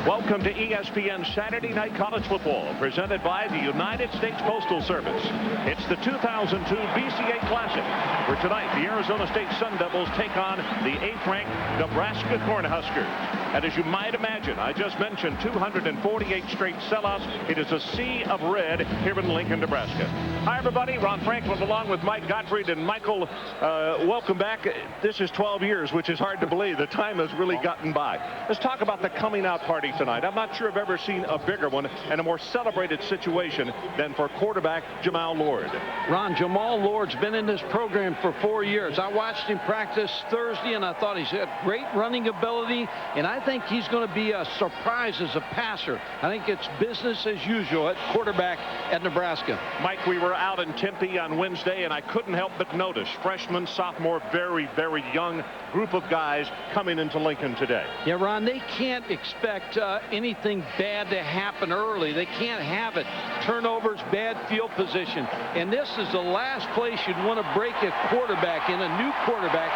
Welcome to ESPN Saturday Night College Football, presented by the United States Postal Service. It's the 2002 BCA Classic, where tonight the Arizona State Sun Devils take on the 8th-ranked Nebraska Cornhuskers. And as you might imagine, I just mentioned 248 straight sellouts. It is a sea of red here in Lincoln, Nebraska. Hi, everybody. Ron Franklin along with Mike Gottfried. And Michael, welcome back. This is 12 years, which is hard to believe. The time has really gotten by. Let's talk about the coming out party tonight. I'm not sure I've ever seen a bigger one and a more celebrated situation than for quarterback Jamal Lord. Ron, Jamal Lord's been in this program for 4 years. I watched him practice Thursday, and I thought he's had great running ability, and I think he's going to be a surprise as a passer. I think it's business as usual at quarterback at Nebraska. Mike, we were out in Tempe on Wednesday, and I couldn't help but notice freshman, sophomore, very, very young group of guys coming into Lincoln today. Yeah, Ron, they can't expect anything bad to happen early. They can't have it. Turnovers, bad field position. And this is the last place you'd want to break a quarterback in, a new quarterback,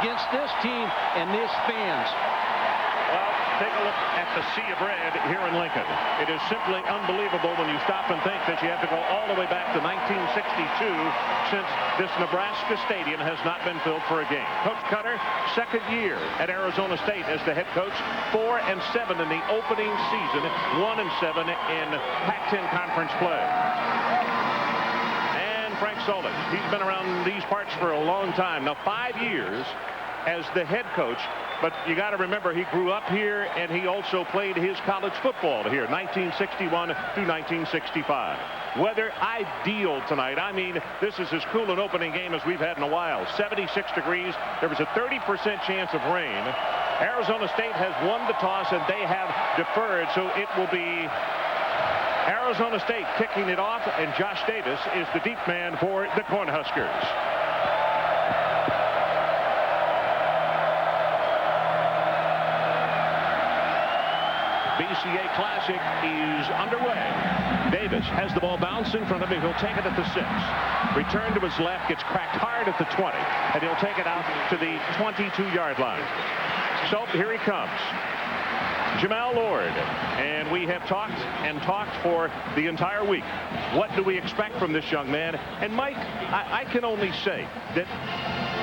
against this team and these fans. Well, take a look at the sea of red here in Lincoln. It is simply unbelievable when you stop and think that you have to go all the way back to 1962 since this Nebraska stadium has not been filled for a game. Coach Cutter, second year at Arizona State as the head coach, 4-7 in the opening season, 1-7 in Pac-10 conference play. And Frank Solich, he's been around these parts for a long time. Now, 5 years as the head coach, but you got to remember he grew up here and he also played his college football here, 1961 through 1965. Weather ideal tonight. I mean, this is as cool an opening game as we've had in a while. 76 degrees. There was a 30% chance of rain. Arizona State has won the toss and they have deferred, so it will be Arizona State kicking it off, and Josh Davis is the deep man for the Cornhuskers. BCA Classic is underway. Davis has the ball bounced in front of him. He'll take it at the 6. Return to his left, gets cracked hard at the 20, and he'll take it out to the 22-yard line. So here he comes, Jamal Lord, and we have talked and talked for the entire week. What do we expect from this young man? And Mike, I can only say that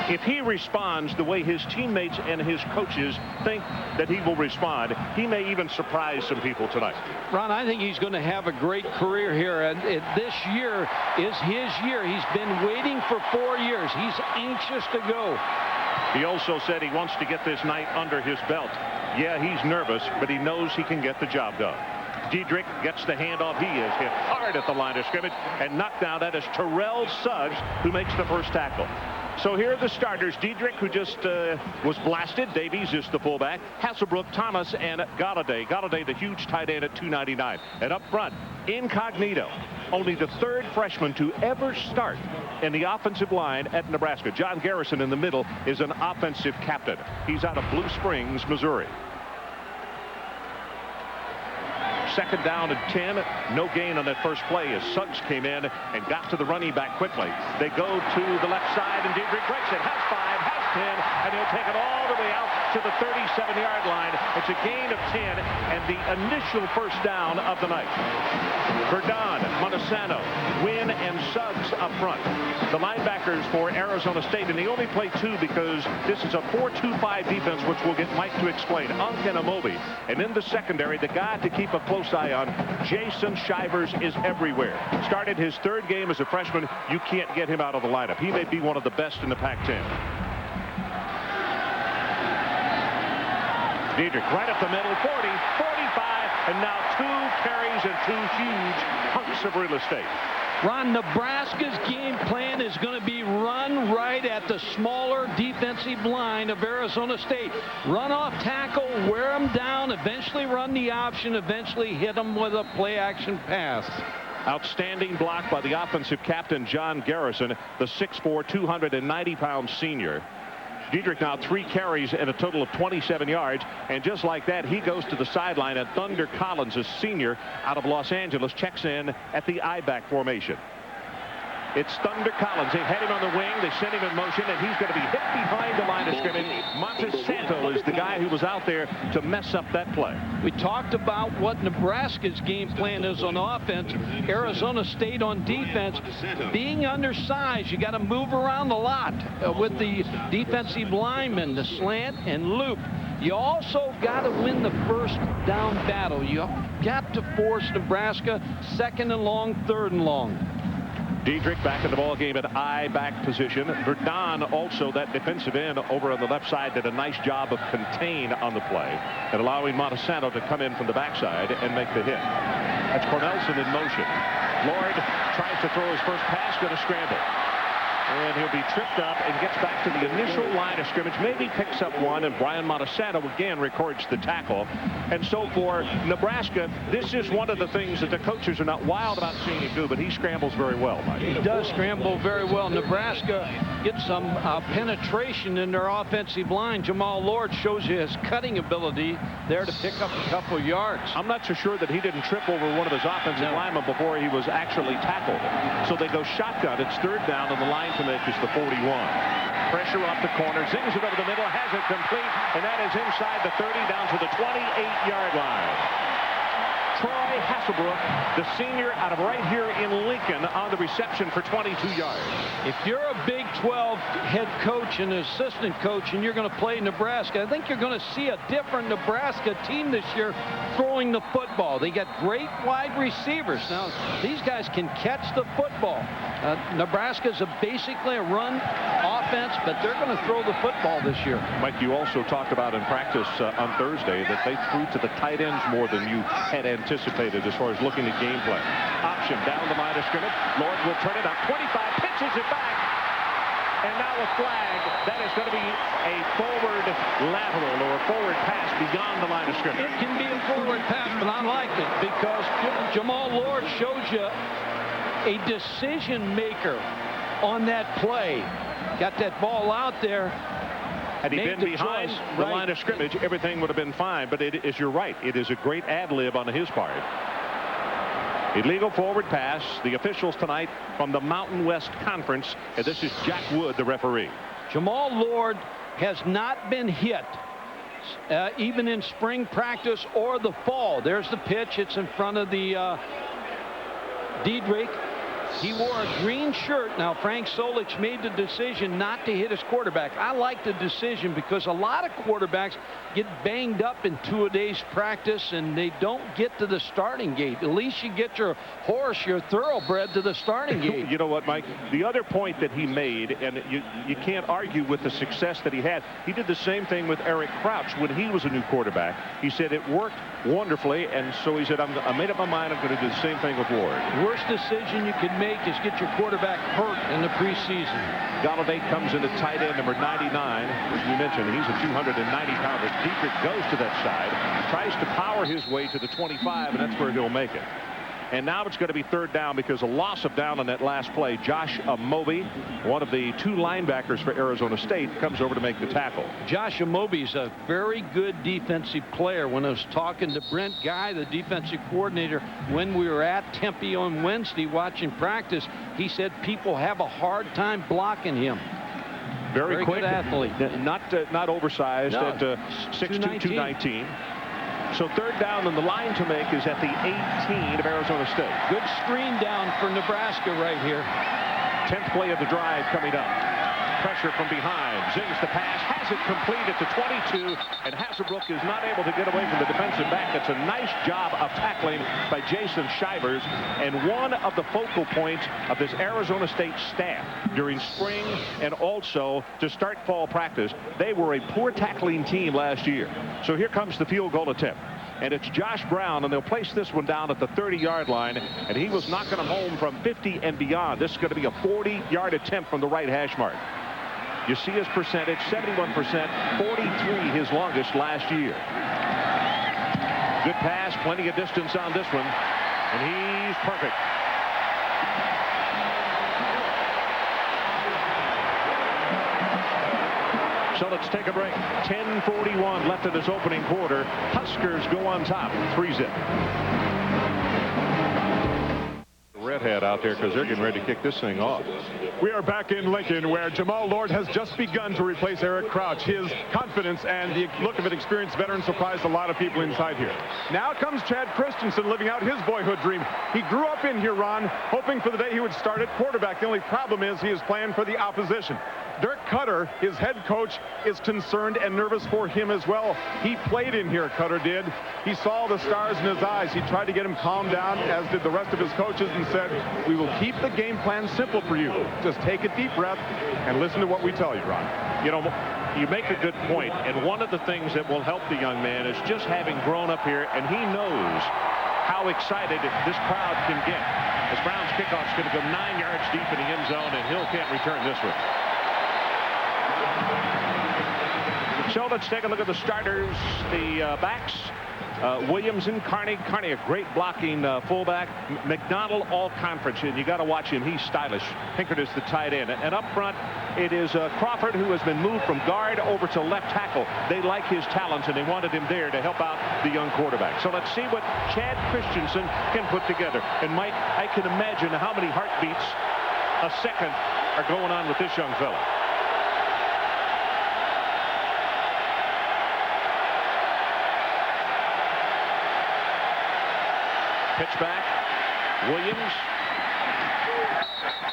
if he responds the way his teammates and his coaches think that he will respond, he may even surprise some people tonight. Ron, I think he's going to have a great career here, and this year is his year. He's been waiting for 4 years. He's anxious to go. He also said he wants to get this night under his belt. Yeah, he's nervous, but he knows he can get the job done. Diedrich gets the handoff. He is hit hard at the line of scrimmage and knocked down. That is Terrell Suggs who makes the first tackle. So here are the starters. Diedrich, who just was blasted. Davies is the fullback. Hasselbrook, Thomas, and Galladay. Galladay, the huge tight end at 299. And up front, Incognito, only the 3rd freshman to ever start in the offensive line at Nebraska. John Garrison in the middle is an offensive captain. He's out of Blue Springs, Missouri. Second down and 10. No gain on that first play as Suggs came in and got to the running back quickly. They go to the left side, and Diedrich breaks it. Has 5, has 10, and he'll take it all the way out to the 37-yard line. It's a gain of 10 and the initial first down of the night. Verdon, Montesano, Wynn, and Suggs up front. The linebackers for Arizona State, and they only play 2 because this is a 4-2-5 defense, which we'll get Mike to explain. Unk and Amobi. And in the secondary, the guy to keep a close eye on, Jason Shivers, is everywhere. Started his 3rd game as a freshman. You can't get him out of the lineup. He may be one of the best in the Pac-10. Diedrich right up the middle, 40, 45, and now 2 carries and 2 huge hunks of real estate. Ron, Nebraska's game plan is going to be run right at the smaller defensive line of Arizona State. Run off tackle, wear them down, eventually run the option, eventually hit them with a play-action pass. Outstanding block by the offensive captain, John Garrison, the 6'4", 290-pound senior. Diedrich now 3 carries and a total of 27 yards. And just like that, he goes to the sideline, and Thunder Collins, a senior out of Los Angeles, checks in at the I-back formation. It's Thunder Collins. They had him on the wing. They sent him in motion, and he's going to be hit behind the line of scrimmage. Montesanto is the guy who was out there to mess up that play. We talked about what Nebraska's game plan is on offense. Arizona State on defense. Being undersized, you got to move around a lot with the defensive linemen, the slant and loop. You also got to win the first down battle. You got to force Nebraska second and long, third and long. Diedrich back in the ball game at I-back position. Verdon, also that defensive end over on the left side, did a nice job of contain on the play and allowing Montesanto to come in from the backside and make the hit. That's Cornelsen in motion. Lord tries to throw his first pass, going to scramble. And he'll be tripped up and gets back to the initial line of scrimmage. Maybe picks up one, and Brian Montesanto again records the tackle. And so for Nebraska, this is one of the things that the coaches are not wild about seeing him do, but he scrambles very well, Mike. He does scramble very well. Nebraska gets some penetration in their offensive line. Jamal Lord shows you his cutting ability there to pick up a couple yards. I'm not so sure that he didn't trip over one of his offensive linemen before he was actually tackled. So they go shotgun. It's third down, and the line to make is the 41. Pressure off the corner, zings it over the middle, has it complete, and that is inside the 30 down to the 28-yard line. Troy Hasselbrook, the senior out of right here in Lincoln, on the reception for 22 yards. If you're a Big 12 head coach and assistant coach and you're going to play Nebraska, I think you're going to see a different Nebraska team this year throwing the football. They got great wide receivers. Now, these guys can catch the football. Nebraska's basically a run offense, but they're going to throw the football this year. Mike, you also talked about in practice on Thursday that they threw to the tight ends more than you had anticipated as far as looking at game plan. Option down the line of scrimmage. Lord will turn it up. 25, pitches it back. And now a flag. That is going to be a forward lateral or a forward pass beyond the line of scrimmage. It can be a forward pass, but I like it because Jamal Lord shows you a decision maker on that play. Got that ball out there. Had he been behind the line of scrimmage, everything would have been fine. But it is, you're right, it is a great ad-lib on his part. Illegal forward pass. The officials tonight from the Mountain West Conference, and this is Jack Wood, the referee. Jamal Lord has not been hit, even in spring practice or the fall. There's the pitch. It's in front of the Diedrich. He wore a green shirt. Now, Frank Solich made the decision not to hit his quarterback. I like the decision because a lot of quarterbacks get banged up in two-a-days practice and they don't get to the starting gate. At least you get your horse, your thoroughbred, to the starting gate. You know what, Mike? The other point that he made, and you can't argue with the success that he had, he did the same thing with Eric Crouch when he was a new quarterback. He said it worked wonderfully, and so he said, I made up my mind, I'm going to do the same thing with Ward. Worst decision you could make is get your quarterback hurt in the preseason. Galladay comes in at tight end number 99. As we mentioned, he's a 290-pounder. Diedrich goes to that side, tries to power his way to the 25, and that's where he'll make it. And now it's going to be third down because a loss of down on that last play. Josh Amobi, one of the two linebackers for Arizona State, comes over to make the tackle. Josh Amobi's a very good defensive player. When I was talking to Brent Guy, the defensive coordinator, when we were at Tempe on Wednesday watching practice, he said people have a hard time blocking him. Very quick good athlete. Not oversized at 6'2", 219. So third down, and the line to make is at the 18 of Arizona State. Good screen down for Nebraska right here. 10th play of the drive coming up. Pressure from behind. Zings the pass. Has it complete at the 22. And Hasselbrook is not able to get away from the defensive back. That's a nice job of tackling by Jason Shivers. And one of the focal points of this Arizona State staff during spring and also to start fall practice. They were a poor tackling team last year. So here comes the field goal attempt. And it's Josh Brown, and they'll place this one down at the 30-yard line, and he was knocking them home from 50 and beyond. This is going to be a 40-yard attempt from the right hash mark. You see his percentage, 71%, 43 his longest last year. Good pass, plenty of distance on this one, and he's perfect. So let's take a break. 10:41 left in this opening quarter. Huskers go on top, 3-zip. red hat out there because they're getting ready to kick this thing off. We are back in Lincoln, where Jamal Lord has just begun to replace Eric Crouch. His confidence and the look of an experienced veteran surprised a lot of people inside here. Now comes Chad Christensen, living out his boyhood dream. He grew up in here, Ron, hoping for the day he would start at quarterback. The only problem is he is playing for the opposition. Dirk Cutter, his head coach, is concerned and nervous for him as well. He played in here, Cutter did. He saw the stars in his eyes. He tried to get him calmed down, as did the rest of his coaches, and said, we will keep the game plan simple for you. Just take a deep breath and listen to what we tell you, Ron. You know, you make a good point, and one of the things that will help the young man is just having grown up here, and he knows how excited this crowd can get. As Brown's kickoff's going to go 9 yards deep in the end zone, and Hill can't return this one. So let's take a look at the starters, the backs. Williams and Carney. Carney, a great blocking fullback. McDonald, all conference, and you got to watch him. He's stylish. Pinkert is the tight end. And up front, it is Crawford, who has been moved from guard over to left tackle. They like his talents, and they wanted him there to help out the young quarterback. So let's see what Chad Christensen can put together. And Mike, I can imagine how many heartbeats a second are going on with this young fella. Pitch back. Williams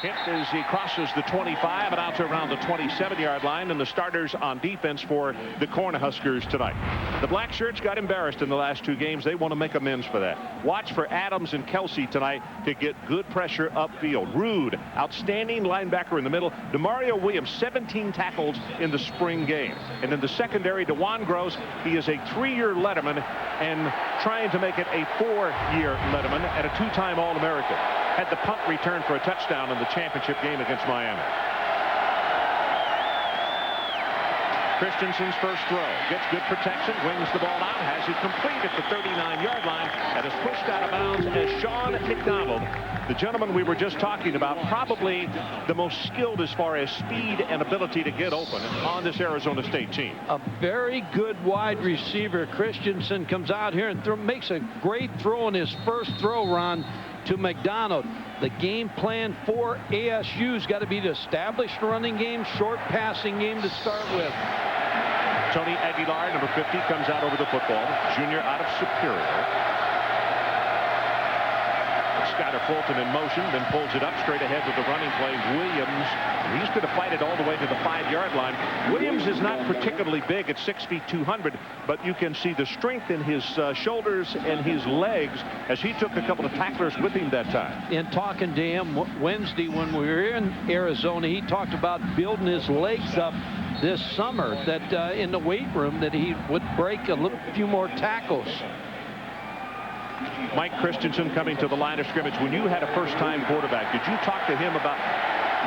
hit as he crosses the 25 and out to around the 27-yard line. And the starters on defense for the Cornhuskers tonight. The black shirts got embarrassed in the last 2 games. They want to make amends for that. Watch for Adams and Kelsey tonight to get good pressure upfield. Rude, outstanding linebacker in the middle. DeMario Williams, 17 tackles in the spring game. And in the secondary, DeJuan Gross, he is a 3-year letterman and trying to make it a 4-year letterman and a 2-time All-American. Had the punt return for a touchdown in the championship game against Miami. Christensen's first throw. Gets good protection, wings the ball out, has it complete at the 39-yard line, and is pushed out of bounds as Sean McDonald, the gentleman we were just talking about, probably the most skilled as far as speed and ability to get open on this Arizona State team. A very good wide receiver. Christensen comes out here and makes a great throw on his first throw, Ron, to McDonald. The game plan for ASU's got to be to establish the running game, short passing game to start with. Tony Aguilar, number 50, comes out over the football. Junior out of Superior. Skyler Fulton in motion, then pulls it up straight ahead with the running play. Williams, he's going to fight it all the way to the 5-yard line. Williams is not particularly big at 6 feet 200, but you can see the strength in his shoulders and his legs as he took a couple of tacklers with him that time. In talking to him Wednesday when we were in Arizona, he talked about building his legs up this summer, that in the weight room that he would break a few more tackles. Mike Christensen coming to the line of scrimmage. When you had a first-time quarterback, did you talk to him about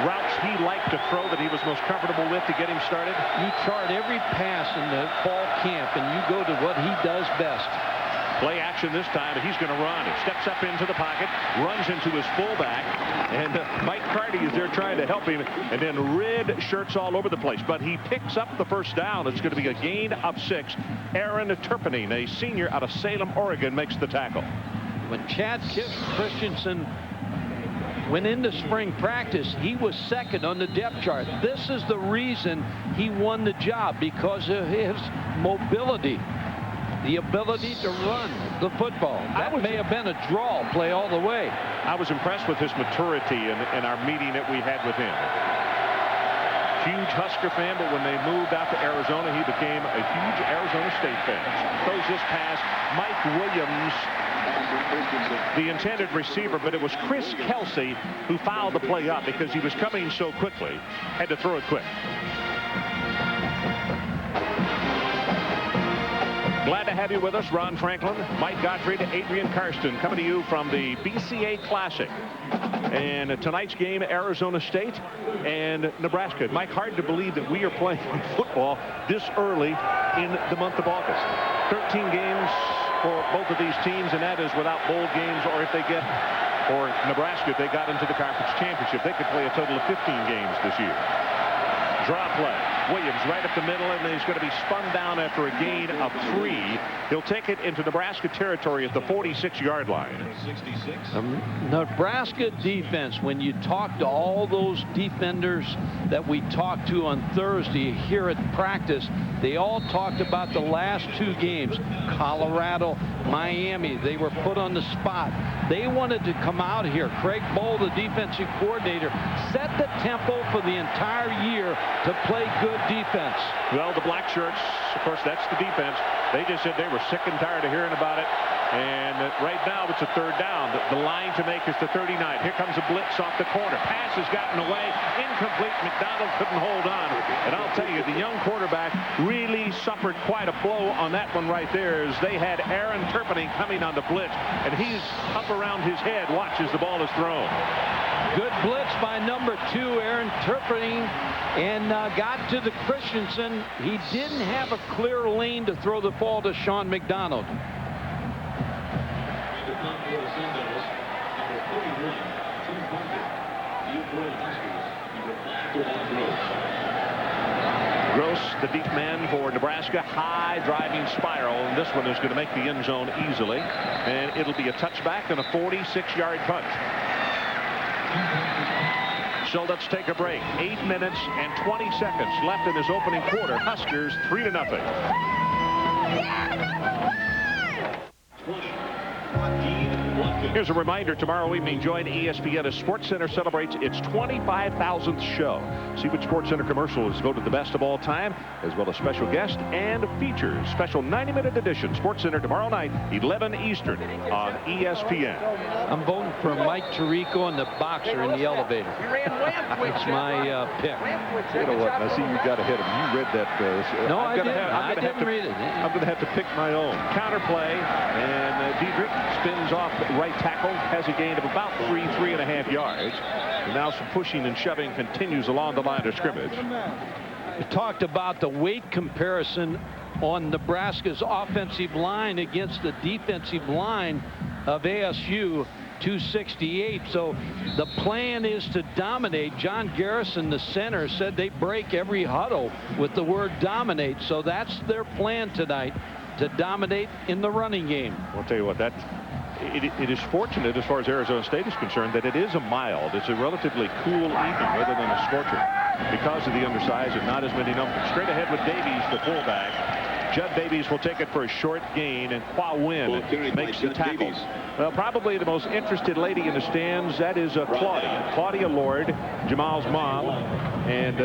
routes he liked to throw that he was most comfortable with to get him started? You chart every pass in the fall camp, and you go to what he does best. Play action this time, and he's going to run. He steps up into the pocket, runs into his fullback, and Mike Carty is there trying to help him, and then red shirts all over the place. But he picks up the first down. It's going to be a gain of 6. Aaron Turpinning, a senior out of Salem, Oregon, makes the tackle. When Chad Christensen went into spring practice, he was second on the depth chart. This is the reason he won the job, because of his mobility. The ability to run the football. That may have been a draw play all the way. I was impressed with his maturity in our meeting that we had with him. Huge Husker fan, but when they moved out to Arizona, he became a huge Arizona State fan. Throws this pass, Mike Williams, the intended receiver, but it was Chris Kelsey who fouled the play up because he was coming so quickly. Had to throw it quick. Glad to have you with us, Ron Franklin, Mike Gottfried, Adrian Karsten, coming to you from the BCA Classic. And tonight's game, Arizona State and Nebraska. Mike, hard to believe that we are playing football this early in the month of August. 13 games for both of these teams, and that is without bowl games, or if they get, or Nebraska, if they got into the conference championship, they could play a total of 15 games this year. Draw play. Williams right up the middle, and he's going to be spun down after a gain of 3. He'll take it into Nebraska territory at the 46-yard line. Nebraska defense, when you talk to all those defenders that we talked to on Thursday here at practice, they all talked about the last 2 games. Colorado, Miami, they were put on the spot. They wanted to come out here. Craig Bohl, the defensive coordinator, set the tempo for the entire year to play good defense. Well, the black shirts, of course, that's the defense. They just said they were sick and tired of hearing about it. And right now it's a 3rd down. The line to make is the 39. Here comes a blitz off the corner. Pass has gotten away. Incomplete. McDonald couldn't hold on. And I'll tell you, the young quarterback really suffered quite a blow on that one right there, as they had Aaron Turpinning coming on the blitz. And he's up around his head. Watch as the ball is thrown. Good blitz by number 2, Aaron Turpinning, and got to the Christensen. He didn't have a clear lane to throw the ball to Sean McDonald. Gross, the deep man for Nebraska. High driving spiral, and this one is going to make the end zone easily. And it'll be a touchback and a 46-yard punt. So let's take a break. 8 minutes and 20 seconds left in this opening quarter. Huskers 3-0. Here's a reminder, tomorrow evening, join ESPN as SportsCenter celebrates its 25,000th show. See what SportsCenter commercials voted the best of all time, as well as special guests and features. Special 90-minute edition, SportsCenter tomorrow night, 11 Eastern on ESPN. I'm voting for Mike Tirico and the boxer in the elevator. That's my pick. You know what? I see you got ahead of me. You read that. No, I didn't read it. I'm going to have to pick my own. Counterplay, and Diedrich spins off right tackle, has a gain of about 3.5 yards. And now some pushing and shoving continues along the line of scrimmage. We talked about the weight comparison on Nebraska's offensive line against the defensive line of ASU. 268. So the plan is to dominate. John Garrison, the center, said they break every huddle with the word dominate. So that's their plan tonight, to dominate in the running game. I'll tell you what, it is fortunate, as far as Arizona State is concerned, that it is a mild. It's a relatively cool evening rather than a scorcher, because of the undersize and not as many numbers. Straight ahead with Davies, the fullback. Judd Davies will take it for a short gain, and Qua Win makes the tackle. Well, probably the most interested lady in the stands, that is Claudia Lord, Jamal's mom. And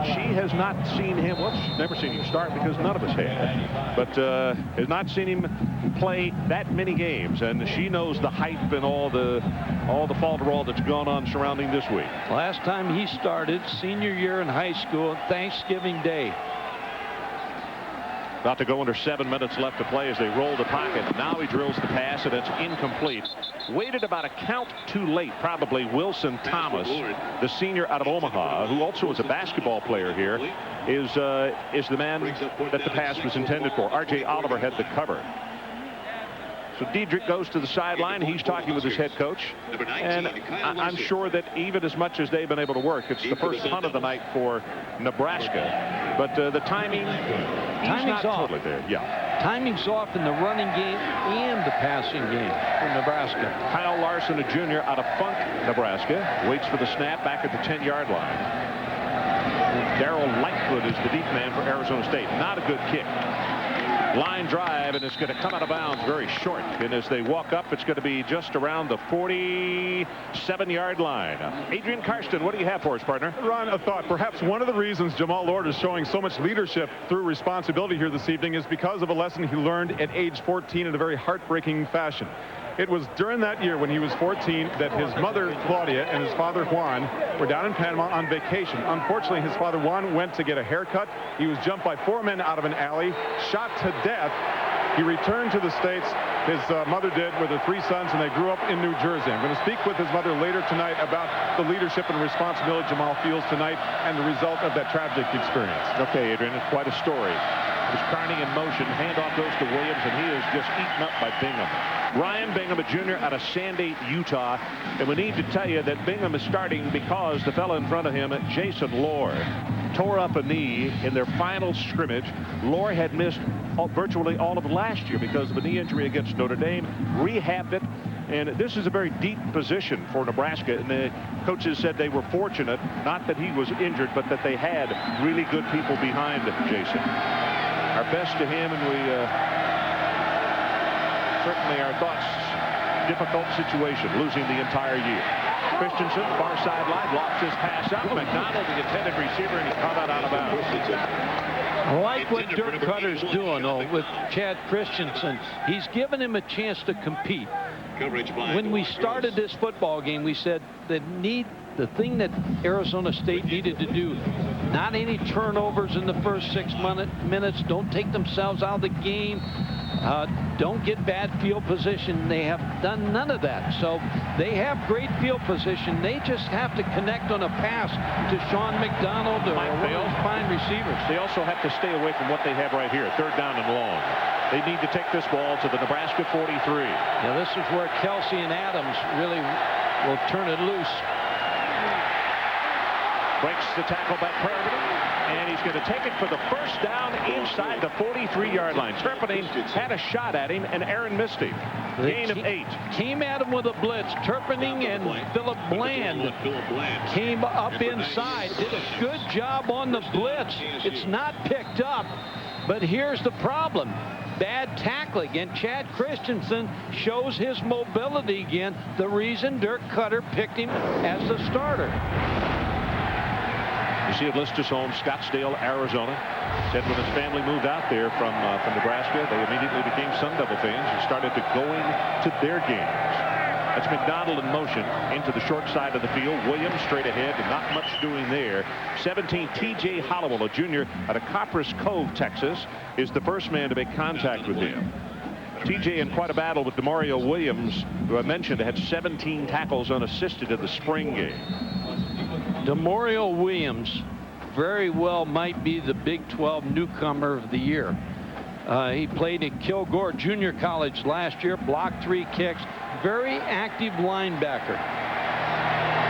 she has not seen him. Well, she's never seen him start, because none of us have. But has not seen him play that many games. And she knows the hype and all the falderall that's gone on surrounding this week. Last time he started, senior year in high school, Thanksgiving Day. About to go under 7 minutes left to play as they roll the pocket. Now he drills the pass, and it's incomplete. Waited about a count too late. Probably Wilson Thomas, the senior out of Omaha, who also is a basketball player here, is the man that the pass was intended for. R.J. Oliver had the cover. So Diedrich goes to the sideline. He's talking with his head coach. And I'm sure that even as much as they've been able to work, it's the first punt of the night for Nebraska. But the timing's not off. Totally there. Yeah. Timing's off in the running game and the passing game for Nebraska. Kyle Larson, a junior out of Funk, Nebraska, waits for the snap back at the 10-yard line. Darrell Lightfoot is the deep man for Arizona State. Not a good kick. Line drive, and it's going to come out of bounds very short. And as they walk up, it's going to be just around the 47-yard line. Adrian Karsten, what do you have for us, partner? Ron, a thought. Perhaps one of the reasons Jamal Lord is showing so much leadership through responsibility here this evening is because of a lesson he learned at age 14 in a very heartbreaking fashion. It was during that year, when he was 14, that his mother, Claudia, and his father, Juan, were down in Panama on vacation. Unfortunately, his father, Juan, went to get a haircut. He was jumped by 4 men out of an alley, shot to death. He returned to the States. His mother did, with her 3 sons, and they grew up in New Jersey. I'm going to speak with his mother later tonight about the leadership and responsibility Jamal feels tonight and the result of that tragic experience. Okay, Adrian, it's quite a story. There's Carney in motion. Handoff goes to Williams, and he is just eaten up by Bingham. Ryan Bingham, a junior out of Sandy, Utah. And we need to tell you that Bingham is starting because the fellow in front of him, Jason Lohr, tore up a knee in their final scrimmage. Lohr had missed virtually all of last year because of a knee injury against Notre Dame, rehabbed it, and this is a very deep position for Nebraska, and the coaches said they were fortunate, not that he was injured, but that they had really good people behind Jason. Our best to him, and we certainly our thoughts. Difficult situation, losing the entire year. Christensen, far sideline, lofts his pass up. McDonald, the intended receiver, and he's caught out of bounds. I like what Dirk Cutter's doing, though, with Chad Christensen. He's given him a chance to compete. When we started this football game, we said the thing that Arizona State needed to do, not any turnovers in the first 6 minutes. Don't take themselves out of the game. Don't get bad field position. They have done none of that. So they have great field position. They just have to connect on a pass to Sean McDonald or one of those fine receivers. They also have to stay away from what they have right here, 3rd down and long. They need to take this ball to the Nebraska 43. Yeah, this is where Kelsey and Adams really will turn it loose. Breaks the tackle by Prairie, and he's going to take it for the first down inside the 43-yard line. Turpinning had a shot at him, and Aaron missed him. Gain of 8. Came at him with a blitz. Turpinning and Philip Bland came up inside. Did a good job on the blitz. It's not picked up, but here's the problem. Bad tackling, and Chad Christensen shows his mobility again. The reason Dirk Cutter picked him as the starter. You see it listed home, Scottsdale, Arizona. Said when his family moved out there from Nebraska, they immediately became Sun Devil fans and started to going to their games. That's McDonald in motion into the short side of the field. Williams straight ahead, and not much doing there. 17, T.J. Hollowell, a junior out of Copperas Cove, Texas, is the first man to make contact with him. TJ in quite a battle with DeMario Williams, who I mentioned had 17 tackles unassisted in the spring game. DeMario Williams very well might be the Big 12 newcomer of the year. He played at Kilgore Junior College last year, blocked 3 kicks, very active linebacker.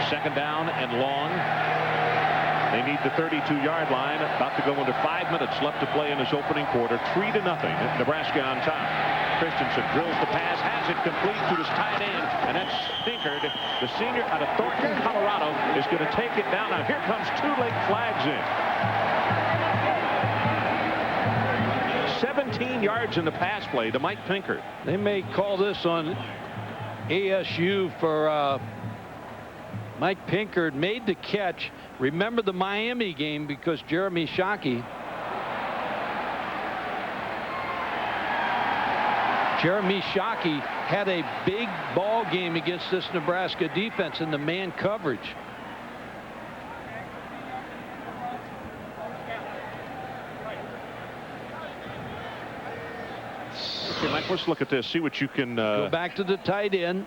2nd down and long. They need the 32-yard line. About to go into 5 minutes left to play in this opening quarter. 3-0. Nebraska on top. Christensen drills the pass, has it complete to his tight end, and that's Pinkard, the senior out of Thornton, Colorado, is going to take it down. Now here comes 2 late flags in. 17 yards in the pass play to Mike Pinkard. They may call this on ASU for Mike Pinkard made the catch. Remember the Miami game because Jeremy Shockey had a big ball game against this Nebraska defense in the man coverage. Okay, Mike, let's look at this. See what you can go back to the tight end.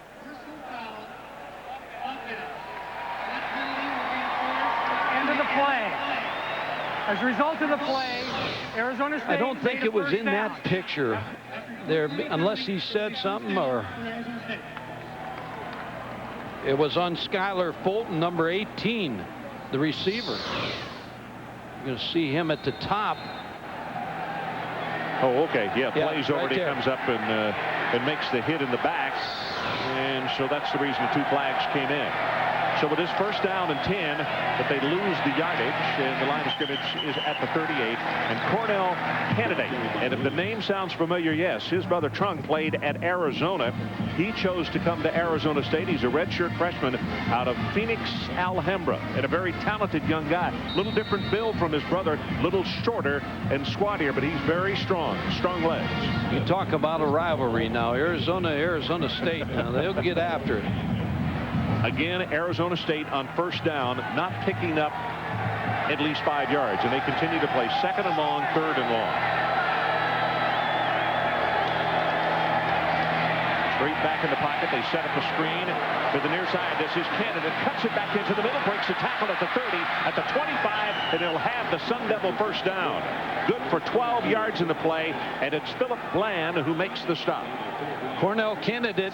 End of the play. As a result of the play, Arizona State. I don't think it was in that picture there, unless he said something, or it was on Skylar Fulton, number 18, the receiver. You're going to see him at the top. Oh, okay. Yeah, plays right over. He comes up and makes the hit in the back. And so that's the reason the 2 flags came in. So it is 1st down and 10, but they lose the yardage, and the line of scrimmage is at the 38. And Cornell Kennedy, and if the name sounds familiar, yes, his brother Trung played at Arizona. He chose to come to Arizona State. He's a redshirt freshman out of Phoenix, Alhambra, and a very talented young guy. Little different build from his brother, little shorter and squattier, but he's very strong legs. You talk about a rivalry now, Arizona State. Now they'll get after it. Again, Arizona State on 1st down, not picking up at least 5 yards, and they continue to play 2nd and long, 3rd and long. Straight back in the pocket. They set up a screen to the near side. This is Candidate. Cuts it back into the middle. Breaks the tackle at the 30, at the 25, and it'll have the Sun Devil first down. Good for 12 yards in the play, and it's Philip Bland who makes the stop. Cornell Candidate,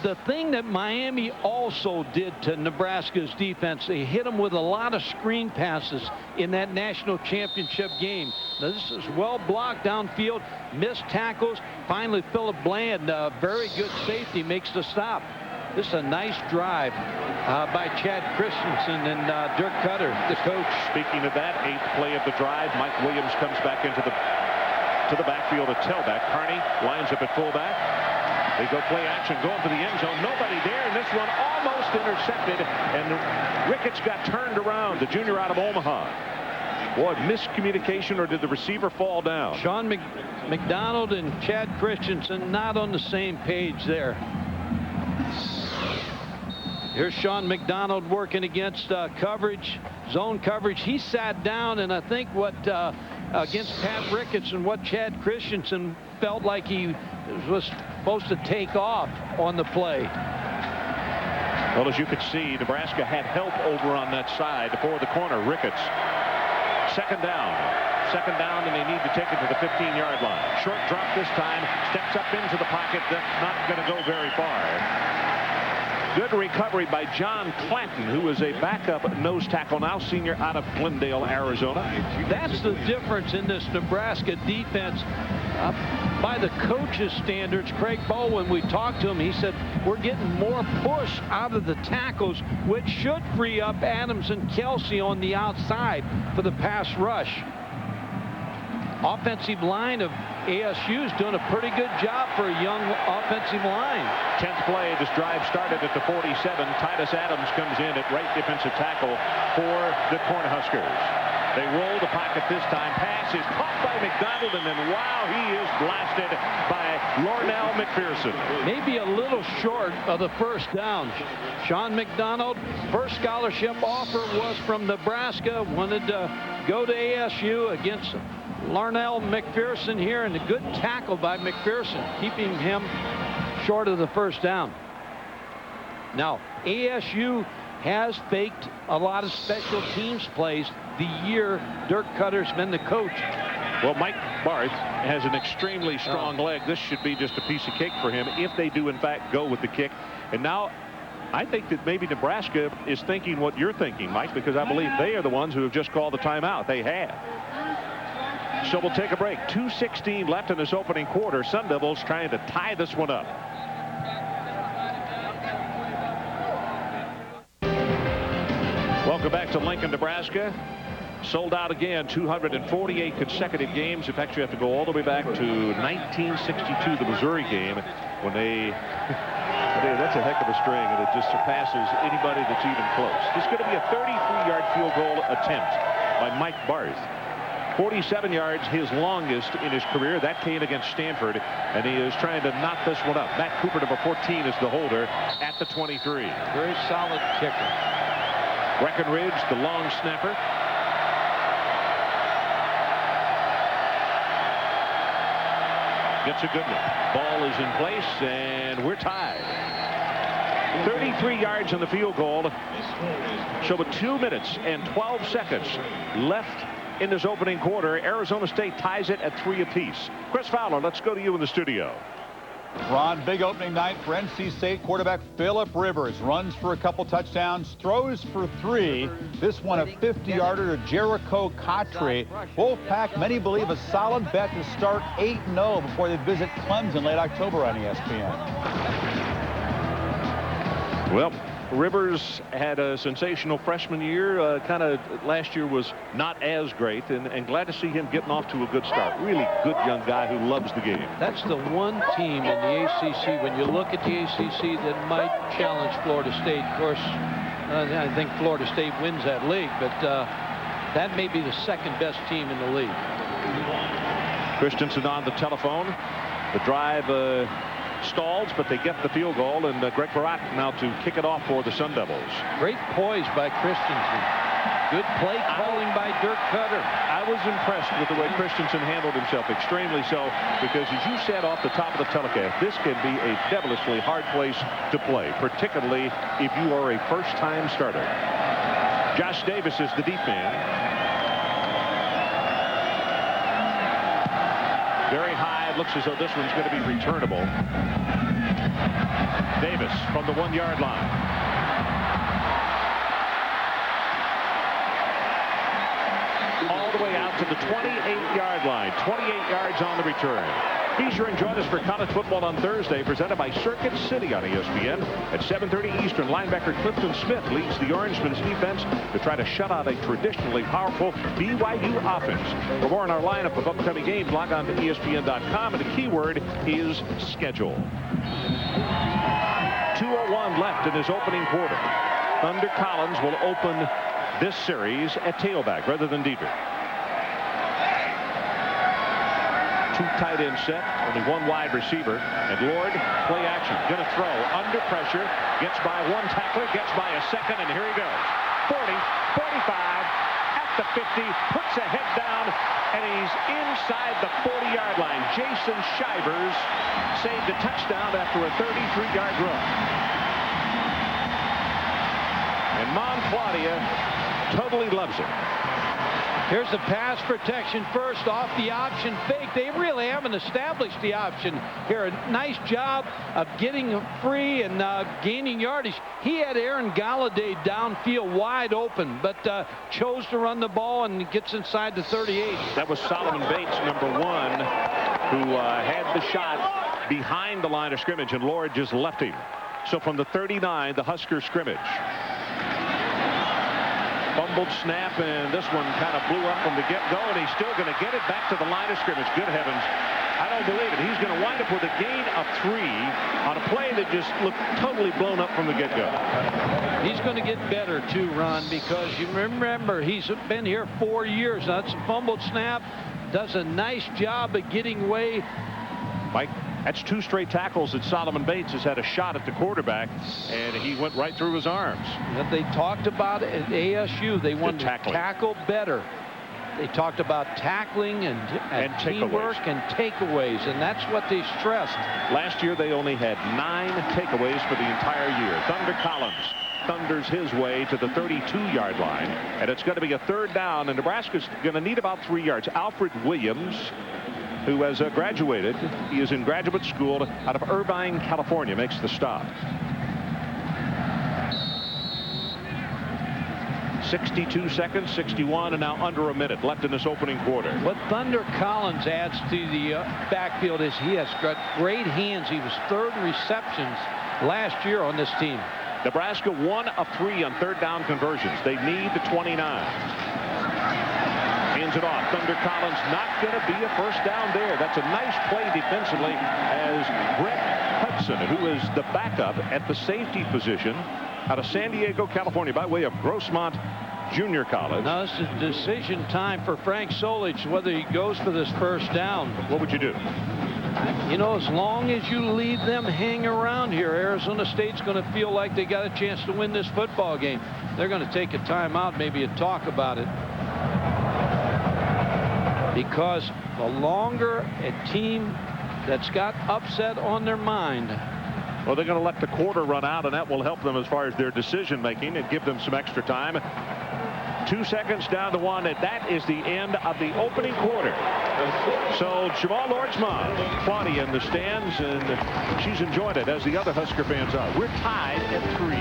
the thing that Miami also did to Nebraska's defense, they hit them with a lot of screen passes in that national championship game. Now, this is well blocked downfield, missed tackles. Finally, Philip Bland, very good safety, makes the stop. This is a nice drive by Chad Christensen and Dirk Cutter, the coach. Speaking of that, 8th play of the drive, Mike Williams comes back into the backfield at tailback. Carney lines up at fullback. They go play action, going for the end zone. Nobody there, and this one almost intercepted, and Ricketts got turned around, the junior out of Omaha. Boy, miscommunication, or did the receiver fall down? Sean McDonald and Chad Christensen not on the same page there. Here's Sean McDonald working against coverage, zone coverage. He sat down, and I think what against Pat Ricketts and what Chad Christensen felt like he was supposed to take off on the play. Well, as you could see, Nebraska had help over on that side for the corner, Ricketts. Second down, and they need to take it to the 15-yard line. Short drop this time, steps up into the pocket. That's not going to go very far. Good recovery by John Clanton, who is a backup nose tackle now, senior out of Glendale, Arizona. That's the difference in this Nebraska defense. By the coach's standards, Craig Bowl, when we talked to him, he said, we're getting more push out of the tackles, which should free up Adams and Kelsey on the outside for the pass rush. Offensive line of ASU is doing a pretty good job for a young offensive line. 10th play. This drive started at the 47. Titus Adams comes in at right defensive tackle for the Cornhuskers. They roll the pocket this time. Pass is caught by McDonald, and then, wow, he is blasted by Lornell McPherson. Maybe a little short of the first down. Sean McDonald, first scholarship offer was from Nebraska, wanted to go to ASU against Lornell McPherson here, and a good tackle by McPherson, keeping him short of the first down. Now, ASU has faked a lot of special teams plays the year Dirk Cutter's been the coach. Well, Mike Barth has an extremely strong leg. This should be just a piece of cake for him if they do, in fact, go with the kick. And now I think that maybe Nebraska is thinking what you're thinking, Mike, because I believe they are the ones who have just called the timeout. They have. So we'll take a break. 2:16 left in this opening quarter. Sun Devils trying to tie this one up. Welcome back to Lincoln, Nebraska. Sold out again, 248 consecutive games. In fact, you have to go all the way back to 1962, the Missouri game, when they... That's a heck of a string, and it just surpasses anybody that's even close. This is going to be a 33-yard field goal attempt by Mike Barth. 47 yards, his longest in his career. That came against Stanford, and he is trying to knock this one up. Matt Cooper, number 14, is the holder at the 23. Very solid kicker. Breckenridge, the long snapper. Gets a good one. Ball is in place, and we're tied. 33 yards on the field goal. So with 2 minutes and 12 seconds left in this opening quarter, Arizona State ties it at 3 apiece. Chris Fowler, let's go to you in the studio. Ron, big opening night for NC State quarterback Philip Rivers. Runs for a couple touchdowns, throws for 3. This one a 50-yarder to Jericho Cottrey. Wolfpack, many believe, a solid bet to start 8-0 before they visit Clemson late October on ESPN. Well, Rivers had a sensational freshman year. Kind of last year was not as great, and glad to see him getting off to a good start. Really good young guy who loves the game. That's the one team in the ACC, when you look at the ACC, that might challenge Florida State. Of course, I think Florida State wins that league, but that may be the second best team in the league. Christensen on the telephone. The drive stalls, but they get the field goal, and Greg Barat now to kick it off for the Sun Devils. Great poise by Christensen. Good play calling by Dirk Cutter. I was impressed with the way Christensen handled himself, extremely so, because as you said off the top of the telecast, this can be a devilishly hard place to play, particularly if you are a first-time starter. Josh Davis is the deep man. Very high. It looks as though this one's going to be returnable. Davis from the 1-yard line. All the way out to the 28-yard line. 28 yards on the return. Be sure and join us for college football on Thursday, presented by Circuit City on ESPN. At 7:30 Eastern, linebacker Clifton Smith leads the Orangemen's defense to try to shut out a traditionally powerful BYU offense. For more on our lineup of upcoming games, log on to ESPN.com, and the keyword is schedule. 2:01 left in this opening quarter. Thunder Collins will open this series at tailback rather than Diedrich. Two tight end set, only one wide receiver, and Lord, play action, gonna throw under pressure, gets by one tackler, gets by a second, and here he goes. 40, 45, at the 50, puts a head down, and he's inside the 40-yard line. Jason Shivers saved a touchdown after a 33-yard run. And Mon Claudia totally loves it. Here's the pass protection first off the option fake. They really haven't established the option here. A nice job of getting free and gaining yardage. He had Aaron Galladay downfield wide open, but chose to run the ball and gets inside the 38. That was Solomon Bates, number 1, who had the shot behind the line of scrimmage, and Lord just left him. So from the 39, the Husker scrimmage. Fumbled snap, and this one kind of blew up from the get-go, and he's still going to get it back to the line of scrimmage. Good heavens. I don't believe it. He's going to wind up with a gain of 3 on a play that just looked totally blown up from the get-go. He's going to get better, too, Ron, because you remember he's been here 4 years. Now, that's a fumbled snap. Does a nice job of getting away. Mike, that's 2 straight tackles that Solomon Bates has had a shot at the quarterback, and he went right through his arms. They talked about it at ASU. They wanted to tackle better. They talked about tackling and teamwork and takeaways, and that's what they stressed. Last year, they only had 9 takeaways for the entire year. Thunder Collins thunders his way to the 32-yard line, and it's going to be a 3rd down, and Nebraska's going to need about 3 yards. Alfred Williams, who has graduated. He is in graduate school out of Irvine, California, makes the stop. 62 seconds, 61, and now under a minute left in this opening quarter. What Thunder Collins adds to the backfield is he has got great hands. He was 3rd in receptions last year on this team. Nebraska 1 of 3 on 3rd down conversions. They need the 29. Hands it off. Thunder Collins not going to be a first down there. That's a nice play defensively as Brett Hudson, who is the backup at the safety position out of San Diego, California, by way of Grossmont Junior College. Now this is decision time for Frank Solich, whether he goes for this first down. What would you do? You know, as long as you leave them hang around here, Arizona State's going to feel like they got a chance to win this football game. They're going to take a timeout, maybe and talk about it. Because the longer a team that's got upset on their mind. Well, they're going to let the quarter run out, and that will help them as far as their decision making and give them some extra time. 2 seconds down to 1, and that is the end of the opening quarter. So Jamal Lord's mom, Claudia, in the stands, and she's enjoyed it, as the other Husker fans are. We're tied at 3.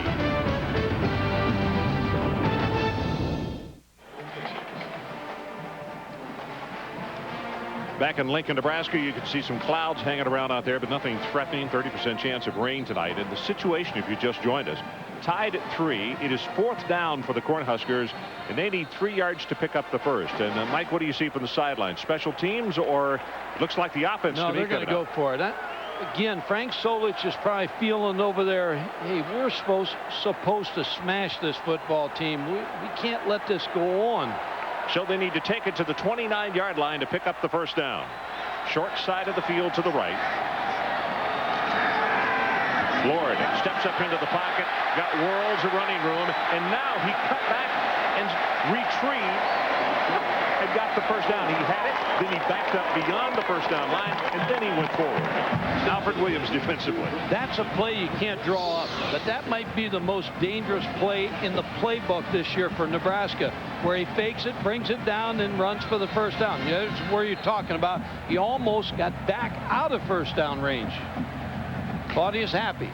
Back in Lincoln, Nebraska, you can see some clouds hanging around out there, but nothing threatening. 30% chance of rain tonight. And the situation, if you just joined us, tied at 3. It is 4th down for the Cornhuskers, and they need 3 yards to pick up the first. And Mike, what do you see from the sideline? Special teams, or looks like the offense? No, they're going to go for it. Again, Frank Solich is probably feeling over there, hey, we're supposed to smash this football team. We can't let this go on. So they need to take it to the 29-yard line to pick up the first down. Short side of the field to the right. Lord steps up into the pocket, got worlds of running room, and now he cut back and retrieved and got the first down. He had it, then he backed up beyond the first down line, and then he went forward. Alfred Williams defensively. That's a play you can't draw up, but that might be the most dangerous play in the playbook this year for Nebraska, where he fakes it, brings it down, and runs for the first down. That's where you're talking about. He almost got back out of first down range. Claudia's happy.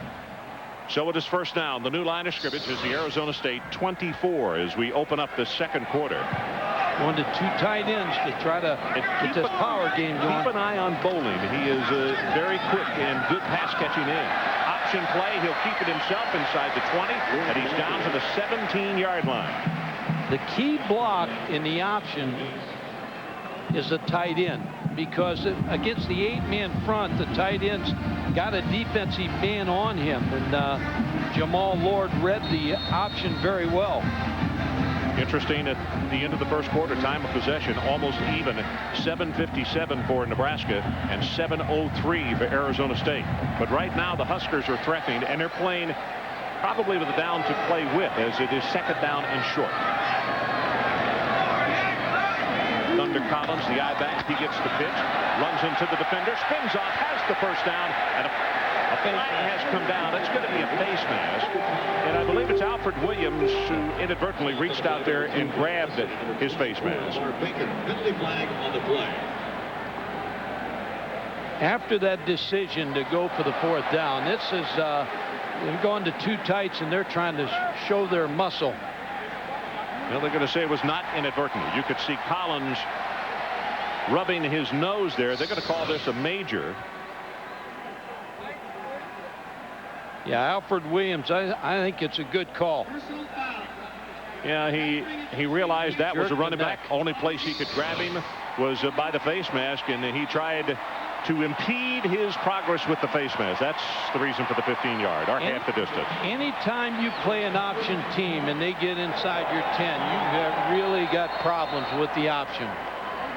So it is first down. The new line of scrimmage is the Arizona State 24 as we open up the second quarter. Going to 2 tight ends to try to get this power game going. Keep an eye on Bowling. He is very quick and good pass catching in. Option play. He'll keep it himself inside the 20, and he's down to the 17-yard line. The key block in the option is the tight end, because against the 8-man front, the tight end's got a defensive man on him, and Jamal Lord read the option very well. Interesting, at the end of the first quarter, time of possession almost even, 7:57 for Nebraska and 7:03 for Arizona State. But right now the Huskers are threatening, and they're playing probably with a down to play with, as it is second down and short. Thunder Collins, the I-back, he gets the pitch, runs into the defender, spins off, has the first down, and a flag has come down. It's going to be a face mask, and I believe it's Alfred Williams who inadvertently reached out there and grabbed his face mask. After that decision to go for the fourth down, this is they're going to 2 tights, and they're trying to show their muscle. Well, they're going to say it was not inadvertent. You could see Collins rubbing his nose there. They're going to call this a major. Yeah, Alfred Williams, I think it's a good call. Yeah, he realized that was a running back. Only place he could grab him was by the face mask, and he tried to impede his progress with the face mask. That's the reason for the 15-yard, or half the distance. Anytime you play an option team and they get inside your 10, you have really got problems with the option.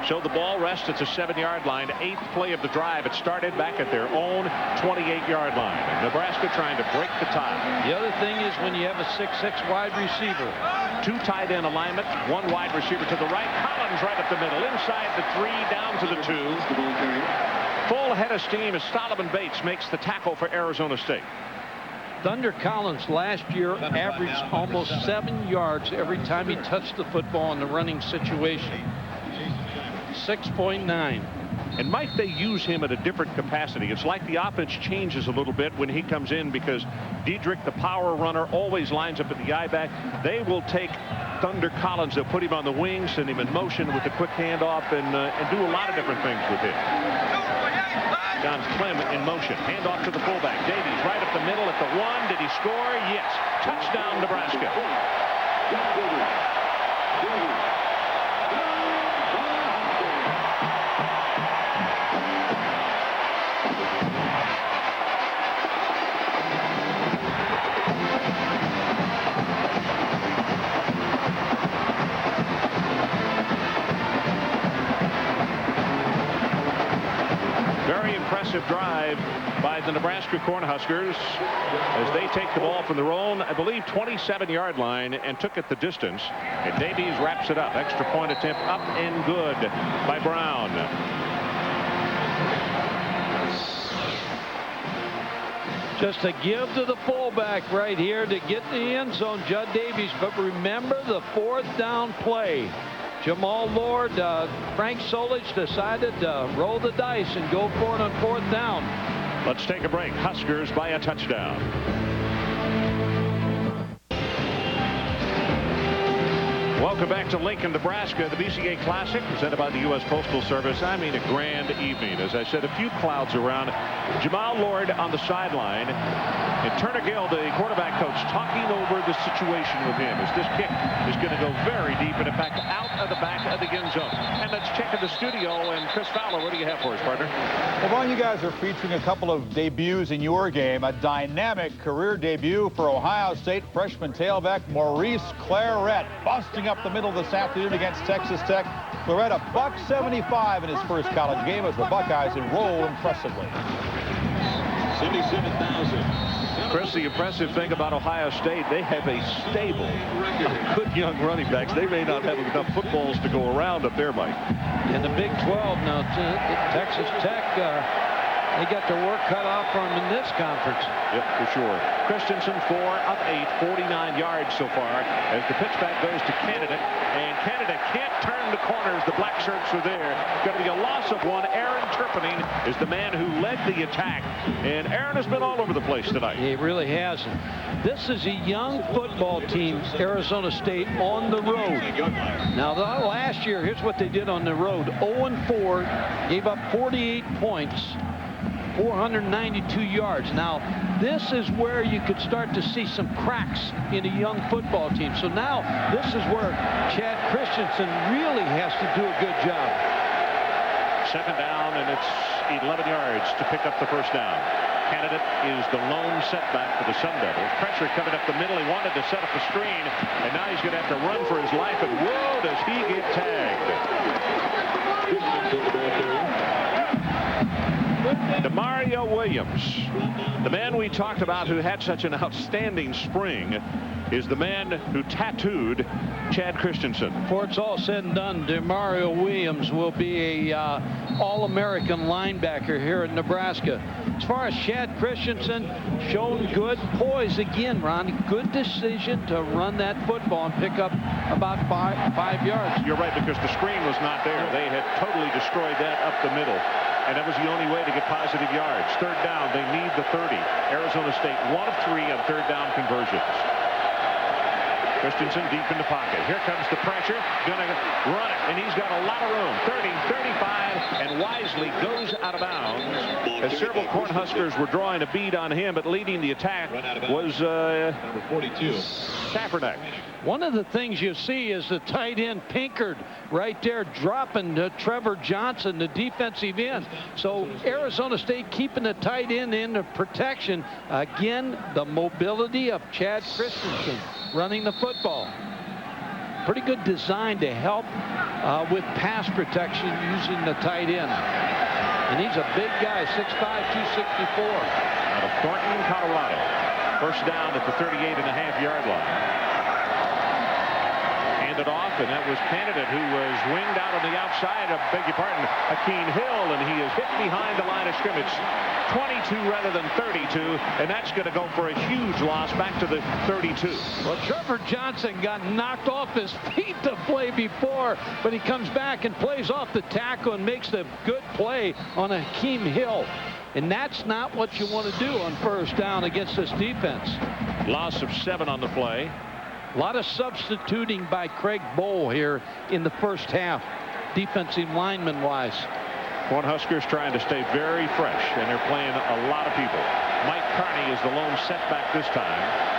So the ball rests at the 7-yard line. 8th play of the drive. It started back at their own 28-yard line. Nebraska trying to break the tie. The other thing is when you have a 6'6" wide receiver. 2 tight end alignment, 1 wide receiver to the right. Collins right up the middle, inside the 3, down to the 2. Full head of steam as Solomon Bates makes the tackle for Arizona State. Thunder Collins last year averaged almost 7 yards every time he touched the football in the running situation. 6.9. And might they use him at a different capacity? It's like the offense changes a little bit when he comes in, because Diedrich, the power runner, always lines up at the I-back. They will take Thunder Collins. They'll put him on the wing, send him in motion with a quick handoff, and do a lot of different things with him. John Clem in motion. Handoff to the fullback. Davies right up the middle at the 1. Did he score? Yes. Touchdown, Nebraska. Very impressive drive by the Nebraska Cornhuskers as they take the ball from their own, I believe, 27-yard line and took it the distance. And Davies wraps it up. Extra point attempt up and good by Brown. Just a give to the fullback right here to get in the end zone, Judd Davies. But remember the 4th down play. Jamal Lord, Frank Solich decided to roll the dice and go for it on 4th down. Let's take a break. Huskers by a touchdown. Welcome back to Lincoln, Nebraska. The BCA Classic presented by the U.S. Postal Service. I mean, a grand evening. As I said, a few clouds around. Jamal Lord on the sideline. And Turner Gill, the quarterback coach, talking over the situation with him as this kick is going to go very deep and, in fact, out of the back of the end zone. And let's check in the studio. And Chris Fowler, what do you have for us, partner? Well, Ron, you guys are featuring a couple of debuts in your game. A dynamic career debut for Ohio State freshman tailback Maurice Claret, busting up the middle this afternoon against Texas Tech. Claret, a $1.75 in his first college game as the Buckeyes enroll impressively. 77,000. Chris, the impressive thing about Ohio State, they have a stable of good young running backs. They may not have enough footballs to go around up there, Mike. In the Big 12 now, Texas Tech, they got their work cut off from them in this conference. Yep, for sure. Christensen 4 of 8, 49 yards so far as the pitchback goes to Candidate, and Candidate can't turn the corners. The black shirts are there. Going to be a loss of 1. Aaron Turpinning is the man who led the attack, and Aaron has been all over the place tonight. He really has. This is a young football team, Arizona State, on the road. Now, the last year, here's what they did on the road. 0-4, gave up 48 points. 492 yards. Now, this is where you could start to see some cracks in a young football team. So now, this is where Chad Christensen really has to do a good job. Second down, and it's 11 yards to pick up the first down. Candidate is the lone setback for the Sun Devils. Pressure coming up the middle. He wanted to set up a screen, and now he's going to have to run for his life, and whoa, does he get tagged. Demario Williams, the man we talked about who had such an outstanding spring, is the man who tattooed Chad Christensen. Before it's all said and done, Demario Williams will be a All-American linebacker here in Nebraska. As far as Chad Christensen, shown good poise again, Ron. Good decision to run that football and pick up about five yards. You're right, because the screen was not there. They had totally destroyed that up the middle, and that was the only way to get positive yards. Third down, they need the 30. Arizona State 1 of 3 on third down conversions. Christensen deep in the pocket. Here comes the pressure. Gonna run it, and he's got a lot of room. 30, 35, and wisely goes out of bounds. As several Cornhuskers were drawing a bead on him, but leading the attack was number 42, Kaepernick. One of the things you see is the tight end Pinkard right there dropping Trevor Johnson, the defensive end. So Arizona State keeping the tight end in protection. Again, the mobility of Chad Christensen running the football. Pretty good design to help with pass protection using the tight end. And he's a big guy, 6'5", 264. Out of Thornton, Colorado. First down at the 38.5-yard line. Handed off, and that was Candidate, who was winged out on the outside of, beg your pardon, Akeem Hill, and he is hit behind the line of scrimmage. 22 rather than 32, and that's going to go for a huge loss back to the 32. Well, Trevor Johnson got knocked off his feet the play before, but he comes back and plays off the tackle and makes the good play on Akeem Hill. And that's not what you want to do on first down against this defense. Loss of 7 on the play. A lot of substituting by Craig Bowl here in the first half, defensive lineman-wise. Cornhuskers trying to stay very fresh, and they're playing a lot of people. Mike Carney is the lone setback this time.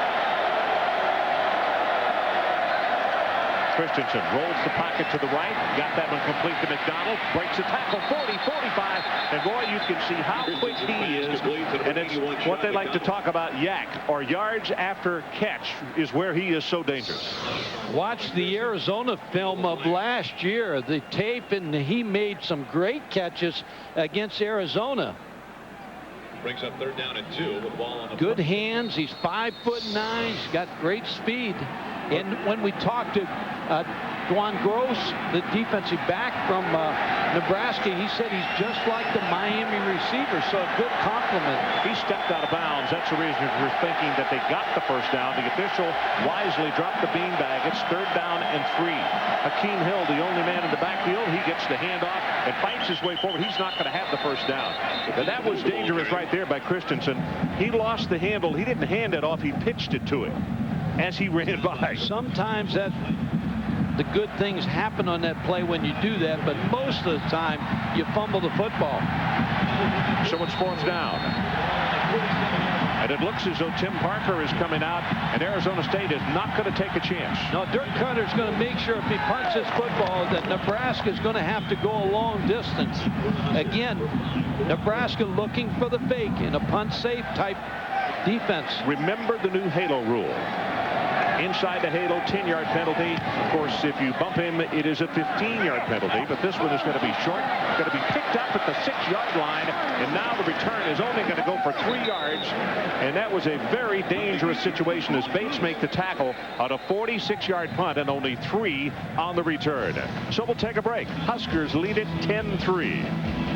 Christensen rolls the pocket to the right, got that one complete to McDonald, breaks a tackle, 40, 45, and boy, you can see how quick he is, and it's what they like to talk about, yak, or yards after catch, is where he is so dangerous. Watch the Arizona film of last year, the tape, and he made some great catches against Arizona. Brings up third down and 2 with the ball on the good hands. He's 5'9". He's got great speed. And when we talked to Dwan Gross, the defensive back from Nebraska, he said he's just like the Miami receiver, so a good compliment. He stepped out of bounds. That's the reason we're thinking that they got the first down. The official wisely dropped the beanbag. It's third down and 3. Akeem Hill, the only man in the backfield, he gets the handoff and fights his way forward. He's not going to have the first down. And that was dangerous right there by Christensen. He lost the handle. He didn't hand it off. He pitched it to him as he ran by. Sometimes that the good things happen on that play when you do that, but most of the time you fumble the football. So it's fourth down. And it looks as though Tim Parker is coming out, and Arizona State is not going to take a chance. No, Dirk Cutter's going to make sure if he punts this football that Nebraska is going to have to go a long distance. Again, Nebraska looking for the fake in a punt safe type defense. Remember the new halo rule. Inside the Hadel, 10-yard penalty. Of course, if you bump him, it is a 15-yard penalty. But this one is going to be short. Going to be picked up at the 6-yard line. And now the return is only going to go for 3 yards. And that was a very dangerous situation as Bates make the tackle on a 46-yard punt and only 3 on the return. So we'll take a break. Huskers lead it 10-3.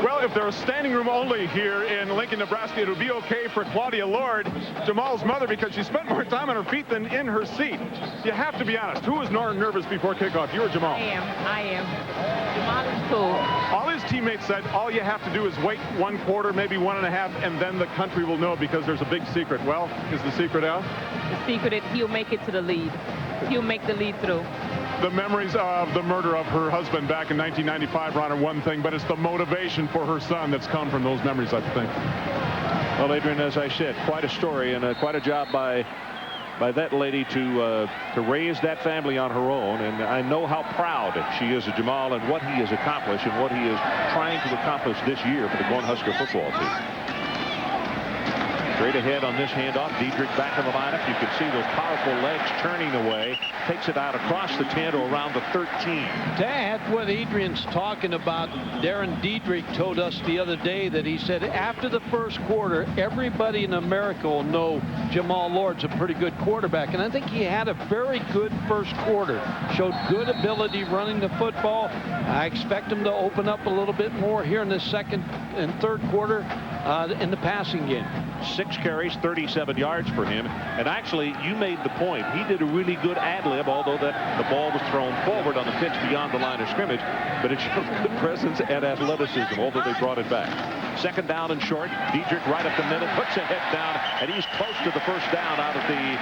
Well, if there was standing room only here in Lincoln, Nebraska, it would be okay for Claudia Lord, Jamal's mother, because she spent more time on her feet than in her seat. You have to be honest. Who was more nervous before kickoff? You or Jamal? I am. Jamal is cool. All his teammates said all you have to do is wait 1 quarter, maybe 1.5, and then the country will know because there's a big secret. Well, is the secret out? The secret is he'll make it to the lead. He'll make the lead through. The memories of the murder of her husband back in 1995 are on one thing, but it's the motivation for her son that's come from those memories, I think. Well, Adrian, as I said, quite a story and quite a job by that lady to raise that family on her own. And I know how proud she is of Jamal and what he has accomplished and what he is trying to accomplish this year for the Cornhusker football team. Straight ahead on this handoff. Diedrich back in the lineup. You can see those powerful legs churning away. Takes it out across the 10 to around the 13. To add what Adrian's talking about, Darren Diedrich told us the other day that he said after the first quarter, everybody in America will know Jamal Lord's a pretty good quarterback. And I think he had a very good first quarter. Showed good ability running the football. I expect him to open up a little bit more here in the second and third quarter in the passing game. 6 carries, 37 yards for him. And actually, you made the point. He did a really good ad-lib, although the ball was thrown forward on the pitch beyond the line of scrimmage. But it showed good presence and athleticism, although they brought it back. 2nd down and short. Diedrich right up the middle, puts a head down, and he's close to the first down out of the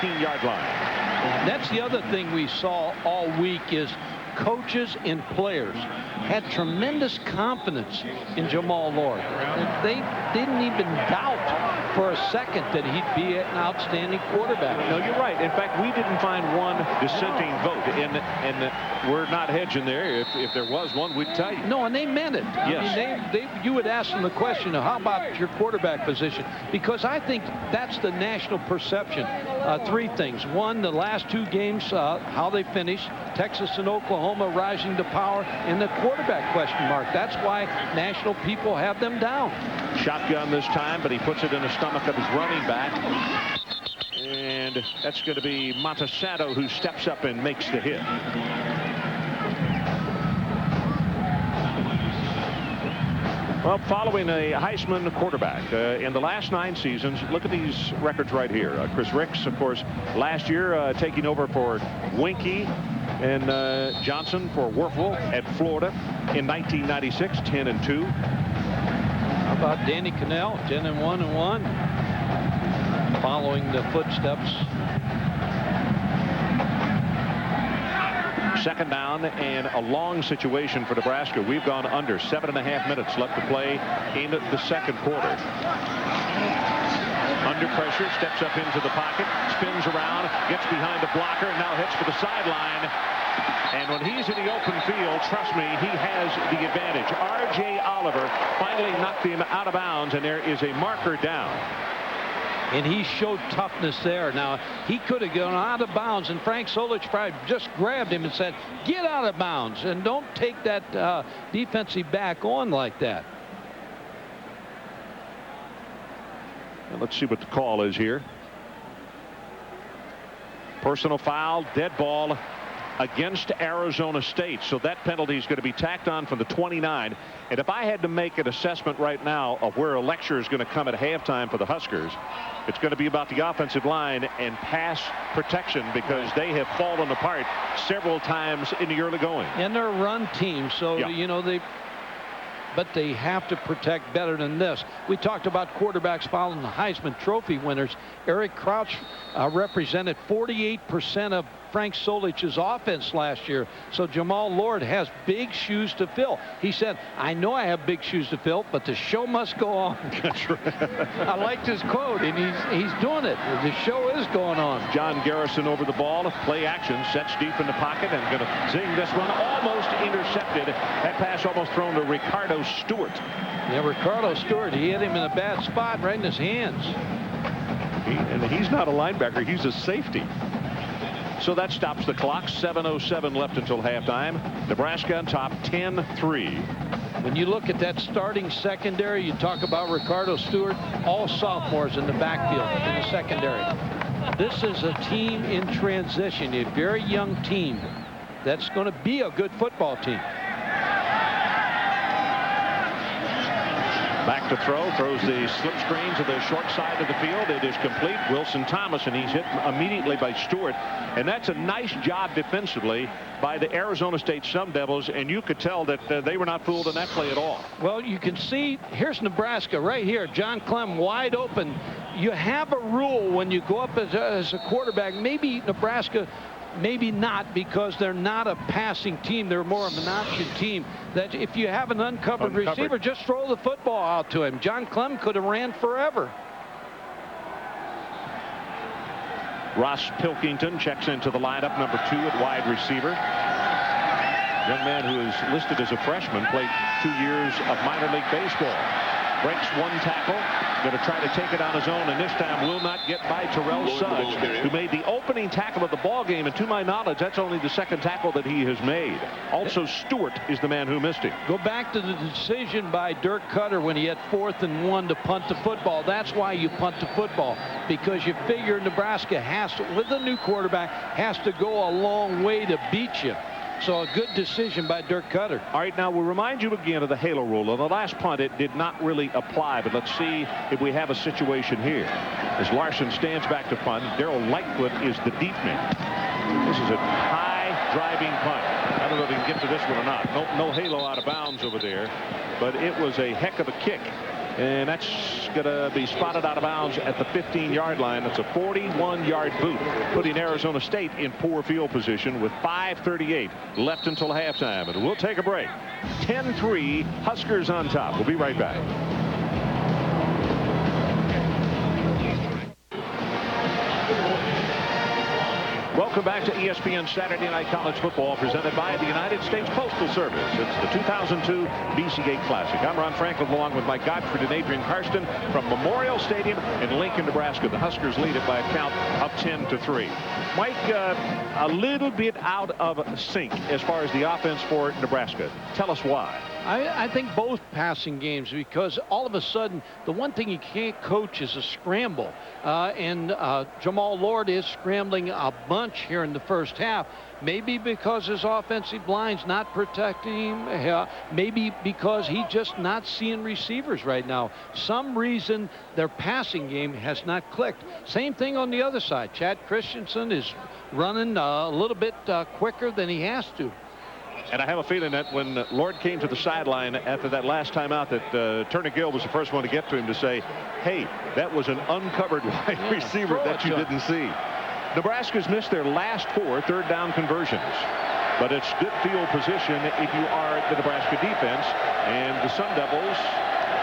18-yard line. That's the other thing we saw all week is coaches and players had tremendous confidence in Jamal Lord. They didn't even doubt for a second that he'd be an outstanding quarterback. No, you're right. In fact, we didn't find one dissenting vote, and we're not hedging there. If there was one, we'd tell you. No, and they meant it. Yes. I mean, you would ask them the question of how about your quarterback position? Because I think that's the national perception. 3 things. 1, the last 2 games, how they finished. Texas and Oklahoma rising to power, and the quarterback question mark. That's why national people have them down. Shotgun this time, but he puts it in the stomach of his running back. And that's going to be Montesanto who steps up and makes the hit. Well, following a Heisman quarterback in the last 9 seasons, look at these records right here. Chris Ricks, of course, last year taking over for Winkie and Johnson for Werfel at Florida in 1996, 10-2. How about Danny Cannell, 10-1-1, following the footsteps. 2nd down and a long situation for Nebraska. We've gone under 7.5 minutes left to play in the second quarter. Under pressure, steps up into the pocket, spins around, gets behind the blocker, and now hits for the sideline. And when he's in the open field, trust me, he has the advantage. R.J. Oliver finally knocked him out of bounds, and there is a marker down. And he showed toughness there. Now, he could have gone out of bounds, and Frank Solich probably just grabbed him and said, get out of bounds, and don't take that defensive back on like that. And let's see what the call is here. Personal foul, dead ball against Arizona State. So that penalty is going to be tacked on from the 29. And if I had to make an assessment right now of where a lecture is going to come at halftime for the Huskers, it's going to be about the offensive line and pass protection, because they have fallen apart several times in the early going. And they're a run team, so yeah. You know, but they have to protect better than this. We talked about quarterbacks following the Heisman Trophy winners. Eric Crouch represented 48% of Frank Solich's offense last year. So Jamal Lord has big shoes to fill. He said, I know I have big shoes to fill, but the show must go on. That's right. I liked his quote, and he's doing it. The show is going on. John Garrison over the ball. Play action. Sets deep in the pocket and going to zing this one. Almost intercepted. That pass almost thrown to Ricardo Stewart. Yeah, Ricardo Stewart, he hit him in a bad spot right in his hands. And he's not a linebacker. He's a safety. So that stops the clock. 7:07 left until halftime. Nebraska on top 10-3. When you look at that starting secondary, you talk about Ricardo Stewart, all sophomores in the backfield in the secondary. This is a team in transition, a very young team that's going to be a good football team. Back to throw, throws the slip screen to the short side of the field. It is complete. Wilson Thomas, and he's hit immediately by Stewart. And that's a nice job defensively by the Arizona State Sun Devils, and you could tell that they were not fooled in that play at all. Well, you can see, here's Nebraska right here. John Clem wide open. You have a rule when you go up as a quarterback. Maybe Nebraska, maybe not, because they're not a passing team. They're more of an option team. That if you have an uncovered receiver, just throw the football out to him. John Clem could have ran forever. Ross Pilkington checks into the lineup, number 2 at wide receiver. Young man who is listed as a freshman, played 2 years of minor league baseball. Breaks one tackle, going to try to take it on his own, and this time will not get by Terrell Suggs, who made the opening tackle of the ball game. And to my knowledge, that's only the second tackle that he has made. Also, Stewart is the man who missed him. Go back to the decision by Dirk Cutter when he had 4th and 1 to punt the football. That's why you punt the football, because you figure Nebraska has to, with a new quarterback, has to go a long way to beat you. So a good decision by Dirk Cutter. All right, now we'll remind you again of the halo rule. On the last punt, it did not really apply, but let's see if we have a situation here. As Larson stands back to punt, Darrell Lightfoot is the deep man. This is a high driving punt. I don't know if he can get to this one or not. No halo out of bounds over there, but it was a heck of a kick. And that's going to be spotted out of bounds at the 15-yard line. That's a 41-yard boot, putting Arizona State in poor field position with 5:38 left until halftime. And we'll take a break. 10-3, Huskers on top. We'll be right back. Welcome back to ESPN Saturday Night College Football, presented by the United States Postal Service. It's the 2002 BC8 Classic. I'm Ron Franklin, along with Mike Gottfried and Adrian Karsten from Memorial Stadium in Lincoln, Nebraska. The Huskers lead it by a count of 10-3. Mike, a little bit out of sync as far as the offense for Nebraska. Tell us why. I think both passing games, because all of a sudden the one thing you can't coach is a scramble, and Jamal Lord is scrambling a bunch here in the first half. Maybe because his offensive line's not protecting him, maybe because he's just not seeing receivers right now. Some reason their passing game has not clicked. Same thing on the other side. Chad Christensen is running a little bit quicker than he has to. And I have a feeling that when Lord came to the sideline after that last time out, that Turner Gill was the first one to get to him to say, hey, that was an uncovered wide receiver that you didn't see. Nebraska's missed their last 4 third-down conversions. But it's good field position if you are the Nebraska defense. And the Sun Devils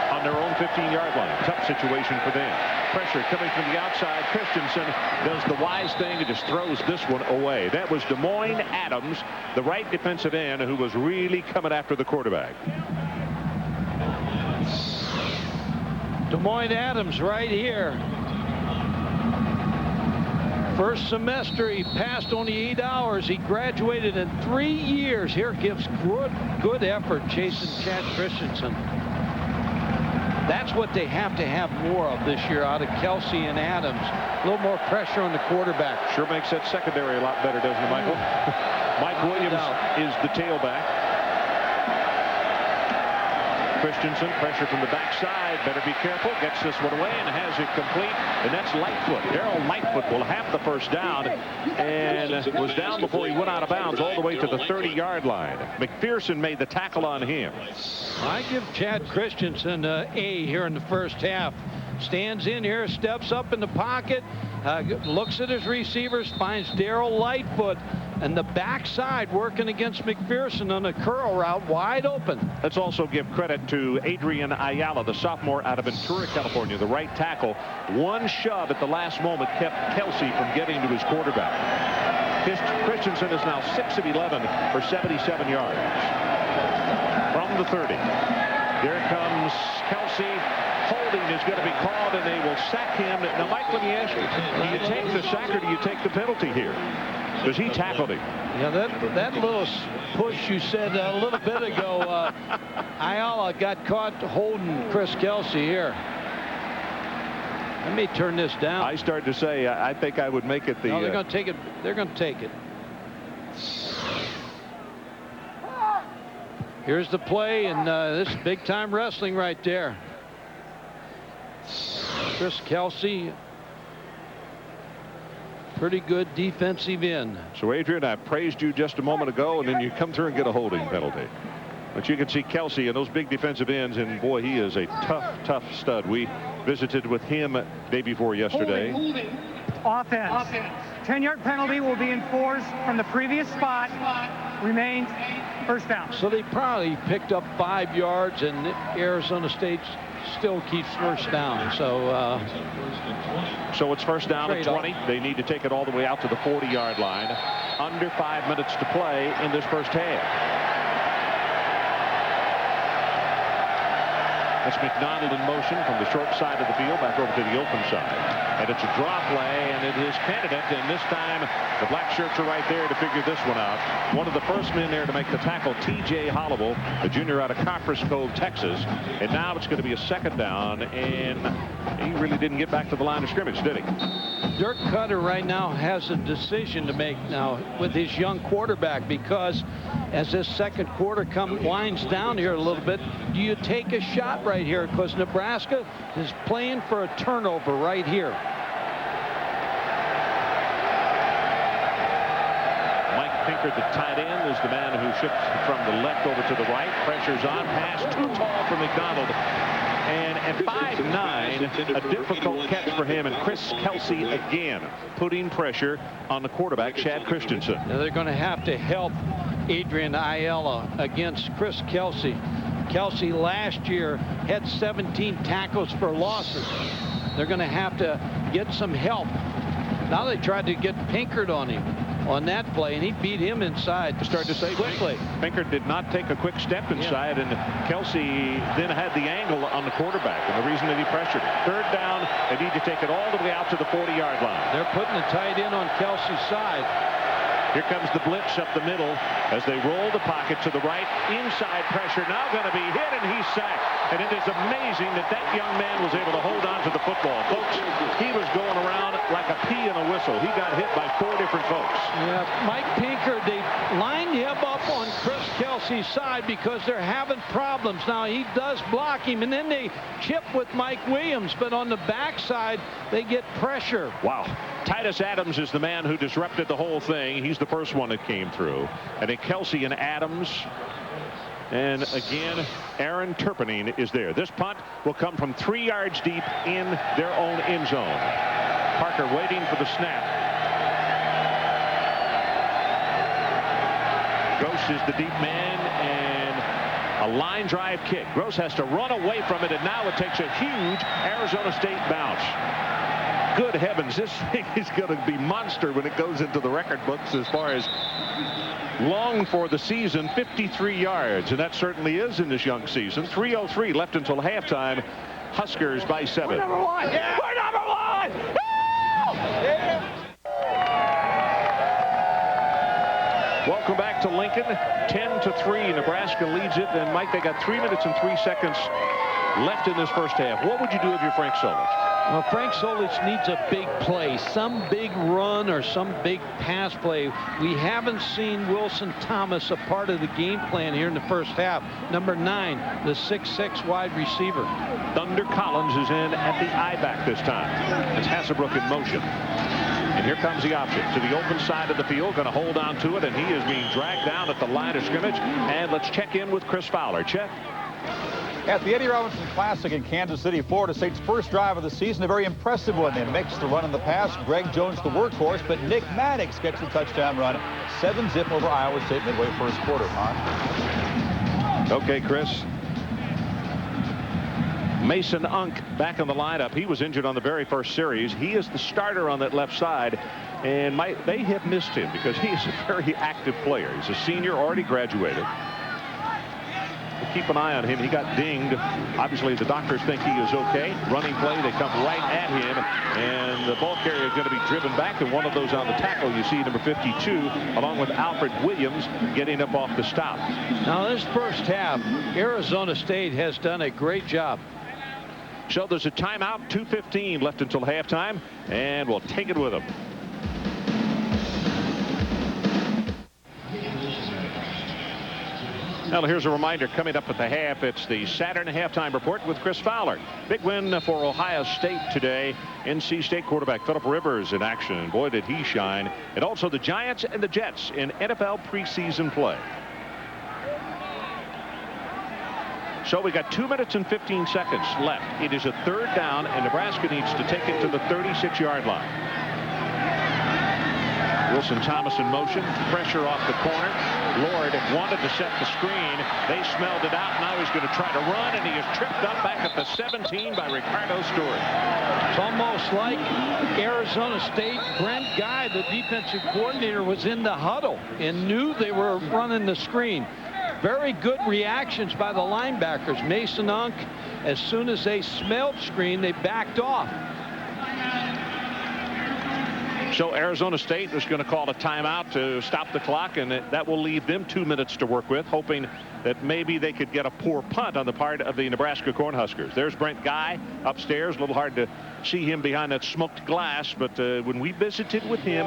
on their own 15-yard line. Tough situation for them. Pressure coming from the outside. Christensen does the wise thing and just throws this one away. That was Des Moines Adams, the right defensive end, who was really coming after the quarterback. Des Moines Adams right here. First semester, he passed only 8 hours. He graduated in 3 years. Here gives good effort chasing Chad Christensen. That's what they have to have more of this year out of Kelsey and Adams. A little more pressure on the quarterback. Sure makes that secondary a lot better, doesn't it, Michael? Mike Williams is the tailback. Christensen, pressure from the backside. Better be careful. Gets this one away and has it complete. And that's Lightfoot. Darrell Lightfoot will have the first down. And was down before he went out of bounds all the way to the 30-yard line. McPherson made the tackle on him. I give Chad Christensen an A here in the first half. Stands in here, steps up in the pocket, Looks at his receivers, finds Darrell Lightfoot, and the backside working against McPherson on a curl route, wide open. Let's also give credit to Adrian Ayala, the sophomore out of Ventura, California, the right tackle. One shove at the last moment kept Kelsey from getting to his quarterback. Christensen is now 6 of 11 for 77 yards. From the 30. Here comes Kelsey. Holding is going to be called, and they will sack him. Now, Mike, let me ask you, do you take the sack or do you take the penalty here? Because he tackled him. Yeah, that little push you said a little bit ago, Ayala got caught holding Chris Kelsey here. Let me turn this down. I started to say, I think I would make it the... No, they're going to take it. They're going to take it. Here's the play, and this is big-time wrestling right there. Chris Kelsey, pretty good defensive end. So, Adrian, I praised you just a moment ago, and then you come through and get a holding penalty. But you can see Kelsey and those big defensive ends, and boy, he is a tough stud. We visited with him day before yesterday. Offense. 10-yard penalty will be enforced from the previous spot. Remains first down. So they probably picked up 5 yards, and Arizona State still keeps first down. So it's first down at 20. They need to take it all the way out to the 40-yard line. Under 5 minutes to play in this first half. That's McDonald in motion from the short side of the field back over to the open side. And it's a draw play, and it is candidate. And this time, the black shirts are right there to figure this one out. One of the first men there to make the tackle, T.J. Hollowell, a junior out of Copperas Cove, Texas. And now it's going to be a second down, and he really didn't get back to the line of scrimmage, did he? Dirk Cutter right now has a decision to make now with his young quarterback, because as this second quarter winds down here a little bit, do you take a shot right here? Because Nebraska is playing for a turnover right here. Mike Pinker, the tight end, is the man who shifts from the left over to the right. Pressure's on. Pass too tall for McDonald. And at 5'9", a difficult catch for him. And Chris Kelsey again putting pressure on the quarterback, Chad Christensen. Now they're going to have to help Adrian Ayala against Chris Kelsey. Kelsey last year had 17 tackles for losses. They're going to have to get some help. Now they tried to get Pinkert on him on that play, and he beat him inside. Start to say quickly. Pinkert did not take a quick step inside, and Kelsey then had the angle on the quarterback, and the reason that he pressured. Third down, they need to take it all the way out to the 40-yard line. They're putting the tight end on Kelsey's side. Here comes the blitz up the middle as they roll the pocket to the right. Inside pressure now going to be hit, and he's sacked. And it is amazing that that young man was able to hold on to the football. Folks, he was going around like a pea in a whistle. He got hit by 4 different folks. Yeah, Mike Pinker, they lined him up on Chris Kelsey's side because they're having problems. Now he does block him, and then they chip with Mike Williams, but on the backside they get pressure. Wow. Titus Adams is the man who disrupted the whole thing. He's the first one that came through. And then Kelsey and Adams. And again, Aaron Turpinning is there. This punt will come from 3 yards deep in their own end zone. Parker waiting for the snap. Gross is the deep man, and a line drive kick. Gross has to run away from it, and now it takes a huge Arizona State bounce. Good heavens, this thing is going to be monster when it goes into the record books as far as long for the season. 53 yards, and that certainly is in this young season. 3:03 left until halftime. Huskers by 7. We're number 1. Yeah. We're number 1. Yeah. Welcome back to Lincoln. 10-3. Nebraska leads it. And Mike, they got 3 minutes and 3 seconds left in this first half. What would you do if you're Frank Solich? Well, Frank Solich needs a big play, some big run or some big pass play. We haven't seen Wilson Thomas a part of the game plan here in the first half. Number 9, the 6'6" wide receiver. Thunder Collins is in at the I-back this time. It's Hasselbrook in motion. And here comes the option to the open side of the field, going to hold on to it, and he is being dragged down at the line of scrimmage. And let's check in with Chris Fowler. Check. At the Eddie Robinson Classic in Kansas City, Florida State's first drive of the season, a very impressive one. They mixed the run and the pass. Greg Jones the workhorse, but Nick Maddox gets the touchdown run. 7-zip over Iowa State midway first quarter. Okay, Chris. Mason Unk back in the lineup. He was injured on the very first series. He is the starter on that left side, and they have missed him because he is a very active player. He's a senior, already graduated. Keep an eye on him. He got dinged. Obviously, the doctors think he is okay. Running play, they come right at him, and the ball carrier is going to be driven back, and one of those on the tackle, you see number 52, along with Alfred Williams, getting up off the stop. Now, this first half, Arizona State has done a great job. So there's a timeout, 2:15 left until halftime, and we'll take it with them. Now, here's a reminder coming up at the half. It's the Saturday halftime report with Chris Fowler. Big win for Ohio State today. NC State quarterback Phillip Rivers in action, and boy, did he shine. And also the Giants and the Jets in NFL preseason play. So we got 2 minutes and 15 seconds left. It is a third down, and Nebraska needs to take it to the 36-yard line. Wilson Thomas in motion. Pressure off the corner. Lord wanted to set the screen. They smelled it out. Now he's going to try to run, and he is tripped up back at the 17 by Ricardo Stewart. It's almost like Arizona State. Brent Guy, the defensive coordinator, was in the huddle and knew they were running the screen. Very good reactions by the linebackers. Mason Unk, as soon as they smelled screen, they backed off. So Arizona State is going to call a timeout to stop the clock, and that will leave them 2 minutes to work with, hoping that maybe they could get a poor punt on the part of the Nebraska Cornhuskers. There's Brent Guy upstairs. A little hard to see him behind that smoked glass, but when we visited with him,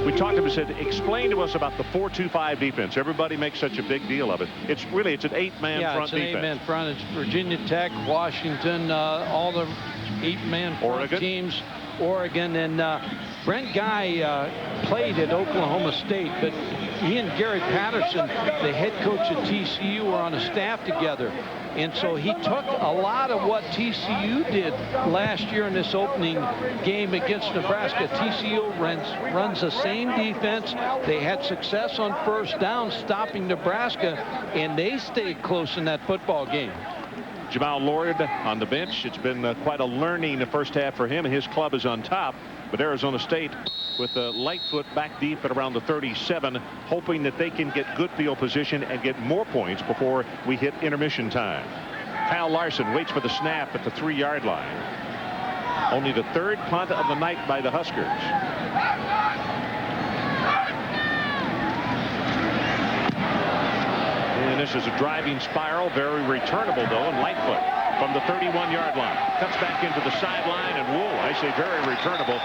we talked to him and said, explain to us about the 4-2-5 defense. Everybody makes such a big deal of it. It's an 8-man front defense. Yeah, it's an 8-man front. It's Virginia Tech, Washington, all the 8-man front teams. Oregon, and Brent Guy played at Oklahoma State, but he and Gary Patterson, the head coach at TCU, were on a staff together. And so he took a lot of what TCU did last year in this opening game against Nebraska. TCU runs the same defense. They had success on first down stopping Nebraska, and they stayed close in that football game. Jamal Lord on the bench. It's been quite a learning the first half for him. His club is on top, but Arizona State with Lightfoot back deep at around the 37, hoping that they can get good field position and get more points before we hit intermission time. Kyle Larson waits for the snap at the 3-yard line. Only the third punt of the night by the Huskers. And this is a driving spiral, very returnable, though, and Lightfoot from the 31-yard line. Cuts back into the sideline, and whoa, I say very returnable.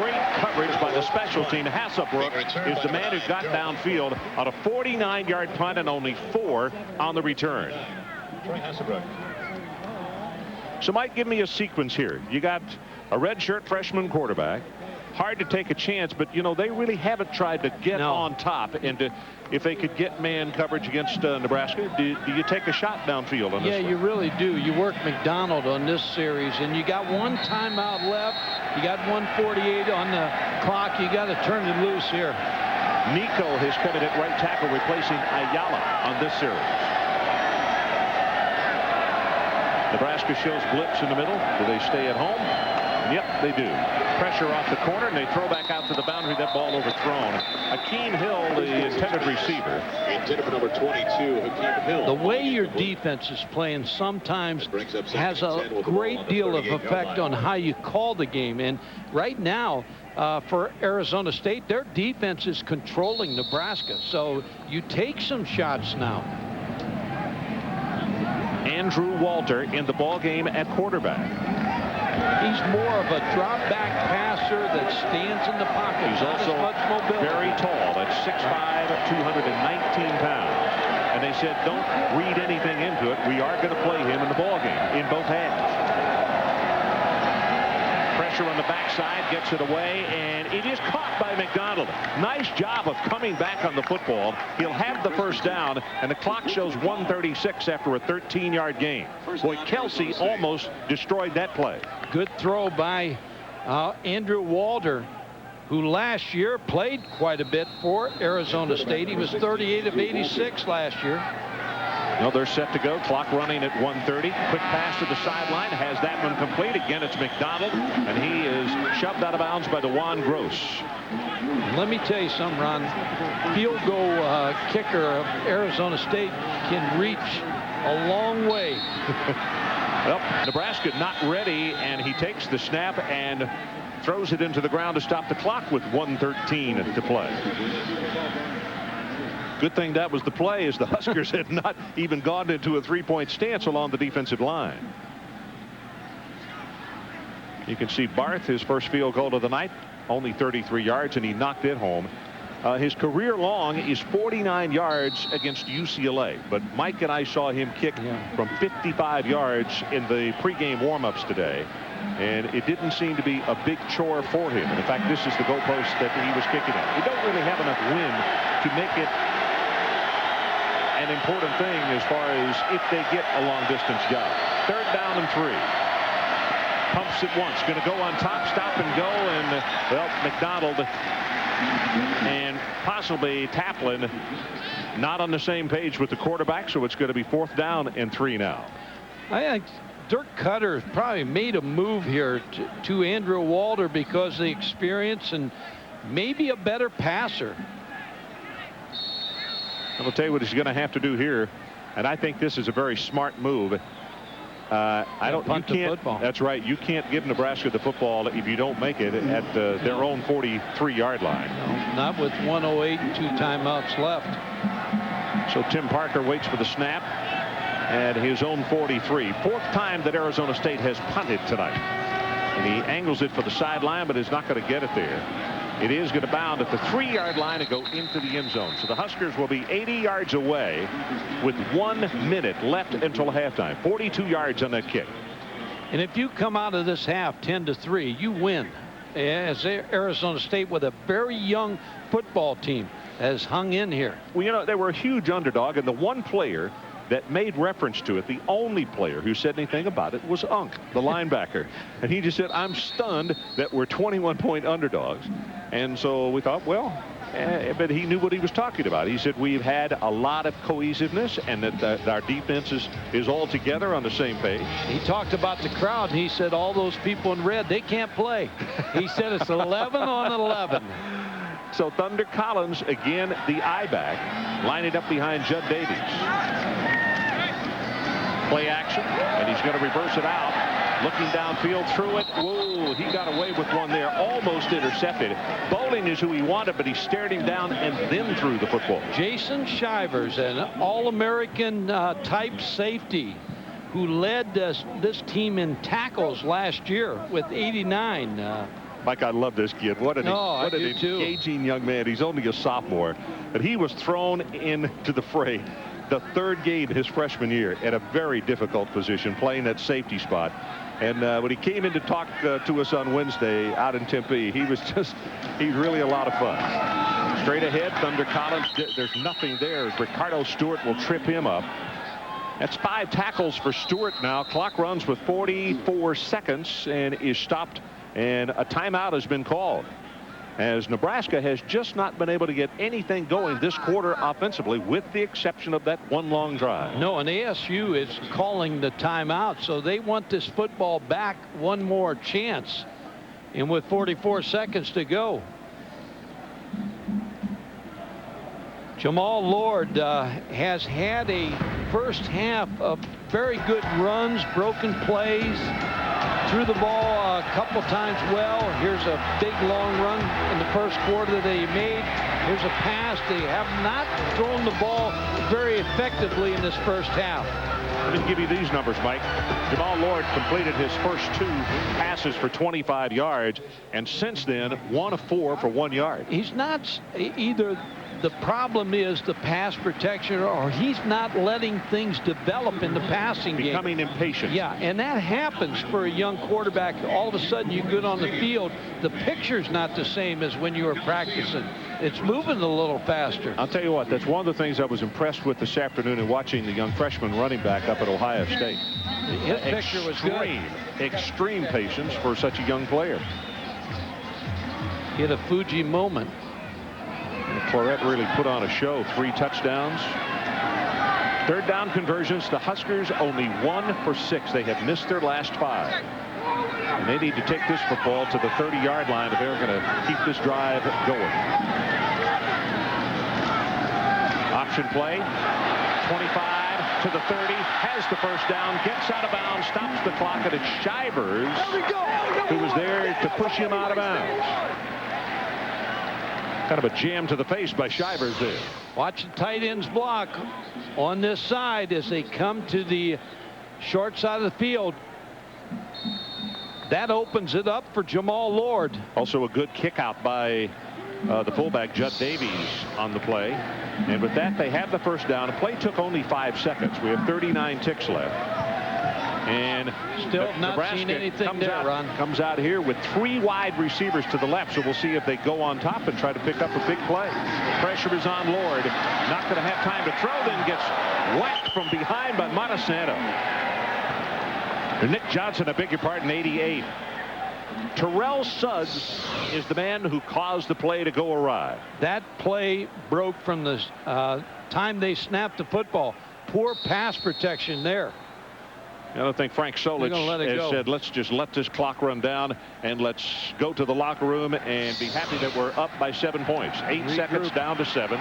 Great coverage by the special team. Hasselbrook is the man who got downfield on a 49-yard punt and only 4 on the return. So, Mike, give me a sequence here. You got a redshirt freshman quarterback. Hard to take a chance, but, you know, they really haven't tried to get on top. And if they could get man coverage against Nebraska, do you take a shot downfield on this one? Yeah, you really do. You work McDonald on this series, and you got one timeout left. You got 1:48 on the clock. You got to turn it loose here. Nico has come in at right tackle, replacing Ayala on this series. Nebraska shows blitz in the middle. Do they stay at home? Yep, they do. Pressure off the corner, and they throw back out to the boundary. That ball overthrown. Hakeem Hill, the intended receiver. Intended for number 22, Hakeem Hill. The way your defense is playing sometimes has a great deal of effect on how you call the game. And right now, for Arizona State, their defense is controlling Nebraska. So you take some shots now. Andrew Walter in the ball game at quarterback. He's more of a drop-back passer that stands in the pocket. He's also very tall. That's 6'5", 219 pounds. And they said, don't read anything into it. We are going to play him in the ball game in both halves. pressure on the backside, gets it away, and it is caught by McDonald. Nice job of coming back on the football. He'll have the first down, and the clock shows 1:36 after a 13-yard gain. Boy, Kelsey almost destroyed that play. Good throw by Andrew Walter, who last year played quite a bit for Arizona State. He was 38 of 86 last year. No, they're set to go. Clock running at 1:30. Quick pass to the sideline. Has that one complete. Again, it's McDonald, and he is shoved out of bounds by DeJuan Gross. Let me tell you something, Ron. Field goal kicker of Arizona State can reach a long way. Well, Nebraska not ready, and he takes the snap and throws it into the ground to stop the clock with 1:13 to play. Good thing that was the play, as the Huskers had not even gone into a three-point stance along the defensive line. You can see Barth, his first field goal of the night, only 33 yards, and he knocked it home. His career long is 49 yards against UCLA, but Mike and I saw him kick from 55 yards in the pregame warm-ups today, and it didn't seem to be a big chore for him. In fact, this is the goalpost that he was kicking at. He don't really have enough wind to make it an important thing as far as if they get a long-distance job. 3rd down and 3. Pumps it once, going to go on top, stop and go, and well, McDonald and possibly Taplin not on the same page with the quarterback, so it's going to be 4th down and 3 now. I think Dirk Cutter probably made a move here to Andrew Walter because of the experience and maybe a better passer. I'll tell you what he's going to have to do here, and I think this is a very smart move. You can't. That's right. You can't give Nebraska the football if you don't make it at their own 43-yard line. No, not with 1:08 and 2 timeouts left. So Tim Parker waits for the snap at his own 43. 4th time that Arizona State has punted tonight, and he angles it for the sideline, but is not going to get it there. It is going to bound at the 3-yard line and go into the end zone. So the Huskers will be 80 yards away with 1 minute left until halftime. 42 yards on that kick. And if you come out of this half 10-3, you win. As Arizona State, with a very young football team, has hung in here. Well, you know, they were a huge underdog, and the one player that made reference to it, the only player who said anything about it, was Unk, the linebacker. And he just said, I'm stunned that we're 21-point underdogs. And so we thought, well, but he knew what he was talking about. He said, we've had a lot of cohesiveness, and that our defense is all together on the same page. He talked about the crowd, and he said all those people in red, they can't play. He said it's 11 on 11. So Thunder Collins, again, the I-back, lining up behind Judd Davies. Play action, and he's going to reverse it out. Looking downfield, through it. Whoa, he got away with one there, almost intercepted. Bowling is who he wanted, but he stared him down and then threw the football. Jason Shivers, an All-American type safety, who led this team in tackles last year with 89. Mike, I love this kid. What an engaging young man. He's only a sophomore, but he was thrown into the fray the 3rd game his freshman year at a very difficult position, playing that safety spot. And when he came in to talk to us on Wednesday out in Tempe, he's really a lot of fun. Straight ahead, Thunder Collins, there's nothing there. Ricardo Stewart will trip him up. That's 5 tackles for Stewart now. Clock runs with 44 seconds and is stopped, and a timeout has been called, as Nebraska has just not been able to get anything going this quarter offensively, with the exception of that one long drive. No, and ASU is calling the timeout, so they want this football back one more chance, and with 44 seconds to go. Jamal Lord has had a first half of very good runs, broken plays, threw the ball a couple times well. Here's a big long run in the first quarter that they made. Here's a pass. They have not thrown the ball very effectively in this first half. Let me give you these numbers, Mike. Jamal Lord completed his first 2 passes for 25 yards, and since then 1 of 4 for 1 yard. He's not either The problem is the pass protection, or he's not letting things develop in the passing game. Becoming impatient. Yeah, and that happens for a young quarterback. All of a sudden you get on the field, the picture's not the same as when you were practicing. It's moving a little faster. I'll tell you what, that's one of the things I was impressed with this afternoon in watching the young freshman running back up at Ohio State. His picture was good. Extreme patience for such a young player. Hit a Fuji moment. Claret really put on a show. 3 touchdowns. Third down conversions. The Huskers only 1 for 6. They have missed their last 5. And they need to take this football to the 30-yard line if they're going to keep this drive going. Option play. 25 to the 30. Has the first down. Gets out of bounds. Stops the clock. And it's Shivers who was there to push him out of bounds. Kind of a jam to the face by Shivers there. Watch the tight ends block on this side as they come to the short side of the field. That opens it up for Jamal Lord. Also a good kick out by the fullback Judd Davies on the play. And with that, they have the first down. The play took only 5 seconds. We have 39 ticks left. And still not Nebraska seen anything there, Ron. Comes out here with 3 wide receivers to the left, so we'll see if they go on top and try to pick up a big play. Pressure is on Lord. Not going to have time to throw, then gets whacked from behind by Montesanto. Nick Johnson, I beg your pardon, 88. Terrell Suggs is the man who caused the play to go awry. That play broke from the time they snapped the football. Poor pass protection there. I don't think Frank Solich has said, let's just let this clock run down and let's go to the locker room and be happy that we're up by 7 points. 8 seconds down to 7.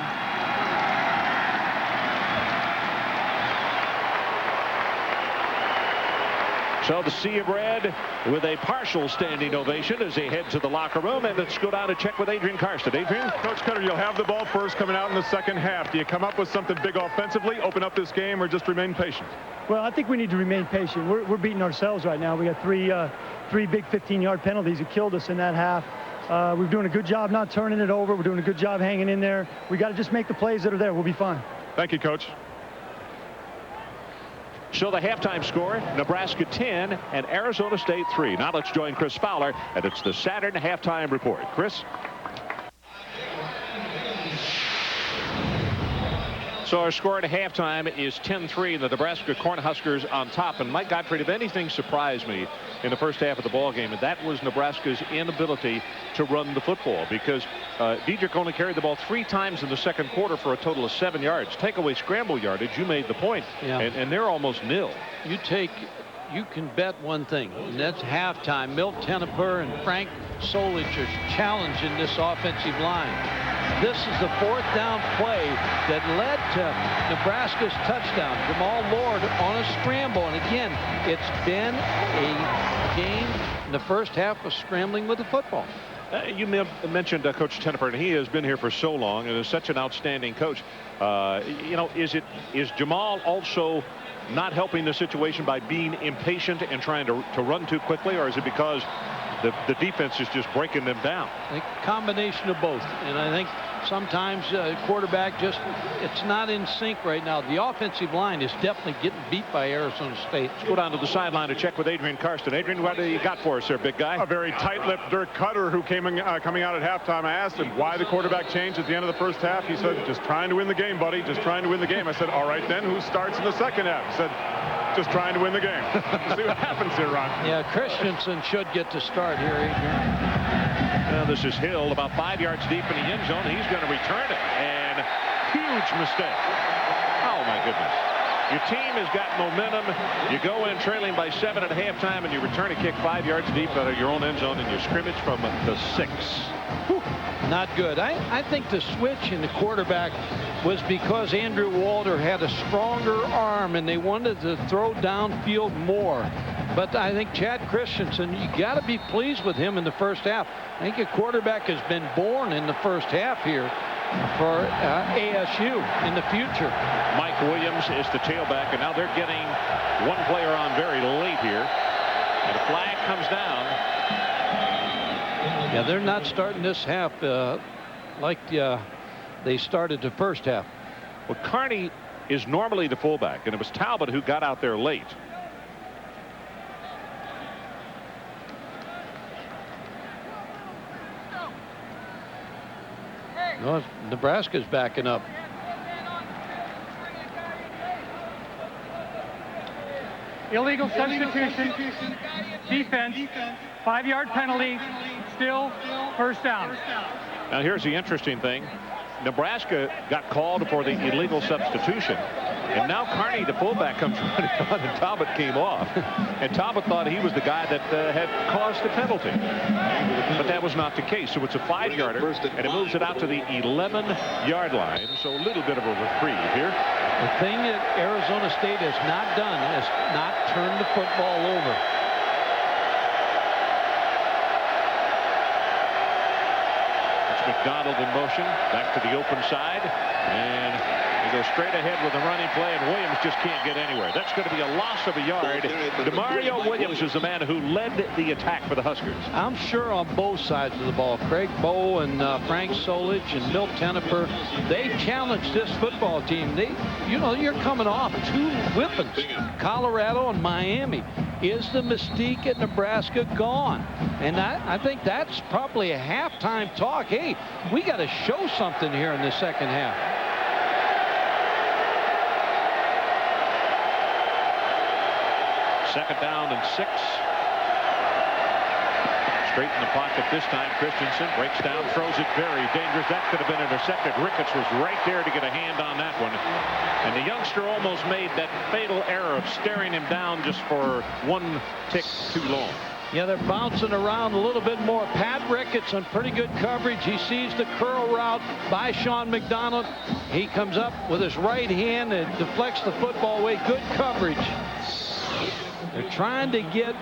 So the Sea of Red with a partial standing ovation as they head to the locker room. And let's go down and check with Adrian Karsten. Adrian? Coach Cutter, you'll have the ball first coming out in the second half. Do you come up with something big offensively, open up this game, or just remain patient? Well, I think we need to remain patient. We're beating ourselves right now. We got three big 15-yard penalties that killed us in that half. We're doing a good job not turning it over. We're doing a good job hanging in there. We got to just make the plays that are there. We'll be fine. Thank you, Coach. So the halftime score, Nebraska 10 and Arizona State 3. Now let's join Chris Fowler, and it's the Saturn halftime report. Chris? So our score at halftime is 10-3. The Nebraska Cornhuskers on top. And Mike Gottfried, if anything surprised me in the first half of the ball game, and that was Nebraska's inability to run the football, because Diedrich only carried the ball 3 times in the second quarter for a total of 7 yards. Take away scramble yardage, you made the point, and they're almost nil. You can bet one thing, and that's halftime. Milt Tenopur and Frank Solich are challenging this offensive line. This is the 4th down play that led to Nebraska's touchdown. Jamal Lord on a scramble. And again, it's been a game in the first half of scrambling with the football. You mentioned Coach Tenopur, and he has been here for so long and is such an outstanding coach. You know, is Jamal also not helping the situation by being impatient and trying to run too quickly, or is it because the defense is just breaking them down? I think a combination of both. And I think sometimes quarterback it's not in sync right now. The offensive line is definitely getting beat by Arizona State. Let's go down to the sideline to check with Adrian Karsten. Adrian, what do you got for us there, big guy? A very tight-lipped Dirk Cutter who coming out at halftime. I asked him why the quarterback changed at the end of the first half. He said, just trying to win the game, buddy. Just trying to win the game. I said, all right, then who starts in the second half? He said, just trying to win the game. See what happens here, Ron. Yeah, Christensen should get to start here, Adrian. Well, this is Hill about 5 yards deep in the end zone. He's going to return it, and huge mistake. Oh my goodness. Your team has got momentum. You go in trailing by 7 at halftime, and you return a kick 5 yards deep out of your own end zone, and you scrimmage from the 6. Whew. Not good. I think the switch in the quarterback was because Andrew Walter had a stronger arm and they wanted to throw downfield more. But I think Chad Christensen, you got to be pleased with him in the first half. I think a quarterback has been born in the first half here for ASU in the future. Mike Williams is the tailback, and now they're getting one player on very late here. And a flag comes down. Yeah, they're not starting this half like they started the first half. Well, Carney is normally the fullback, and it was Talbot who got out there late. No, Nebraska's backing up. Illegal substitution. Defense. 5-yard penalty. Still first down. Now here's the interesting thing. Nebraska got called for the illegal substitution, and now Carney, the fullback, comes running on, and Talbot came off. And Talbot thought he was the guy that had caused the penalty, but that was not the case. So it's a 5-yarder, and it moves it out to the 11-yard line. So a little bit of a reprieve here. The thing that Arizona State has not done is not turn the football over. McDonald in motion, back to the open side, and he goes straight ahead with the running play, and Williams just can't get anywhere. That's going to be a loss of a yard. DeMario Williams is the man who led the attack for the Huskers. I'm sure on both sides of the ball, Craig Bowe and Frank Solich and Milt Tenneper, they challenged this football team. You're coming off 2 whippings, Colorado and Miami. Is the mystique at Nebraska gone? And I think that's probably a halftime talk. Hey, we got to show something here in the second half. Second down and 6. Straight in the pocket this time. Christensen breaks down, throws it very dangerous. That could have been intercepted. Ricketts was right there to get a hand on that one. And the youngster almost made that fatal error of staring him down just for 1 tick too long. Yeah, they're bouncing around a little bit more. Pat Ricketts on pretty good coverage. He sees the curl route by Sean McDonald. He comes up with his right hand and deflects the football away. Good coverage. They're trying to get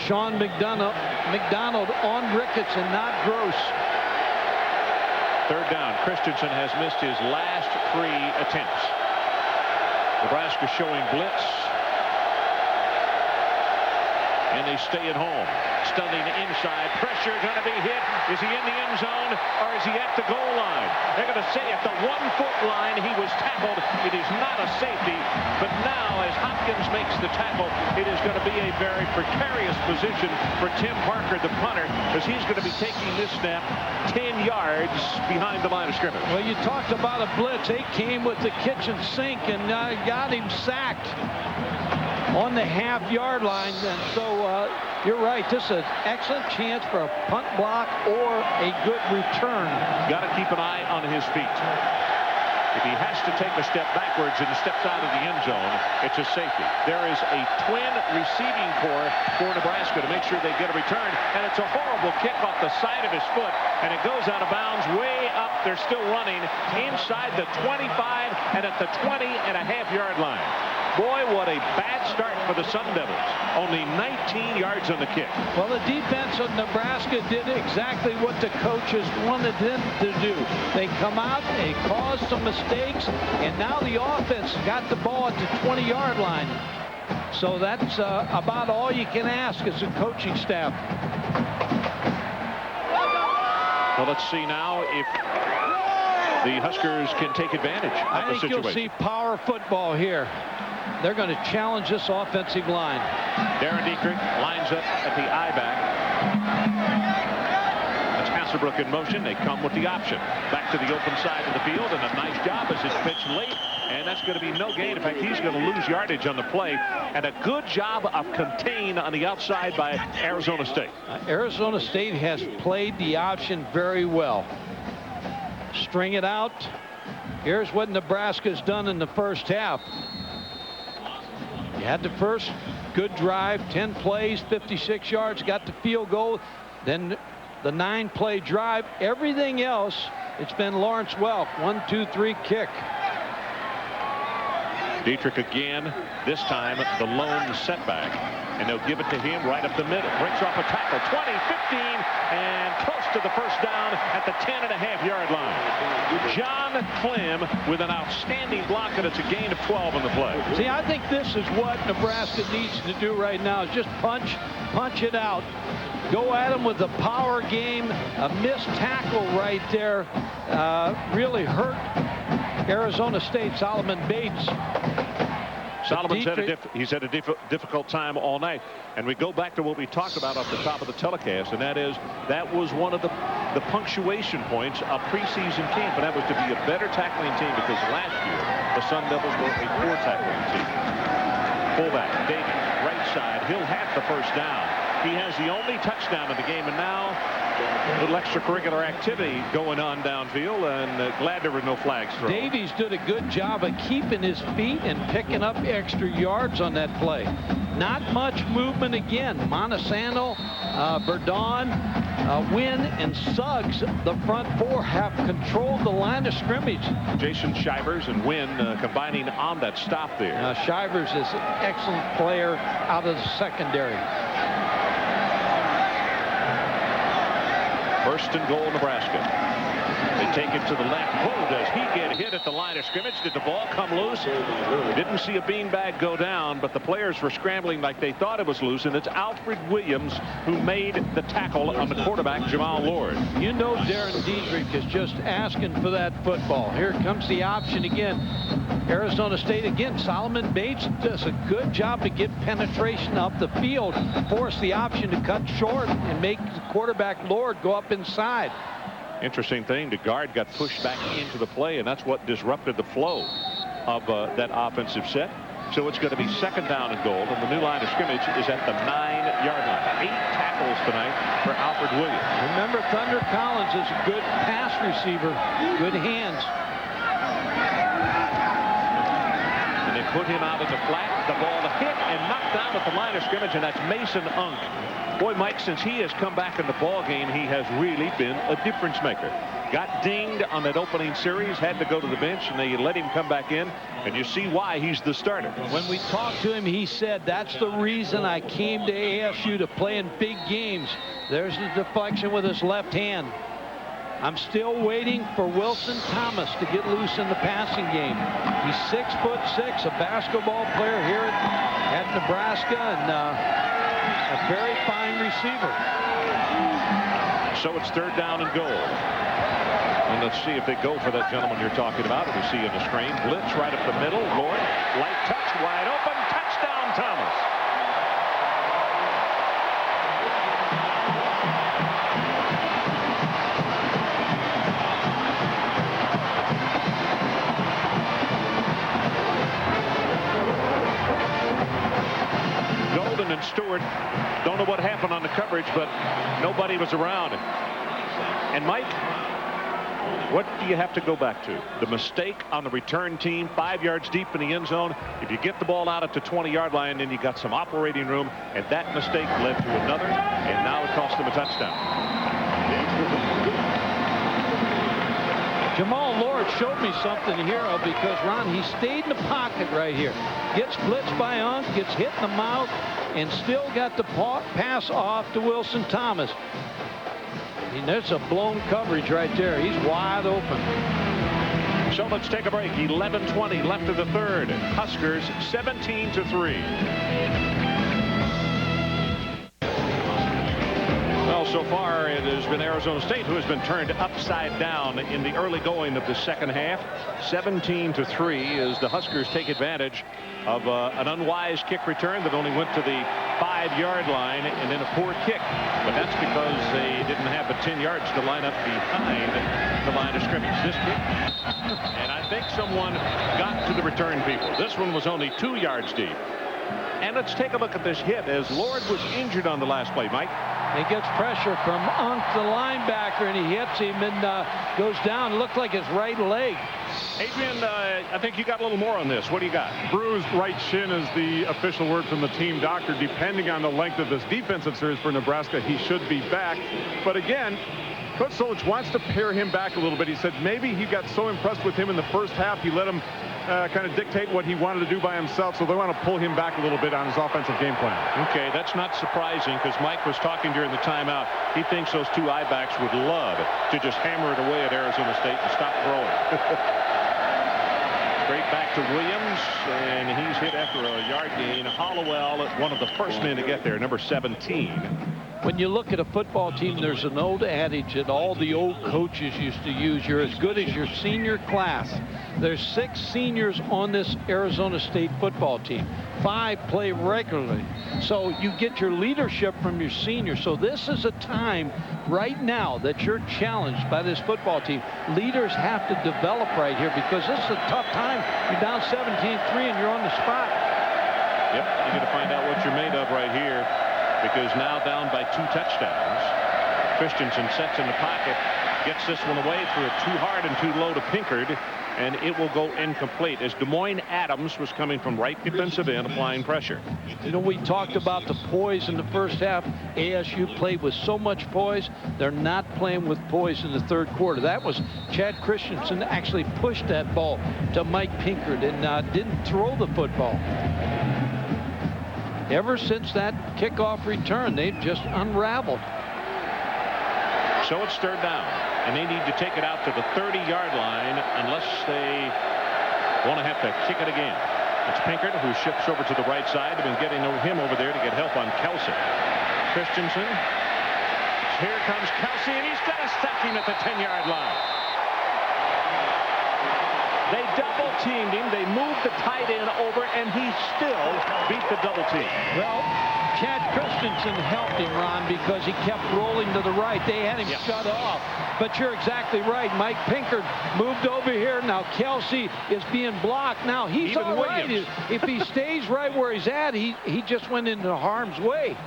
Sean McDonald on Ricketts and not Gross. Third down. Christensen has missed his last 3 attempts. Nebraska showing blitz. And they stay at home. Stunning inside. Pressure going to be hit. Is he in the end zone or is he at the goal line? They're going to say at the 1-foot line he was tackled. It is not a safety. But now as Hopkins makes the tackle, it is going to be a very precarious position for Tim Parker, the punter, because he's going to be taking this snap 10 yards behind the line of scrimmage. Well, you talked about a blitz. They came with the kitchen sink and got him sacked on the half-yard line. And so you're right. This is an excellent chance for a punt block or a good return. Got to keep an eye on his feet. If he has to take a step backwards and steps out of the end zone, it's a safety. There is a twin receiving corps for Nebraska to make sure they get a return, and it's a horrible kick off the side of his foot, and it goes out of bounds way up. They're still running inside the 25 and at the 20.5-yard line. Boy, what a bad start for the Sun Devils. Only 19 yards on the kick. Well, the defense of Nebraska did exactly what the coaches wanted them to do. They come out, they caused some mistakes, and now the offense got the ball at the 20-yard line. So that's about all you can ask as a coaching staff. Well, let's see now if the Huskers can take advantage of the situation. I think you'll see power football here. They're going to challenge this offensive line. Darren Dietrich lines up at the I-back. That's Hasselbrook in motion. They come with the option. Back to the open side of the field, and a nice job as it's pitched late. And that's going to be no gain. In fact, he's going to lose yardage on the play. And a good job of contain on the outside by Arizona State. Arizona State has played the option very well. String it out. Here's what Nebraska's done in the first half. You had the first good drive, 10 plays, 56 yards, got the field goal. Then the 9-play drive. Everything else, it's been Lawrence Welk. 1, 2, 3 kick. Dietrich again, this time the lone setback. And they'll give it to him right up the middle. Breaks off a tackle, 20, 15, and close to the first down at the 10.5-yard line. John Clem with an outstanding block, and it's a gain of 12 on the play. See, I think this is what Nebraska needs to do right now, is just punch it out. go at him with the power game. A missed tackle right there really hurt Arizona State. Solomon Bates. Solomon's had a difficult time all night. And we go back to what we talked about off the top of the telecast, and that was one of the punctuation points of preseason camp, and that was to be a better tackling team, because last year the Sun Devils were a poor tackling team. Fullback Davies, right side, he'll have the first down. He has the only touchdown of the game, and now a little extracurricular activity going on downfield, and glad there were no flags thrown. Davies did a good job of keeping his feet and picking up extra yards on that play. Not much movement again. Montesano, Verdon, Wynn, and Suggs, the front four, have controlled the line of scrimmage. Jason Shivers and Wynn combining on that stop there. Shivers is an excellent player out of the secondary. First and goal, Nebraska. They take it to the left. Whoa, does he get hit at the line of scrimmage? Did the ball come loose? Didn't see a beanbag go down, but the players were scrambling like they thought it was loose, and it's Alfred Williams who made the tackle on the quarterback, Jamal Lord. You know Darren Diedrich is just asking for that football. Here comes the option again. Arizona State again. Solomon Bates does a good job to get penetration up the field, force the option to cut short and make the quarterback Lord go up inside. Interesting thing, the guard got pushed back into the play, and that's what disrupted the flow of that offensive set. So it's going to be second down and goal, and the new line of scrimmage is at the 9-yard line. 8 tackles tonight for Alfred Williams. Remember, Thunder Collins is a good pass receiver, good hands. And they put him out in the flat. The ball hit and knocked down at the line of scrimmage, and that's Mason Unk. Boy, Mike, since he has come back in the ball game, he has really been a difference maker. Got dinged on that opening series, had to go to the bench, and they let him come back in, and you see why he's the starter. When we talked to him, he said, that's the reason I came to ASU, to play in big games. There's the deflection with his left hand. I'm still waiting for Wilson Thomas to get loose in the passing game. He's 6'6", a basketball player here at Nebraska, and a very fine receiver. So it's third down and goal. And let's see if they go for that gentleman you're talking about. We see in the screen, blitz right up the middle. Lord, light touch, wide open, touchdown Thomas. Golden and Stewart, don't know what happened on the coverage, but nobody was around. And Mike, what do you have to go back to? The mistake on the return team, 5 yards deep in the end zone. If you get the ball out at the 20-yard line, then you got some operating room, and that mistake led to another, and now it cost them a touchdown. Jamal Lord showed me something here, because, Ron, he stayed in the pocket right here. Gets blitzed by Unk, gets hit in the mouth, and still got the pass off to Wilson Thomas. And there's a blown coverage right there. He's wide open. So let's take a break. 11:20 left of the third. Huskers 17-3. Well, so far it has been Arizona State who has been turned upside down in the early going of the second half. 17-3 as the Huskers take advantage of an unwise kick return that only went to the 5-yard line, and then a poor kick. But that's because they didn't have the 10 yards to line up behind the line of scrimmage. This kick, and I think someone got to the return people. This one was only 2 yards deep. And let's take a look at this hit as Lord was injured on the last play, Mike. He gets pressure from Unk, the linebacker, and he hits him and goes down. It looked like his right leg. Adrian, I think you got a little more on this. What do you got? Bruised right shin is the official word from the team doctor. Depending on the length of this defensive series for Nebraska, he should be back. But again, Coach Solich wants to pare him back a little bit. He said maybe he got so impressed with him in the first half, he let him kind of dictate what he wanted to do by himself, so they want to pull him back a little bit on his offensive game plan. Okay, that's not surprising because Mike was talking during the timeout. He thinks those two I-backs would love to just hammer it away at Arizona State and stop throwing. Straight back to Williams, and he's hit after a yard gain. Hollowell, one of the first men to get there, number 17. when you look at a football team, there's an old adage that all the old coaches used to use. You're as good as your senior class. There's 6 seniors on this Arizona State football team. 5 play regularly. So you get your leadership from your seniors. So this is a time right now that you're challenged by this football team. Leaders have to develop right here because this is a tough time. You're down 17-3 and you're on the spot. Yep, you're going to find out what you're made of right here, because now down by 2 touchdowns. Christensen sets in the pocket, gets this one away, threw it too hard and too low to Pinkard, and it will go incomplete as Des Moines Adams was coming from right defensive end, applying pressure. You know, we talked about the poise in the first half. ASU played with so much poise. They're not playing with poise in the third quarter. That was Chad Christensen actually pushed that ball to Mike Pinkard and didn't throw the football. Ever since that kickoff return, they've just unraveled. So it's third down, and they need to take it out to the 30-yard line unless they want to have to kick it again. It's Pinkard who shifts over to the right side. They've been getting him over there to get help on Kelsey. Christensen. Here comes Kelsey, and he's got to sack him at the 10-yard line. They double-teamed him. They moved the tight end over, and he still beat the double team. Well, Chad Christensen helped him, Ron, because he kept rolling to the right. They had him shut off. But you're exactly right. Mike Pinkard moved over here. Now Kelsey is being blocked. Now he's Even all right. Williams. If he stays right where he's at, he just went into harm's way.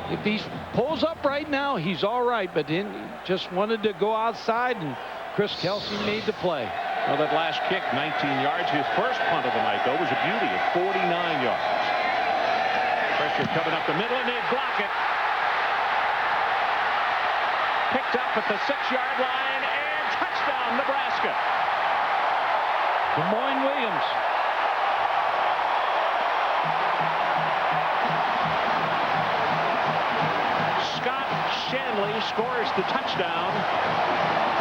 If he pulls up right now, he's all right. But then he just wanted to go outside, and Chris Kelsey made the play. Well, that last kick, 19 yards. His first punt of the night, though, was a beauty at 49 yards. Pressure coming up the middle, and they block it. Picked up at the 6-yard line, and touchdown, Nebraska. Des Moines Williams. Scott Shanley scores the touchdown,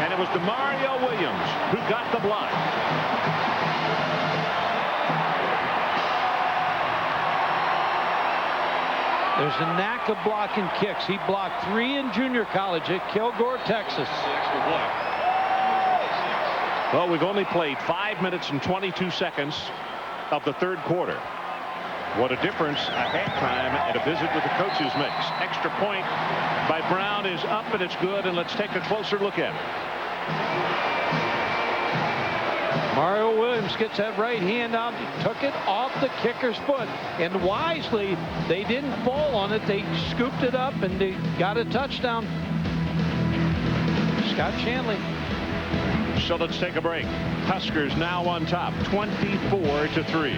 and it was DeMario Williams who got the block. There's a knack of blocking kicks. He blocked 3 in junior college at Kilgore, Texas. Well, we've only played 5 minutes and 22 seconds of the third quarter. What a difference a halftime and a visit with the coaches makes. Extra point by Brown is up, and it's good, and let's take a closer look at it. Mario Williams gets that right hand out. He took it off the kicker's foot. And wisely, they didn't fall on it. They scooped it up, and they got a touchdown. Scott Shanley. So let's take a break. Huskers now on top, 24-3.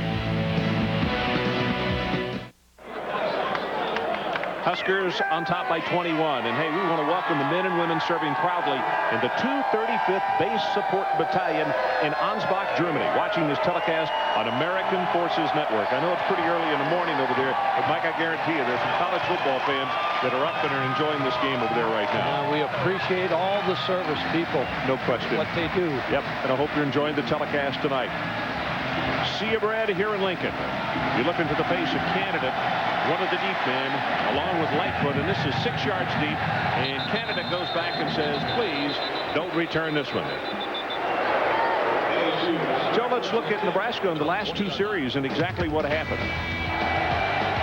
Huskers on top by 21. And hey, we want to welcome the men and women serving proudly in the 235th Base Support Battalion in Ansbach, Germany, watching this telecast on American Forces Network. I know it's pretty early in the morning over there, but Mike, I guarantee you there's some college football fans that are up and are enjoying this game over there right now. We appreciate all the service people. No question. What they do. Yep, and I hope you're enjoying the telecast tonight. See you, Brad, here in Lincoln. You look into the face of Canada, one of the deep men, along with Lightfoot, and this is 6 yards deep, and Canada goes back and says, please don't return this one. Joe, let's look at Nebraska in the last 2 series and exactly what happened.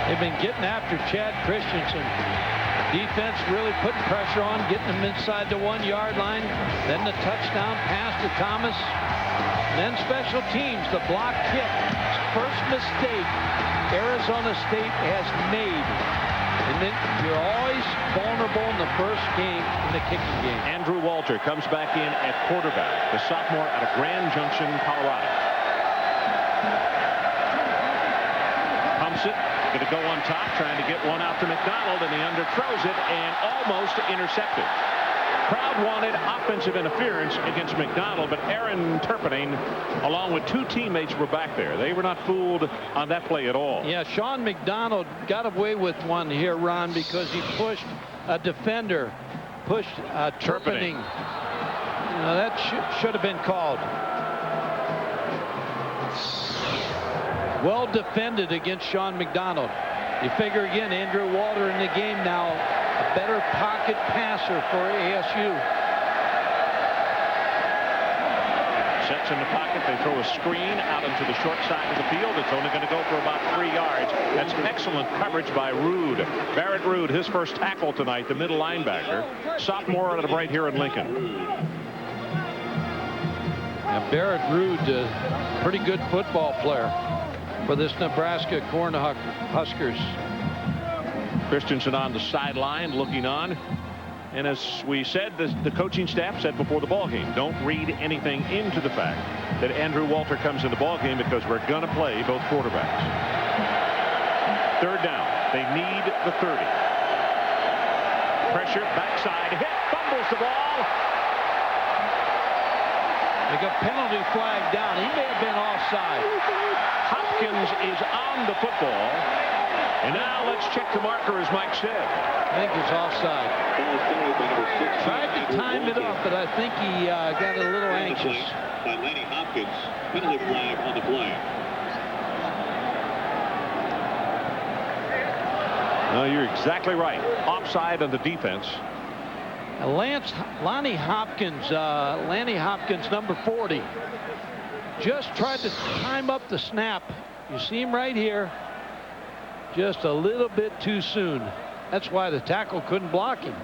They've been getting after Chad Christensen. Defense really putting pressure on, getting him inside the 1-yard line. Then the touchdown pass to Thomas. Then special teams, the block kick. First mistake Arizona State has made. And then you're always vulnerable in the first game in the kicking game. Andrew Walter comes back in at quarterback, the sophomore out of Grand Junction, Colorado. Pumps it, going to go on top, trying to get one out to McDonald, and he underthrows it and almost intercepted. Crowd wanted offensive interference against McDonald, but Aaron Turpinning, along with 2 teammates, were back there. They were not fooled on that play at all. Yeah, Sean McDonald got away with one here, Ron, because he pushed a defender, pushed Turpinning. That should have been called. Well defended against Sean McDonald. You figure again, Andrew Walter in the game now. better pocket passer for ASU. Sets in the pocket. They throw a screen out into the short side of the field. It's only going to go for about 3 yards. That's excellent coverage by Rude. Barrett Rude, his first tackle tonight, the middle linebacker. Sophomore out of right here in Lincoln. Now Barrett Rude, pretty good football player for this Nebraska Cornhuskers. Christensen on the sideline looking on. And as we said, the coaching staff said before the ball game, don't read anything into the fact that Andrew Walter comes in the ball game, because we're going to play both quarterbacks. Third down. They need the 30. Pressure, backside hit, fumbles the ball. They got penalty flag down. He may have been offside. Hopkins is on the football. And now let's check the marker, as Mike said. I think it's offside. Tried to time it up, but I think he got a little anxious. By Lanny Hopkins. Penalty flag on the play. No, you're exactly right. Offside on the defense. Lanny Hopkins, number 40, just tried to time up the snap. You see him right here. Just a little bit too soon. That's why the tackle couldn't block him.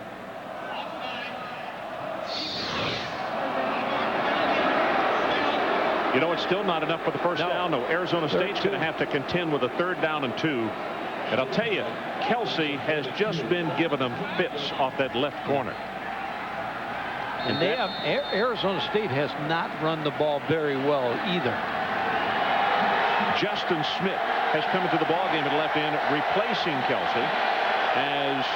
You know, it's still not enough for the first down. No, Arizona State's going to have to contend with a 3rd down and 2. And I'll tell you, Kelsey has just been giving them fits off that left corner. And they have Arizona State has not run the ball very well either. Justin Smith has come into the ball game at left end, replacing Kelsey, as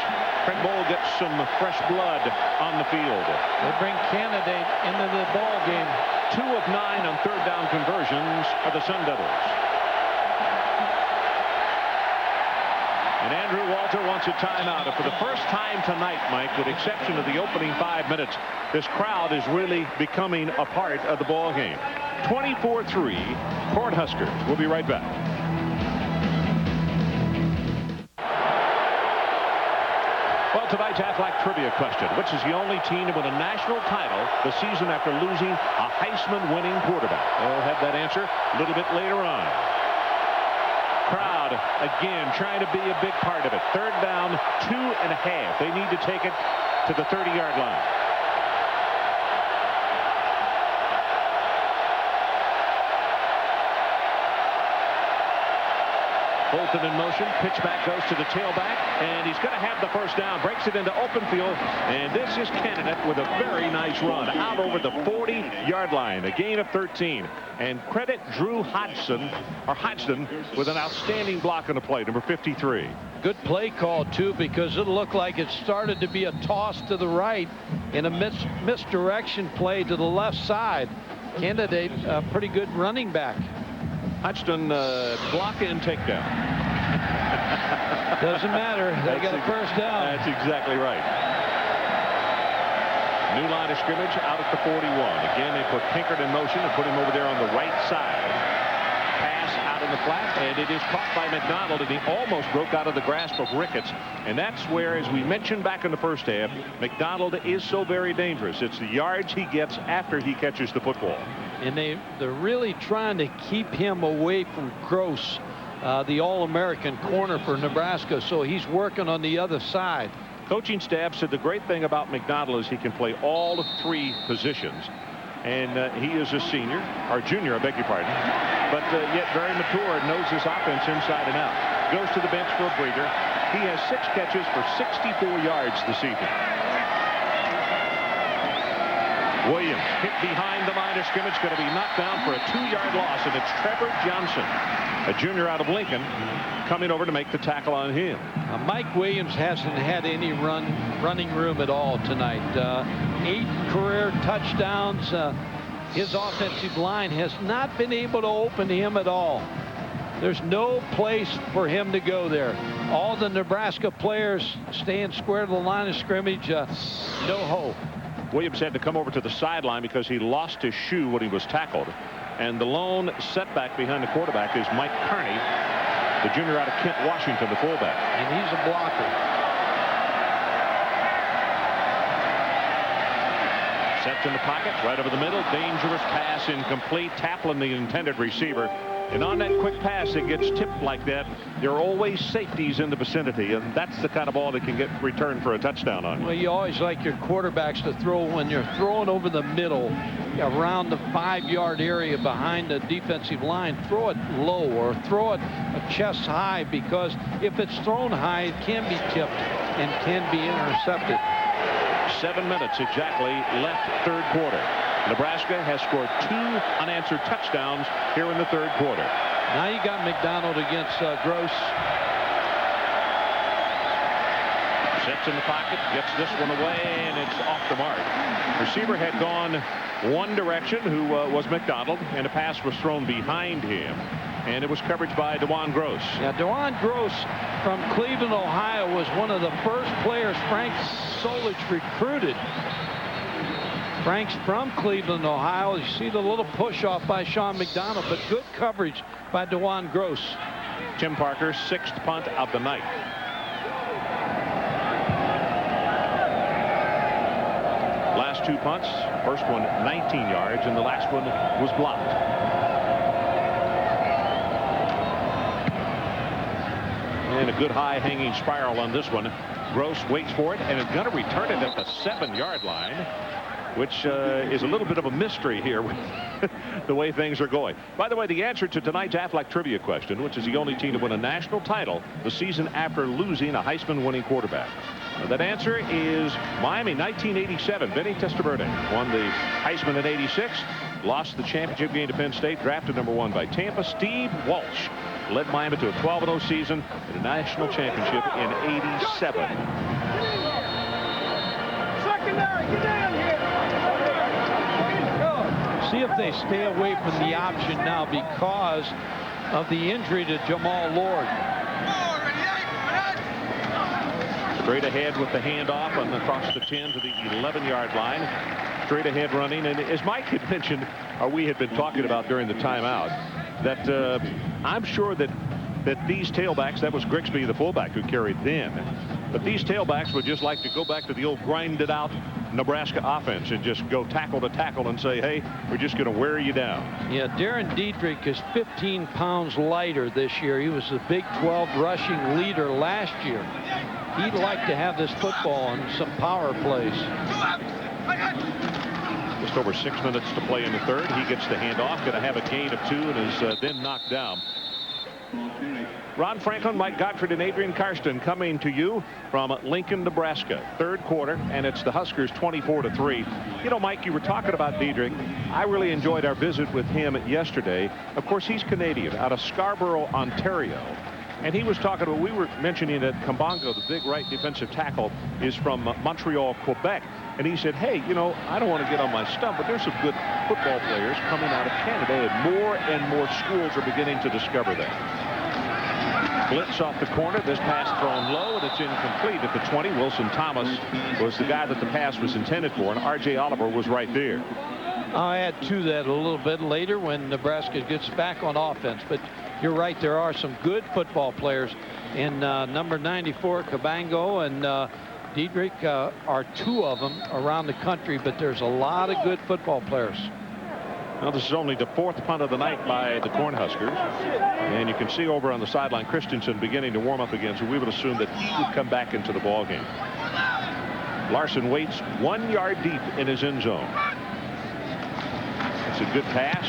Craig Bowl gets some fresh blood on the field. They bring Candidate into the ball game. 2 of 9 on 3rd down conversions are the Sun Devils. And Andrew Walter wants a timeout. And for the first time tonight, Mike, with exception of the opening 5 minutes, this crowd is really becoming a part of the ball game. 24-3, Cornhuskers. We'll be right back. Well, tonight's Aflac trivia question. Which is the only team to win a national title the season after losing a Heisman-winning quarterback? We'll have that answer a little bit later on. Crowd, again, trying to be a big part of it. 3rd down, 2.5. They need to take it to the 30-yard line. Bolton in motion. Pitch back goes to the tailback, and he's going to have the first down. Breaks it into open field, and this is Candidate with a very nice run out over the 40-yard line. A gain of 13. And credit Drew Hodgson with an outstanding block on the play, number 53. Good play call, too, because it looked like it started to be a toss to the right in a misdirection play to the left side. Candidate, a pretty good running back. Hodgson block and takedown. Doesn't matter. They got a first down. That's exactly right. New line of scrimmage out at the 41. Again, they put Pinkert in motion and put him over there on the right side. Pass out in the flat, and it is caught by McDonald, and he almost broke out of the grasp of Ricketts. And that's where, as we mentioned back in the first half, McDonald is so very dangerous. It's the yards he gets after he catches the football. And they're really trying to keep him away from Gross, the All-American corner for Nebraska, so he's working on the other side. Coaching staff said the great thing about McDonald is he can play all 3 positions. And he is a junior, I beg your pardon, but yet very mature, knows his offense inside and out. Goes to the bench for a breather. He has 6 catches for 64 yards this evening. Williams hit behind the line of scrimmage, going to be knocked down for a 2-yard loss, and it's Trevor Johnson, a junior out of Lincoln, coming over to make the tackle on him. Mike Williams hasn't had any running room at all tonight. 8 career touchdowns. His offensive line has not been able to open him at all. There's no place for him to go there. All the Nebraska players staying square to the line of scrimmage. No hope. Williams had to come over to the sideline because he lost his shoe when he was tackled. And the lone setback behind the quarterback is Mike Carney, the junior out of Kent, Washington, the fullback. And he's a blocker. Sets in the pocket, right over the middle. Dangerous pass, incomplete. Tapping the intended receiver. And on that quick pass that gets tipped like that, there are always safeties in the vicinity, and that's the kind of ball that can get returned for a touchdown on. Well, you always like your quarterbacks to throw when you're throwing over the middle around the 5-yard area behind the defensive line. Throw it low or throw it chest high, because if it's thrown high, it can be tipped and can be intercepted. 7 minutes exactly left, third quarter. Nebraska has scored 2 unanswered touchdowns here in the third quarter. Now you got McDonald against Gross. Sets in the pocket, gets this one away, and it's off the mark. Receiver had gone one direction, who was McDonald, and a pass was thrown behind him. And it was coverage by DeJuan Gross. Yeah, DeJuan Gross from Cleveland, Ohio, was one of the first players Frank Solich recruited. Frank's from Cleveland, Ohio. You see the little push off by Sean McDonald, but good coverage by DeJuan Gross. Tim Parker, 6th punt of the night. Last 2 punts, first one 19 yards, and the last one was blocked. And a good high hanging spiral on this one. Gross waits for it and is going to return it at the 7-yard line, which is a little bit of a mystery here with the way things are going. By the way, the answer to tonight's Aflac trivia question, which is the only team to win a national title the season after losing a Heisman-winning quarterback. That answer is Miami, 1987. Vinny Testaverde won the Heisman in '86, lost the championship game to Penn State, drafted #1 by Tampa. Steve Walsh led Miami to a 12-0 season and a national championship in '87. Secondary, get down here. See if they stay away from the option now because of the injury to Jamal Lord. Straight ahead with the handoff and across the 10 to the 11-yard line. Straight ahead running. And as Mike had mentioned, or we had been talking about during the timeout, that I'm sure that these tailbacks, that was Grigsby, the fullback, who carried then, but these tailbacks would just like to go back to the old grinded out Nebraska offense and just go tackle to tackle and say, hey, we're just going to wear you down. Yeah, Darren Dietrich is 15 pounds lighter this year. He was the Big 12 rushing leader last year. He'd like to have this football and some power plays. Just over 6 minutes to play in the third. He gets the handoff, going to have a gain of 2, and is then knocked down. Ron Franklin, Mike Gottfried, and Adrian Karsten coming to you from Lincoln, Nebraska. Third quarter, and it's the Huskers 24-3. You know, Mike, you were talking about Dietrich. I really enjoyed our visit with him yesterday. Of course, he's Canadian, out of Scarborough, Ontario. And he was talking about, we were mentioning that Kambongo, the big right defensive tackle, is from Montreal, Quebec. And he said, hey, you know, I don't want to get on my stump, but there's some good football players coming out of Canada, and more schools are beginning to discover that. Blitz off the corner. This pass thrown low, and it's incomplete at the 20. Wilson Thomas was the guy that the pass was intended for, and R.J. Oliver was right there. I'll add to that a little bit later when Nebraska gets back on offense. But you're right, there are some good football players. And number 94, Cabango, and Dietrich are 2 of them around the country, but there's a lot of good football players. Now, this is only the 4th punt of the night by the Cornhuskers. And you can see over on the sideline Christensen beginning to warm up again, so we would assume that he would come back into the ballgame. Larson waits 1 yard deep in his end zone. It's a good pass.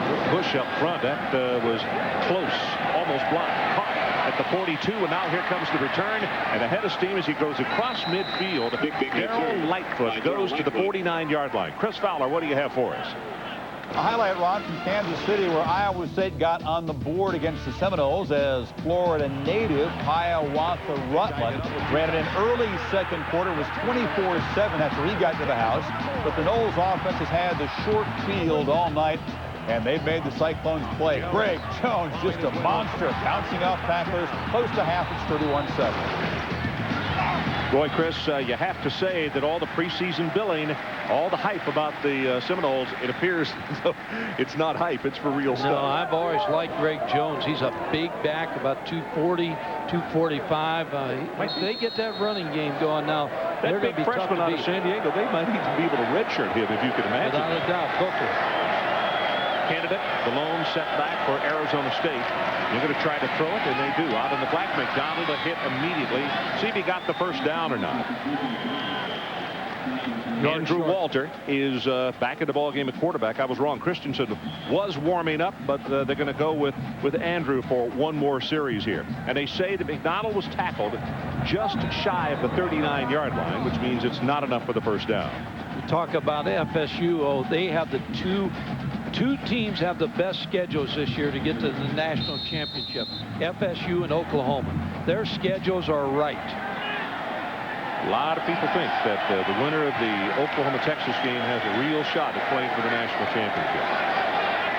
Good push up front. That was close, almost blocked. Caught at the 42, and now here comes the return. And ahead of steam as he goes across midfield. Darrell Lightfoot goes to the 49-yard line. Chris Fowler, what do you have for us? A highlight, Ron, from Kansas City, where Iowa State got on the board against the Seminoles as Florida native Hiawatha Rutland ran it in early second quarter. Was 24-7 after he got to the house. But the Noles offense has had the short field all night, and they've made the Cyclones play. Greg Jones, just a monster, bouncing off tacklers. Close to half, it's 31-7. Boy, Chris, you have to say that all the preseason billing, all the hype about the Seminoles, it appears it's not hype. It's for real stuff. No, I've always liked Greg Jones. He's a big back, about 240, 245. They get that running game going now. That big freshman out of San Diego, they might even be able to redshirt him, if you can imagine. Without a doubt, Booker. Candidate, the lone setback for Arizona State. They're going to try to throw it, and they do. Out on the flat, McDonald a hit immediately. See if he got the first down or not. Andrew Walter is back in the ballgame at quarterback. I was wrong. Christensen was warming up, but they're going to go with Andrew for one more series here. And they say that McDonald was tackled just shy of the 39-yard line, which means it's not enough for the first down. You talk about FSU. Oh, they have the two teams have the best schedules this year to get to the national championship. FSU and Oklahoma. Their schedules are right. A lot of people think that the winner of the Oklahoma-Texas game has a real shot at playing for the national championship.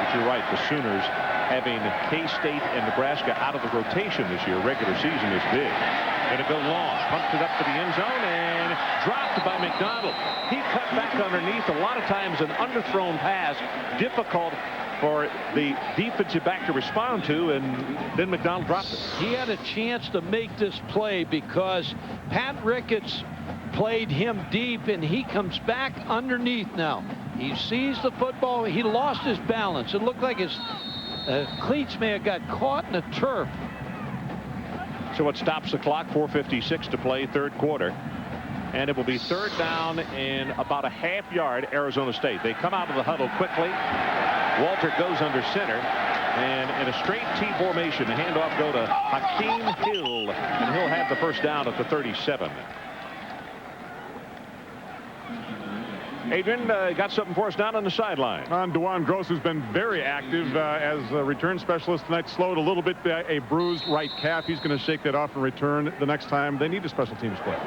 But you're right, the Sooners having K-State and Nebraska out of the rotation this year, regular season, is big. Going to go long, pumped it up to the end zone, and dropped by McDonald. He cut back underneath. A lot of times an underthrown pass, difficult for the defensive back to respond to, and then McDonald dropped it. He had a chance to make this play because Pat Ricketts played him deep, and he comes back underneath now. He sees the football. He lost his balance. It looked like his cleats may have got caught in the turf. So it stops the clock. 4:56 to play, third quarter. And it will be third down in about a half yard, Arizona State. They come out of the huddle quickly. Walter goes under center. And in a straight T formation, the handoff go to Hakeem Hill. And he'll have the first down at the 37. Adrian, got something for us down on the sideline. DeJuan Gross, who's been very active as a return specialist tonight, slowed a little bit, a bruised right calf. He's going to shake that off and return the next time they need a special teams play.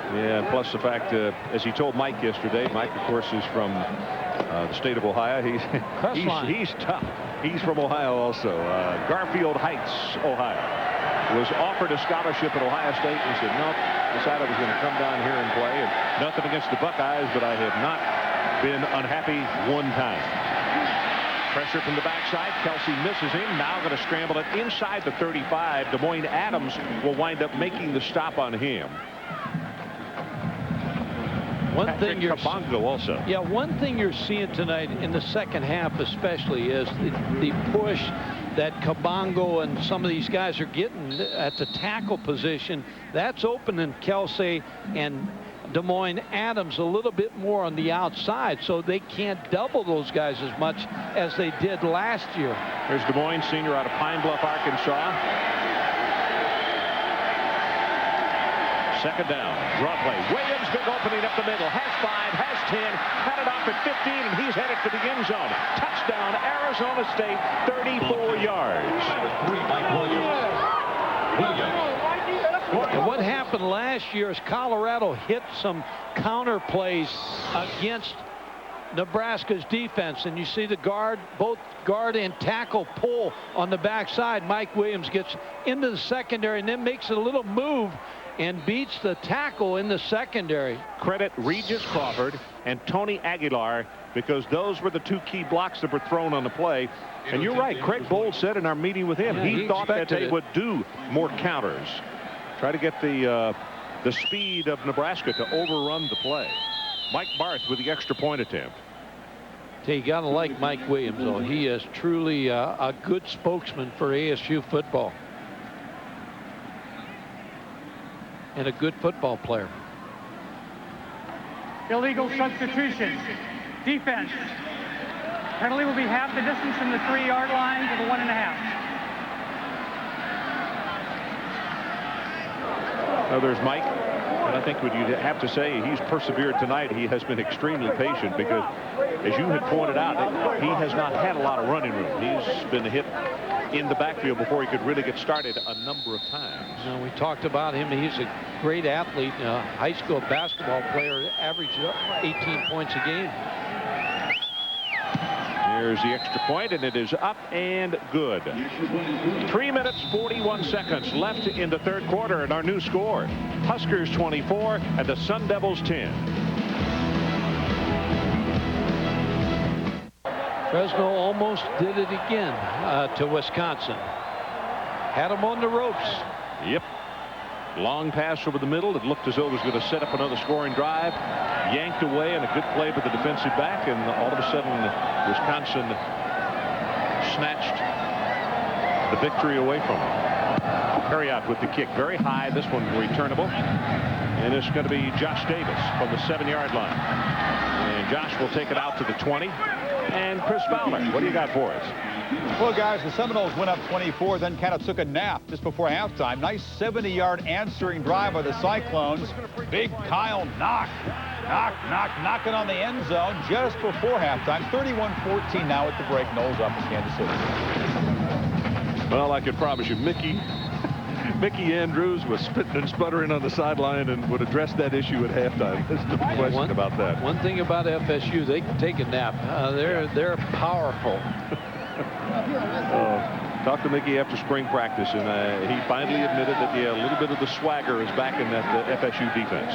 Yeah, and plus the fact, as he told Mike yesterday, Mike, of course, is from the state of Ohio. He's tough. He's from Ohio also. Garfield Heights, Ohio. Was offered a scholarship at Ohio State and said, nope, decided I was going to come down here and play. And nothing against the Buckeyes, but I have not been unhappy one time. Pressure from the backside. Kelsey misses him. Now going to scramble it inside the 35. Des Moines Adams will wind up making the stop on him. One thing you're also. Yeah, one thing you're seeing tonight in the second half especially is the push that Kabongo and some of these guys are getting at the tackle position. That's opening Kelsey and Des Moines Adams a little bit more on the outside, so they can't double those guys as much as they did last year. There's Des Moines senior out of Pine Bluff, Arkansas. Second down, draw play. Williams, big opening up the middle. Has 5, has 10, had it off at 15, and he's headed for the end zone. Touchdown, Arizona State, 34 yards. And what happened last year is Colorado hit some counter plays against Nebraska's defense, and you see the both guard and tackle pull on the backside. Mike Williams gets into the secondary and then makes a little move and beats the tackle in the secondary. Credit Regis Crawford and Tony Aguilar, because those were the two key blocks that were thrown on the play. And you're right, Craig Bowl said in our meeting with him, he thought that they would do more counters. Try to get the speed of Nebraska to overrun the play. Mike Barth with the extra point attempt. You got to like Mike Williams, though. He is truly a good spokesman for ASU football. And a good football player. Illegal substitution. Defense. Penalty will be half the distance from the 3-yard line to the 1.5. Now there's Mike. And I think what you have to say, he's persevered tonight. He has been extremely patient because, as you had pointed out, he has not had a lot of running room. He's been hit in the backfield before he could really get started a number of times. You know, we talked about him. He's a great athlete, high school basketball player, averaged 18 points a game. There's the extra point, and it is up and good. 3 minutes, 41 seconds left in the third quarter, and our new score, Huskers 24 and the Sun Devils 10. Fresno almost did it again to Wisconsin. Had them on the ropes. Yep. Long pass over the middle. It looked as though it was going to set up another scoring drive. Yanked away, and a good play by the defensive back, and all of a sudden Wisconsin snatched the victory away from them. Perriott with the kick, very high. This one returnable, and it's going to be Josh Davis from the 7-yard line. And Josh will take it out to the 20. And Chris Fowler, what do you got for us? Well, guys, the Seminoles went up 24, then kind of took a nap just before halftime. Nice 70-yard answering drive by the Cyclones. Big Kyle knocking on the end zone just before halftime. 31-14 now at the break. Noles up in Kansas City. Well, I can promise you, Mickey Andrews was spitting and sputtering on the sideline and would address that issue at halftime. There's no question about that. One thing about FSU, they can take a nap. They're powerful. Talked to Mickey after spring practice, and he finally admitted that a little bit of the swagger is back in that FSU defense.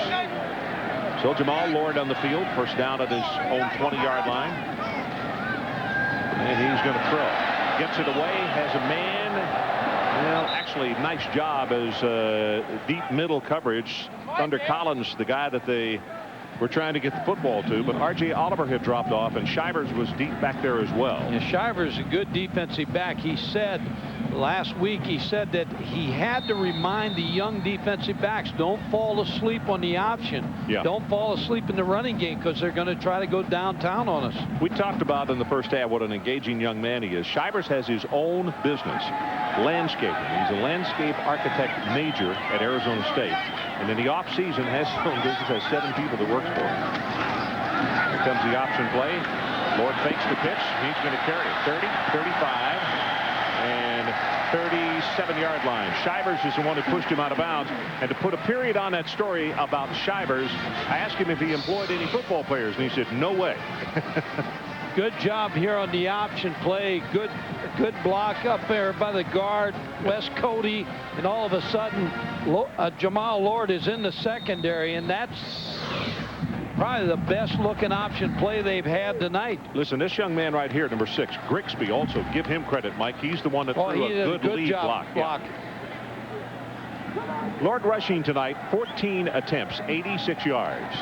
So Jamal Lord on the field, first down at his own 20-yard line, and he's going to throw. Gets it away, has a man. Well, actually, nice job as deep middle coverage. Thunder Collins, the guy that they were trying to get the football to, but R.J. Oliver had dropped off, and Shivers was deep back there as well. Yeah, Shivers a good defensive back. He said last week, he said that he had to remind the young defensive backs, don't fall asleep on the option. Yeah. Don't fall asleep in the running game, because they're going to try to go downtown on us. We talked about in the first half what an engaging young man he is. Shivers has his own business, landscaping. He's a landscape architect major at Arizona State, and in the offseason has his own business, has 7 people that works for him. Here comes the option play. Lord fakes the pitch. He's going to carry it 30, 35, and 37-yard line. Shivers is the one who pushed him out of bounds. And to put a period on that story about Shivers, I asked him if he employed any football players, and he said no way. Good job here on the option play. Good block up there by the guard, Wes Cody, and all of a sudden Jamal Lord is in the secondary, and that's probably the best looking option play they've had tonight. Listen, this young man right here, number 6, Grigsby, also give him credit, Mike. He's the one that threw a good lead block. Yeah. Lord rushing tonight, 14 attempts, 86 yards.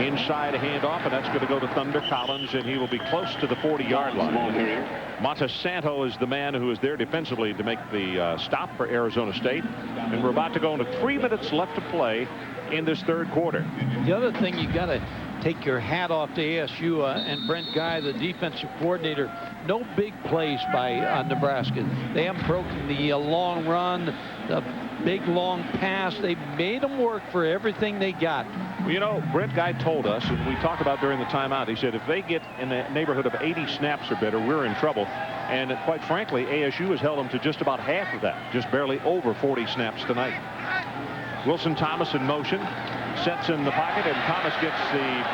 Inside a handoff, and that's going to go to Thunder Collins, and he will be close to the 40-yard line. Montesanto is the man who is there defensively to make the stop for Arizona State. And we're about to go into 3 minutes left to play in this third quarter. The other thing, you got to take your hat off to ASU and Brent Guy, the defensive coordinator. No big plays by Nebraska. They haven't broken the long run, the big long pass. They made them work for everything they got. Well, you know, Brent Guy told us, and we talked about during the timeout, he said if they get in the neighborhood of 80 snaps or better, we're in trouble. And quite frankly, ASU has held them to just about half of that, just barely over 40 snaps tonight. Wilson Thomas in motion, sets in the pocket, and Thomas gets the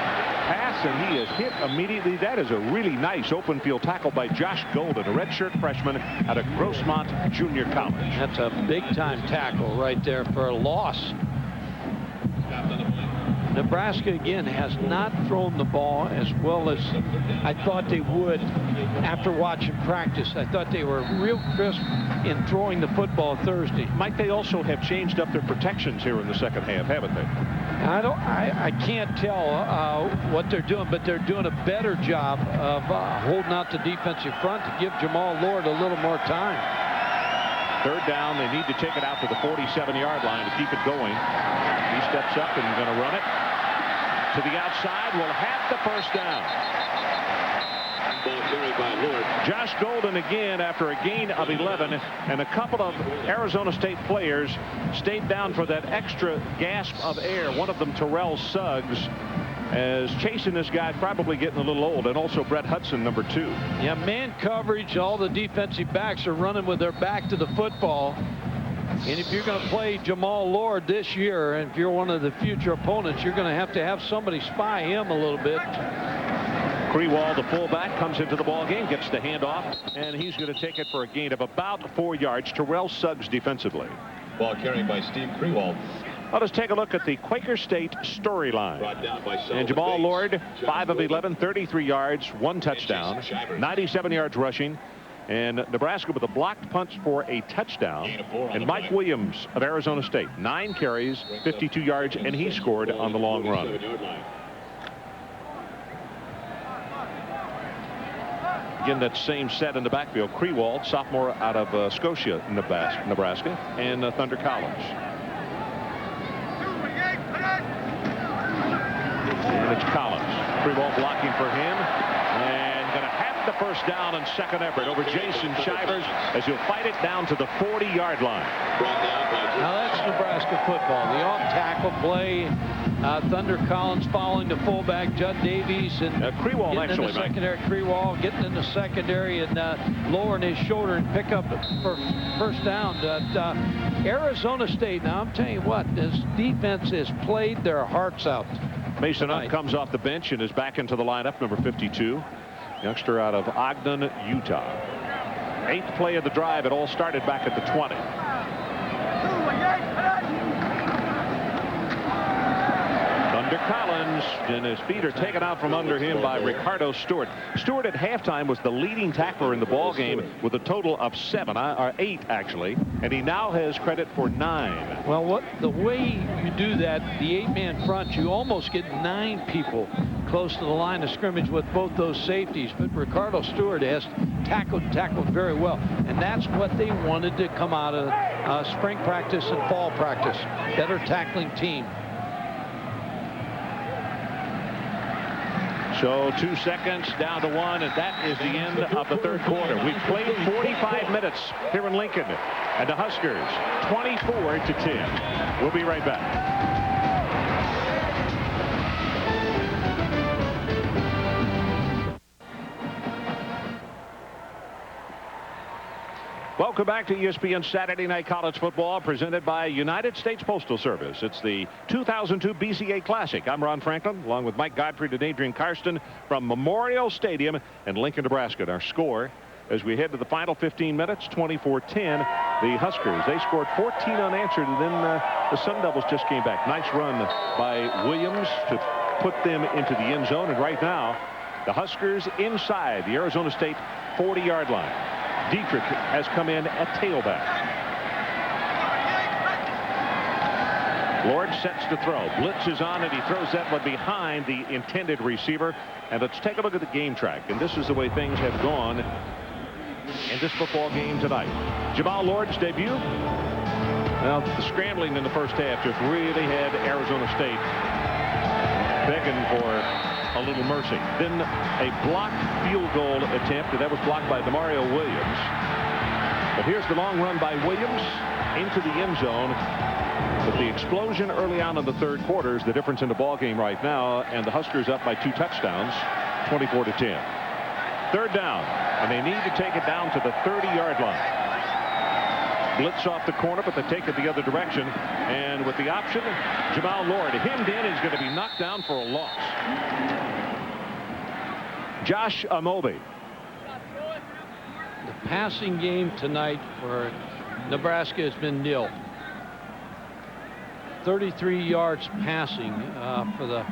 pass, and he is hit immediately. That is a really nice open field tackle by Josh Golden, a redshirt freshman out of Grossmont Junior College. That's a big-time tackle right there for a loss. Nebraska, again, has not thrown the ball as well as I thought they would after watching practice. I thought they were real crisp in throwing the football Thursday. Mike, they also have changed up their protections here in the second half, haven't they? I can't tell what they're doing, but they're doing a better job of holding out the defensive front to give Jamal Lord a little more time. Third down, they need to take it out to the 47-yard line to keep it going. He steps up and going to run it to the outside. Will have the first down. Ball carried by Lord. Josh Golden again after a gain of 11, and a couple of Arizona State players stayed down for that extra gasp of air. One of them, Terrell Suggs, as chasing this guy, probably getting a little old, and also Brett Hudson, number 2. Yeah, man coverage. All the defensive backs are running with their back to the football. And if you're going to play Jamal Lord this year, and if you're one of the future opponents, you're going to have somebody spy him a little bit. Krewall, the fullback, comes into the ball game, gets the handoff, and he's going to take it for a gain of about 4 yards. Terrell Suggs defensively. Ball carried by Steve Krewall. Let us take a look at the Quaker State storyline. And Jamal Lord, 5 of 11, 33 yards, 1 touchdown, 97 yards rushing. And Nebraska with a blocked punt for a touchdown. And Mike Williams of Arizona State, 9 carries, 52 yards, and he scored on the long run. Again, that same set in the backfield. Krewall, sophomore out of Scotia, Nebraska, and Thunder Collins. And it's Collins. Krewall blocking for him. And going to have the first down and second effort over Jason Shivers as he'll fight it down to the 40-yard line. Now that's Nebraska football. The off-tackle play. Thunder Collins following the fullback, Judd Davies, and Krewall getting in the secondary. Krewall getting in the secondary and lowering his shoulder and pick up for first down. Arizona State, now I'm telling you what, this defense has played their hearts out. Mason Hunt comes off the bench and is back into the lineup, number 52. Youngster out of Ogden, Utah. 8th play of the drive. It all started back at the 20. Thunder Collins, and his feet are taken out from under him by Ricardo Stewart. Stewart at halftime was the leading tackler in the ball game with a total of 7, or 8 actually, and he now has credit for 9. Well, the way you do that, the 8-man front, you almost get 9 people close to the line of scrimmage with both those safeties, but Ricardo Stewart has tackled very well, and that's what they wanted to come out of spring practice and fall practice. Better tackling team. So 2 seconds down to 1, and that is the end of the third quarter. We've played 45 minutes here in Lincoln, and the Huskers 24-10. We'll be right back. Welcome back to ESPN Saturday Night College Football, presented by United States Postal Service. It's the 2002 BCA Classic. I'm Ron Franklin, along with Mike Godfrey and Adrian Karsten from Memorial Stadium in Lincoln, Nebraska. And our score, as we head to the final 15 minutes, 24-10, the Huskers. They scored 14 unanswered, and then the Sun Devils just came back. Nice run by Williams to put them into the end zone. And right now, the Huskers inside the Arizona State 40-yard line. Dietrich has come in at tailback. Lord sets to throw. Blitz is on, and he throws that one behind the intended receiver. And let's take a look at the game track. And this is the way things have gone in this football game tonight. Jamal Lord's debut. Well, the scrambling in the first half just really had Arizona State begging for a little mercy. Then a blocked field goal attempt, and that was blocked by Demario Williams. But here's the long run by Williams into the end zone. But the explosion early on in the third quarter is the difference in the ball game right now, and the Huskers up by 2 touchdowns, 24-10. Third down, and they need to take it down to the 30-yard line. Blitz off the corner, but they take it the other direction. And with the option, Jamal Lord hemmed in. He's going to be knocked down for a loss. Josh Amobi. The passing game tonight for Nebraska has been nil. 33 yards passing for the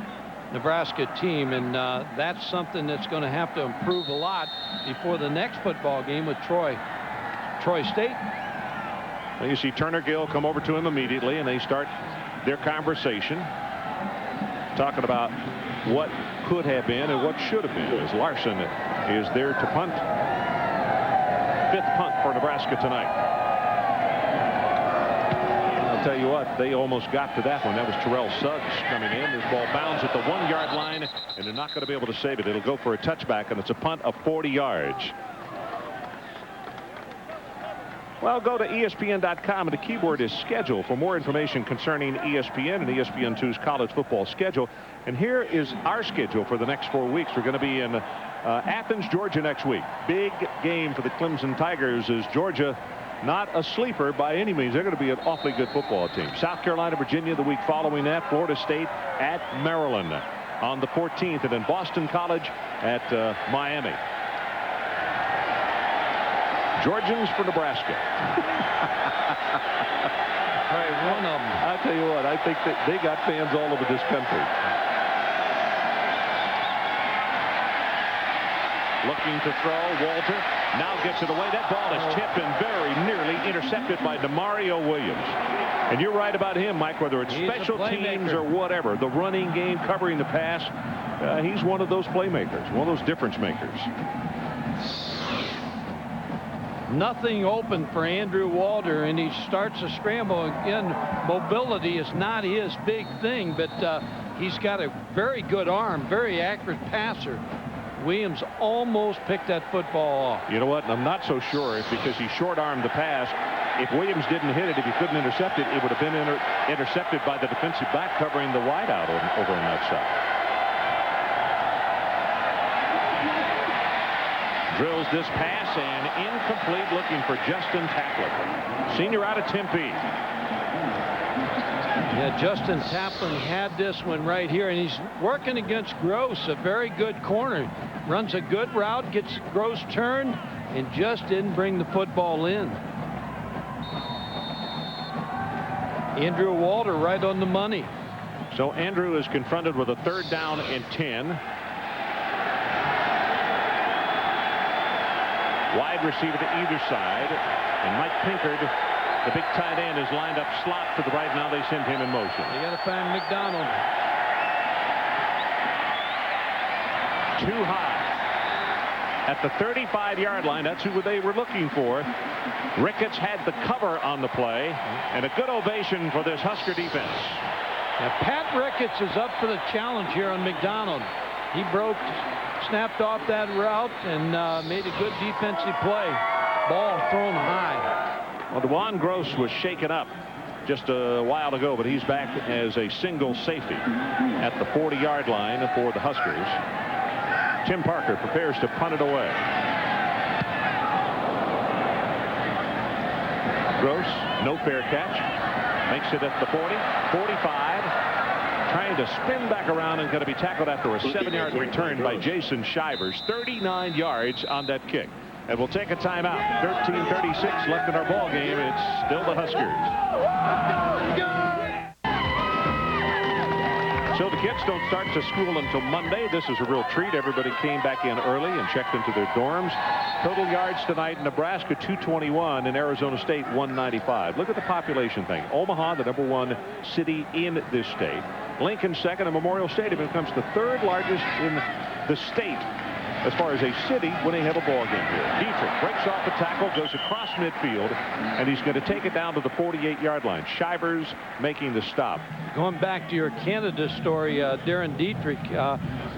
Nebraska team, and that's something that's going to have to improve a lot before the next football game with Troy State. Well, you see Turner Gill come over to him immediately, and they start their conversation, talking about what could have been and what should have been, as Larson is there to punt. 5th punt for Nebraska tonight. I'll tell you what, they almost got to that one. That was Terrell Suggs coming in. This ball bounds at the 1-yard line, and they're not going to be able to save it. It'll go for a touchback, and it's a punt of 40 yards. Well, go to ESPN.com, and the keyword is schedule for more information concerning ESPN and ESPN2's college football schedule. And here is our schedule for the next 4 weeks. We're going to be in Athens, Georgia next week. Big game for the Clemson Tigers as Georgia not a sleeper by any means. They're going to be an awfully good football team. South Carolina, Virginia the week following that. Florida State at Maryland on the 14th, and then Boston College at Miami. Georgians for Nebraska. Right, one of them. I tell you what, I think that they got fans all over this country. Looking to throw. Walter now gets it away. That ball is tipped and very nearly intercepted by DeMario Williams. And you're right about him, Mike, whether it's special teams or whatever, the running game, covering the pass, he's one of those playmakers, one of those difference makers. Nothing open for Andrew Walter, and he starts a scramble. Again, mobility is not his big thing, but he's got a very good arm, very accurate passer. Williams almost picked that football off. You know what? I'm not so sure if because he short-armed the pass. If Williams didn't hit it, if he couldn't intercept it, it would have been intercepted by the defensive back covering the wideout over on that side. Drills this pass and incomplete, looking for Justin Taplin, senior out of Tempe. Yeah, Justin Taplin had this one right here, and he's working against Gross, a very good corner. Runs a good route, gets Gross turned, and just didn't bring the football in. Andrew Walter right on the money. So Andrew is confronted with a 3rd down and 10. Wide receiver to either side, and Mike Pinkard, the big tight end, is lined up slot to the right. Now they send him in motion. They got to find McDonald. Too high at the 35-yard line. That's who they were looking for. Ricketts had the cover on the play, and a good ovation for this Husker defense. Now, Pat Ricketts is up for the challenge here on McDonald. He snapped off that route and made a good defensive play. Ball thrown high. Well, DeJuan Gross was shaken up just a while ago, but he's back as a single safety at the 40-yard line for the Huskers. Tim Parker prepares to punt it away. Gross, no fair catch. Makes it at the 40, 45. Trying to spin back around and going to be tackled after a 7-yard return by Jason Shivers. 39 yards on that kick. And we'll take a timeout. 13:36 left in our ball game. It's still the Huskers. So the kids don't start to school until Monday. This is a real treat. Everybody came back in early and checked into their dorms. Total yards tonight: Nebraska 221 and Arizona State 195. Look at the population thing. Omaha, the #1 city in this state. Lincoln second, and Memorial Stadium becomes the 3rd largest in the state as far as a city when they have a ball game here. Dietrich breaks off the tackle, goes across midfield, and he's going to take it down to the 48-yard line. Shivers making the stop. Going back to your Canada story, Darren Dietrich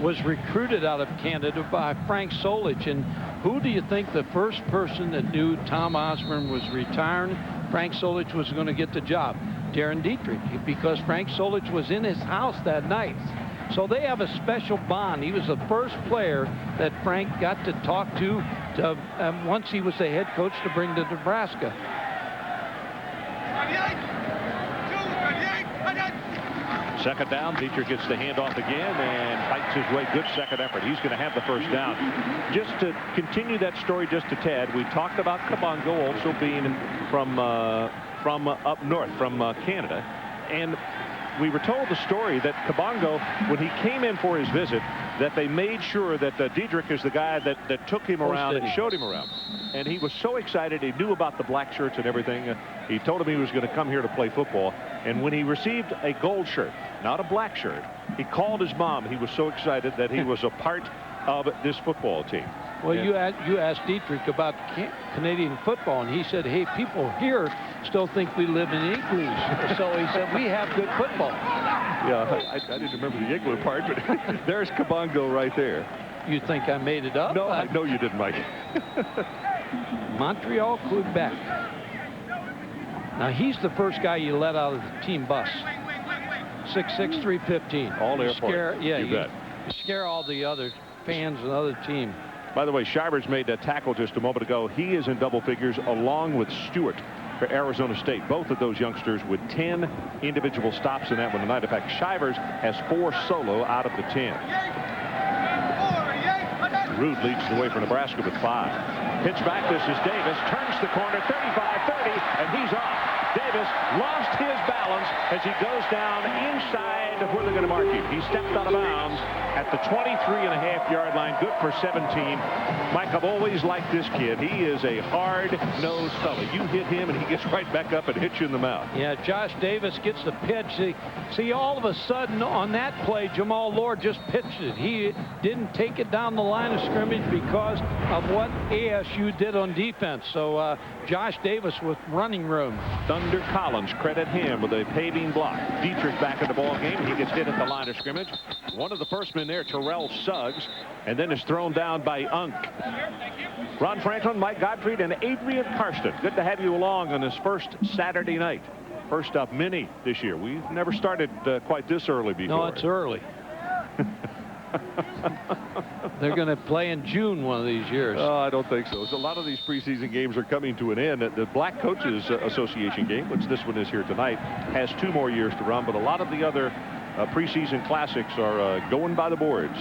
was recruited out of Canada by Frank Solich. And who do you think the first person that knew Tom Osborne was retiring? Frank Solich was going to get the job. Darren Dietrich, because Frank Solich was in his house that night. So they have a special bond. He was the first player that Frank got to talk to once he was the head coach to bring to Nebraska. Second down. Dietrich gets the handoff again and fights his way. Good second effort. He's going to have the first down. Just to continue that story just a tad, we talked about Kabongo also being from up north, from Canada. And we were told the story that Kabongo, when he came in for his visit, that they made sure that Dietrich is the guy that took him around and showed him around. And he was so excited. He knew about the black shirts and everything. He told him he was going to come here to play football. And when he received a gold shirt, not a black shirt, he called his mom. He was so excited that he was a part of this football team. Well, you asked Dietrich about Canadian football, and he said, hey, people here still think we live in igloos. So he said, we have good football. Yeah, I didn't remember the igloo part, but there's Kabongo right there. You think I made it up? No, I know you didn't, Mike. Montreal, Quebec. Now, he's the first guy you let out of the team bus. 6'6", 315. All airport. Yeah, you bet. You scare all the other fans and other team. By the way, Shivers made that tackle just a moment ago. He is in double figures along with Stewart for Arizona State. Both of those youngsters with 10 individual stops in that one tonight. In fact, Shivers has 4 solo out of the 10. Rude leads the way for Nebraska with 5. Pitch back. This is Davis. Turns the corner. 35-30, and he's off. Davis lost his balance as he goes down inside of where they're going to mark him. He stepped out of bounds at the 23.5-yard line. Good for 17. Mike, I've always liked this kid. He is a hard-nosed fella. You hit him, and he gets right back up and hits you in the mouth. Yeah, Josh Davis gets the pitch. See, all of a sudden on that play, Jamal Lord just pitched it. He didn't take it down the line of scrimmage because of what ASU did on defense. So Josh Davis with running room. Thunder Collins, credit him with a paving block. Dietrich back in the ball game. He gets hit at the line of scrimmage. One of the first men there, Terrell Suggs, and then is thrown down by Unk. Ron Franklin, Mike Gottfried, and Adrian Karsten. Good to have you along on this first Saturday night. First of many this year. We've never started quite this early before. No, it's early. They're going to play in June one of these years. Oh, I don't think so. So a lot of these preseason games are coming to an end. The Black Coaches Association game, which this one is here tonight, has 2 more years to run, but a lot of the other preseason classics are going by the boards.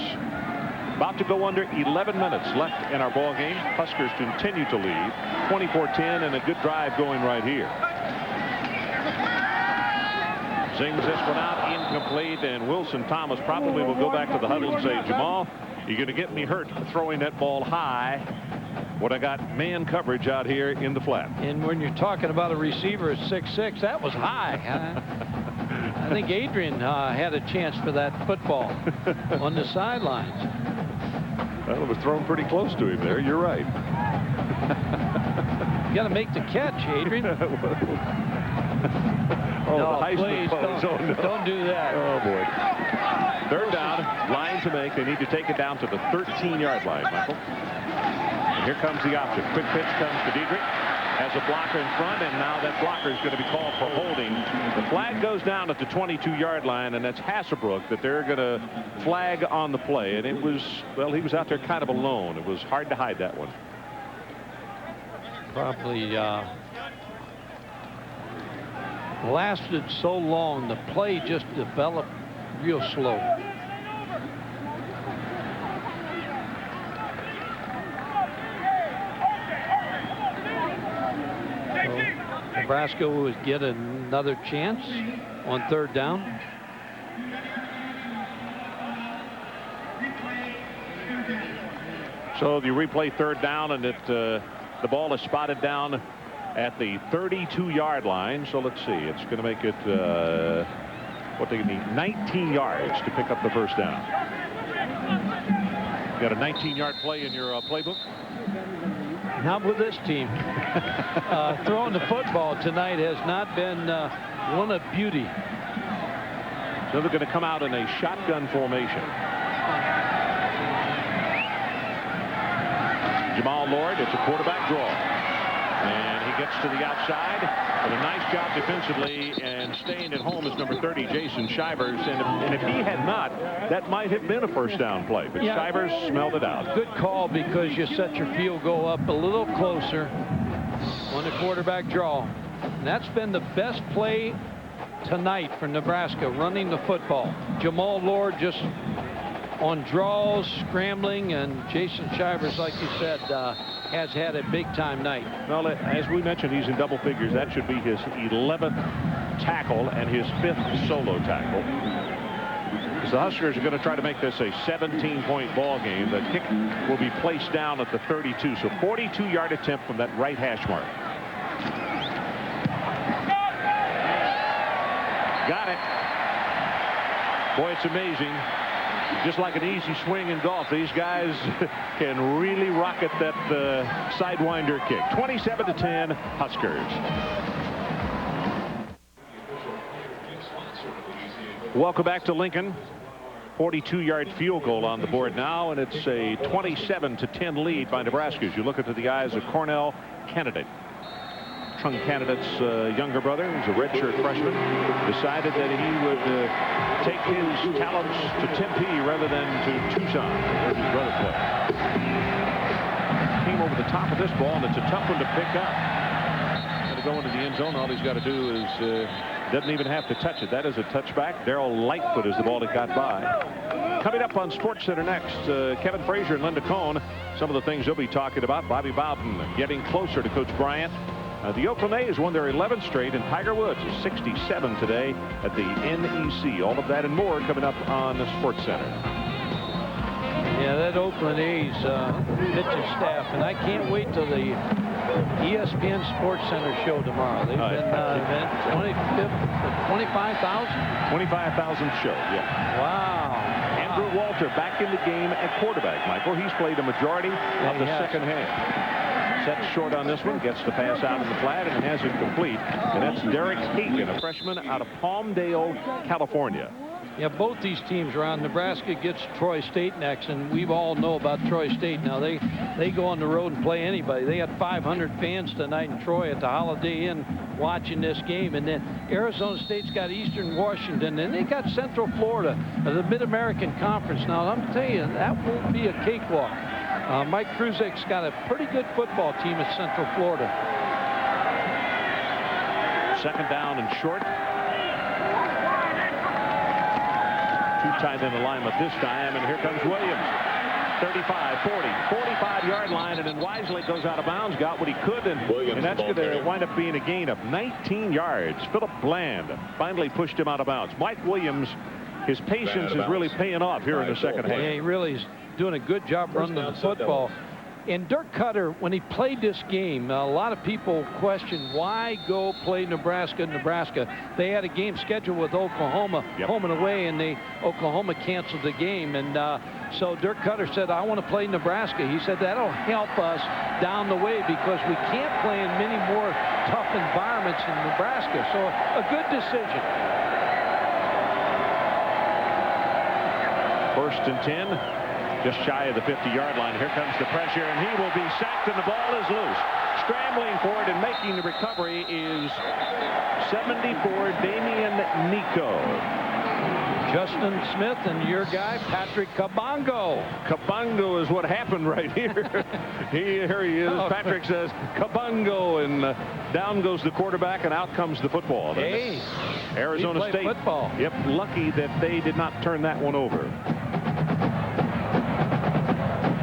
About to go under 11 minutes left in our ball game. Huskers continue to lead 24-10, and a good drive going right here. Zings this one out, incomplete, and Wilson Thomas probably will go back to the huddle and say, Jamal, you're going to get me hurt throwing that ball high when I got man coverage out here in the flat. And when you're talking about a receiver at 6'6", that was high. I think Adrian had a chance for that football on the sidelines. Well, it was thrown pretty close to him there. You're right. You got to make the catch, Adrian. Oh, no, the Heisman please pose. don't, Oh, no. don't do that. Oh, boy. Third down, line to make. They need to take it down to the 13-yard line, Michael. And here comes the option. Quick pitch comes to Dietrich. Has a blocker in front, and now that blocker is going to be called for holding. The flag goes down at the 22-yard line, and that's Hasselbrook that they're going to flag on the play. And it was, well, he was out there kind of alone. It was hard to hide that one. Probably lasted so long, the play just developed real slow. So Nebraska would get another chance on 3rd down. So the replay 3rd down, and the ball is spotted down at the 32-yard line. So let's see. It's going to make it what they need 19 yards to pick up the first down. You got a 19-yard play in your playbook? Not with this team. Throwing the football tonight has not been one of beauty. So they're going to come out in a shotgun formation. Jamal Lord, it's a quarterback draw. And he gets to the outside. But a nice job defensively, and staying at home is number 30, Jason Shivers. And if he had not, that might have been a first down play. But yeah, Shivers smelled it out. Good call, because you set your field goal up a little closer on the quarterback draw. And that's been the best play tonight for Nebraska, running the football. Jamal Lord just on draws, scrambling, and Jason Shivers, like you said, has had a big-time night. Well, as we mentioned, he's in double figures. That should be his 11th tackle and his 5th solo tackle. As the Huskers are going to try to make this a 17-point ball game. The kick will be placed down at the 32, so 42-yard attempt from that right hash mark. Got it. Boy, it's amazing. Just like an easy swing in golf, these guys can really rocket that sidewinder kick. 27-10, Huskers. Welcome back to Lincoln. 42-yard field goal on the board now, and it's a 27-10 lead by Nebraska. As you look into the eyes of Cornell candidate. Trung candidate's younger brother, who's a redshirt freshman, decided that he would take his talents to Tempe rather than to Tucson, where his brother played. of this ball, and it's a tough one to pick up. Going to go into the end zone. All he's got to do is doesn't even have to touch it. That is a touchback. Darrell Lightfoot is the ball that got by. Coming up on SportsCenter next, Kevin Frazier and Linda Cohn. Some of the things they'll be talking about. Bobby Bowden getting closer to Coach Bryant. The Oakland A's won their 11th straight, and Tiger Woods is 67 today at the NEC. All of that and more coming up on the SportsCenter. Yeah, that Oakland A's pitching staff, and I can't wait till the ESPN SportsCenter show tomorrow. They've been 25,000? 25,000 show, yeah. Wow. Andrew Walter back in the game at quarterback, Michael. He's played a majority of the second half. Set short on this one, gets the pass out in the flat, and has it complete. And that's Derek Hagan, a freshman out of Palmdale, California. Yeah, both these teams are on. Nebraska gets Troy State next, and we all know about Troy State. Now, they go on the road and play anybody. They had 500 fans tonight in Troy at the Holiday Inn watching this game. And then Arizona State's got Eastern Washington, and they got Central Florida, the Mid-American Conference. Now, I'm telling you, that won't be a cakewalk. Mike Kruzek's got a pretty good football team at Central Florida. Second down and short. Two tight end alignment this time, and here comes Williams. 35, 40, 45-yard line, and then Wisely goes out of bounds, got what he could, and that's going to wind up being a gain of 19 yards. Philip Bland finally pushed him out of bounds. Mike Williams, his patience is really paying off here in the second half. Yeah, he really is doing a good job running the football. And Dirk Cutter, when he played this game, a lot of people questioned why go play Nebraska. They had a game scheduled with Oklahoma, home and away, and Oklahoma canceled the game. And so Dirk Cutter said, I want to play Nebraska. He said that'll help us down the way because we can't play in many more tough environments in Nebraska. So a good decision. First and 10. Just shy of the 50-yard line. Here comes the pressure, and he will be sacked, and the ball is loose. Scrambling for it and making the recovery is 74, Damian Nico. Justin Smith and your guy, Patrick Kabongo. Kabongo is what happened right here. Here he is. Oh. Patrick says, Kabongo, and down goes the quarterback, and out comes the football. Hey, Arizona State. Football. Yep, lucky that they did not turn that one over.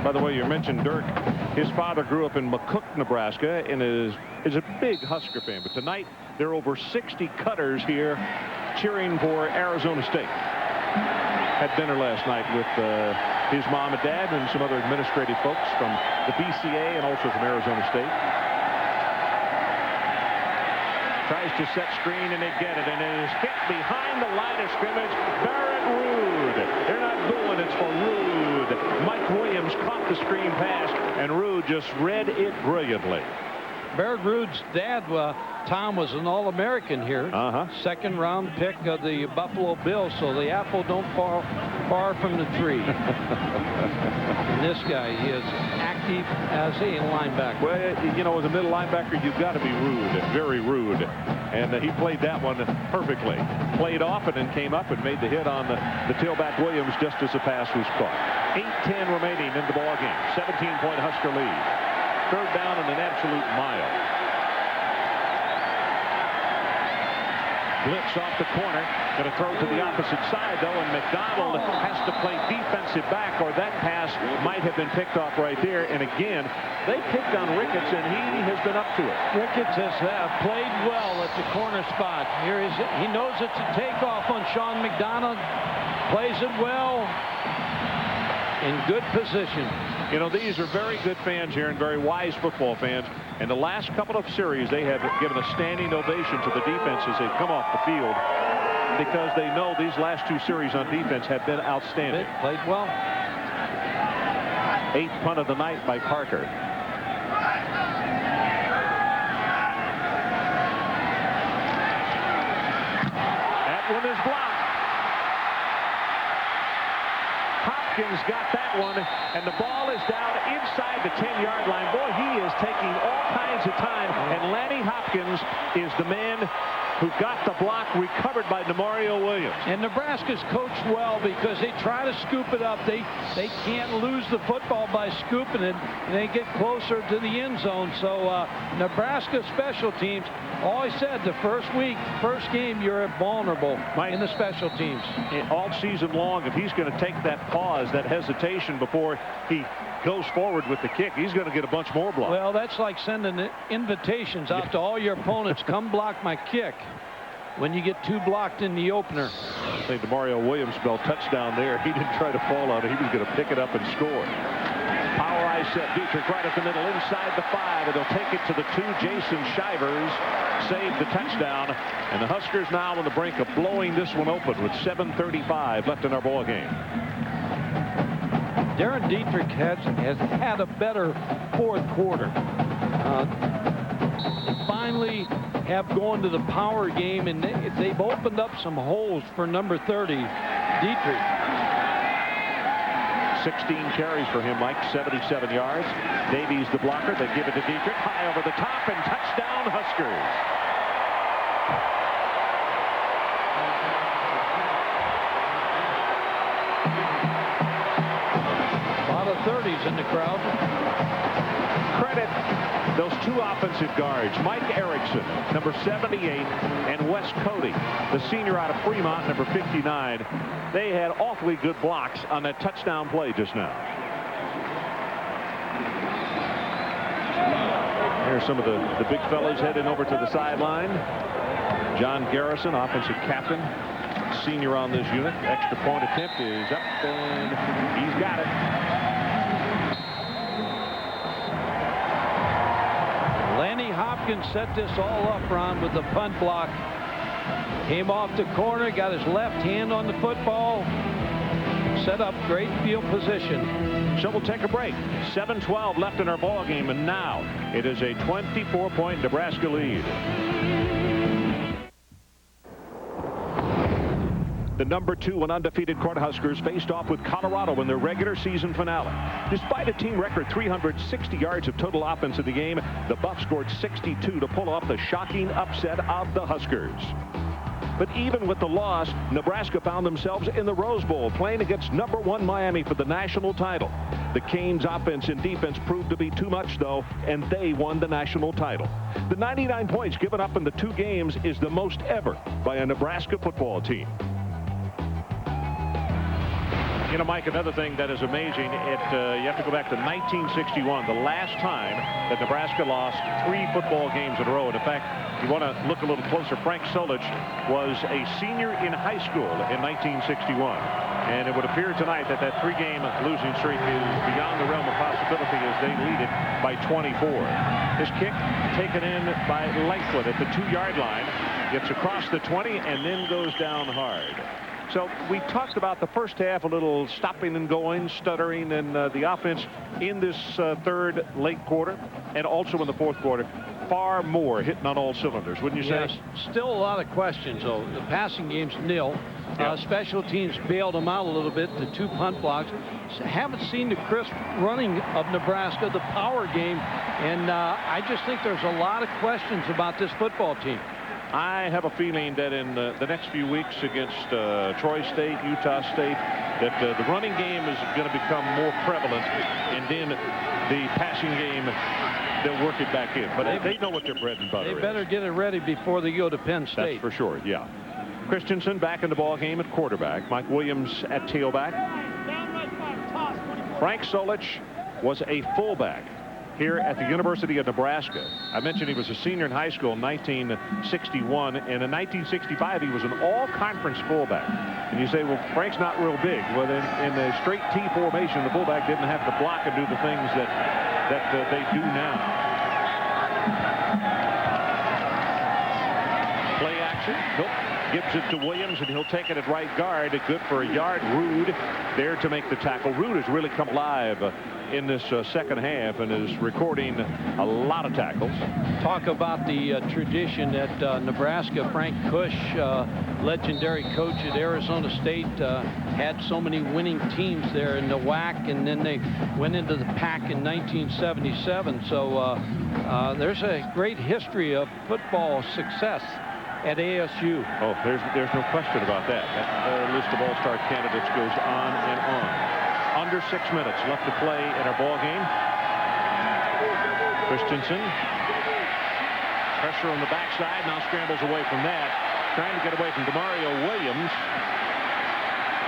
By the way, you mentioned Dirk. His father grew up in McCook, Nebraska, and is a big Husker fan. But tonight, there are over 60 Cutters here cheering for Arizona State. Had dinner last night with his mom and dad and some other administrative folks from the BCA and also from Arizona State. Tries to set screen, and they get it, and it is hit behind the line of scrimmage. Barrett Ruud. They're not going. It's for Ruud. Mike Williams caught the screen pass, and Ruud just read it brilliantly. Barrett Ruud's dad, Tom, was an All-American here. Second-round pick of the Buffalo Bills, so the apple don't fall far from the tree. And this guy, he is active as a linebacker. Well, you know, as a middle linebacker, you've got to be rude, very rude. And he played that one perfectly. Played off and then came up and made the hit on the tailback Williams just as the pass was caught. 8:10 remaining in the ball game. 17-point Husker lead. Third down and an absolute mile. Blitz off the corner. Going to throw to the opposite side, though, and McDonald has to play defensive back, or that pass might have been picked off right there. And again, they picked on Ricketts, and he has been up to it. Ricketts has played well at the corner spot. Here he knows it's a takeoff on Sean McDonald. Plays it well. In good position. You know, these are very good fans here and very wise football fans. In the last couple of series, they have given a standing ovation to the defense as they've come off the field because they know these last two series on defense have been outstanding. They played well. 8th punt of the night by Parker. That one is blocked. Hopkins got that one, and the ball is down inside the 10-yard line. Boy, he is taking all kinds of time, and Lanny Hopkins is the man who got the block, recovered by Demario Williams. And Nebraska's coached well because they try to scoop it up. They can't lose the football by scooping it, and they get closer to the end zone. So Nebraska special teams, always said the first game, you're vulnerable in the special teams. All season long, if he's going to take that pause, that hesitation before he goes forward with the kick, he's going to get a bunch more blocks. Well, that's like sending invitations out to all your opponents. Come block my kick. When you get 2 blocked in the opener. I think Demario Williams spelled touchdown there. He didn't try to fall on it. He was going to pick it up and score. Power I set. Dietrich right at the middle, inside the 5, and they'll take it to the 2. Jason Shivers saved the touchdown, and the Huskers now on the brink of blowing this one open with 7:35 left in our ball game. Darren Dietrich has had a better fourth quarter. They finally have gone to the power game, and they've opened up some holes for number 30, Dietrich. 16 carries for him, Mike, 77 yards. Davies the blocker. They give it to Dietrich. High over the top, and touchdown Huskers. A lot of 30s in the crowd. Credit those 2 offensive guards, Mike Erickson, number 78, and Wes Cody, the senior out of Fremont, number 59. They had awfully good blocks on that touchdown play just now. Here's some of the big fellas heading over to the sideline. John Garrison, offensive captain, senior on this unit. Extra point attempt is up, and he's got it. Lanny Hopkins set this all up, Ron, with the punt block. Came off the corner, got his left hand on the football, set up great field position. So we'll take a break. 7:12 left in our ball game, and now it is a 24-point Nebraska lead. The number 2 and undefeated Cornhuskers faced off with Colorado in their regular season finale. Despite a team record 360 yards of total offense in the game, the Buffs scored 62 to pull off the shocking upset of the Huskers. But even with the loss, Nebraska found themselves in the Rose Bowl playing against number 1 Miami for the national title. The Canes' offense and defense proved to be too much, though, and they won the national title. The 99 points given up in the 2 games is the most ever by a Nebraska football team. You know, Mike, another thing that is amazing, you have to go back to 1961, the last time that Nebraska lost 3 football games in a row. And in fact, you want to look a little closer. Frank Solich was a senior in high school in 1961. And it would appear tonight that 3-game losing streak is beyond the realm of possibility as they lead it by 24. This kick taken in by Lightfoot at the 2-yard line, gets across the 20, and then goes down hard. So we talked about the first half, a little stopping and going, stuttering, and the offense in this third late quarter, and also in the fourth quarter, far more hitting on all cylinders, wouldn't you say? Yes, still a lot of questions, though. The passing game's nil. Yep. Special teams bailed them out a little bit, the 2 punt blocks. Haven't seen the crisp running of Nebraska, the power game, and I just think there's a lot of questions about this football team. I have a feeling that in the next few weeks against Troy State, Utah State, that the running game is going to become more prevalent, and then the passing game, they'll work it back in. But they know what their bread and butter is. They better get it ready before they go to Penn State. That's for sure, yeah. Christensen back in the ball game at quarterback. Mike Williams at tailback. Frank Solich was a fullback here at the University of Nebraska. I mentioned he was a senior in high school in 1961, and in 1965 he was an all-conference fullback. And you say, well, Frank's not real big. Well, in the straight T formation, the fullback didn't have to block and do the things that they do now. Play action. Nope. Gives it to Williams, and he'll take it at right guard. Good for a yard. Rude there to make the tackle. Rude has really come alive in this second half and is recording a lot of tackles. Talk about the tradition at Nebraska. Frank Kush, legendary coach at Arizona State, had so many winning teams there in the WAC, and then they went into the PAC in 1977. So there's a great history of football success at ASU. Oh, there's no question about that. That list of all-star candidates goes on and on. Under 6 minutes left to play in our ball game. Christensen. Pressure on the backside. Now scrambles away from that. Trying to get away from DeMario Williams.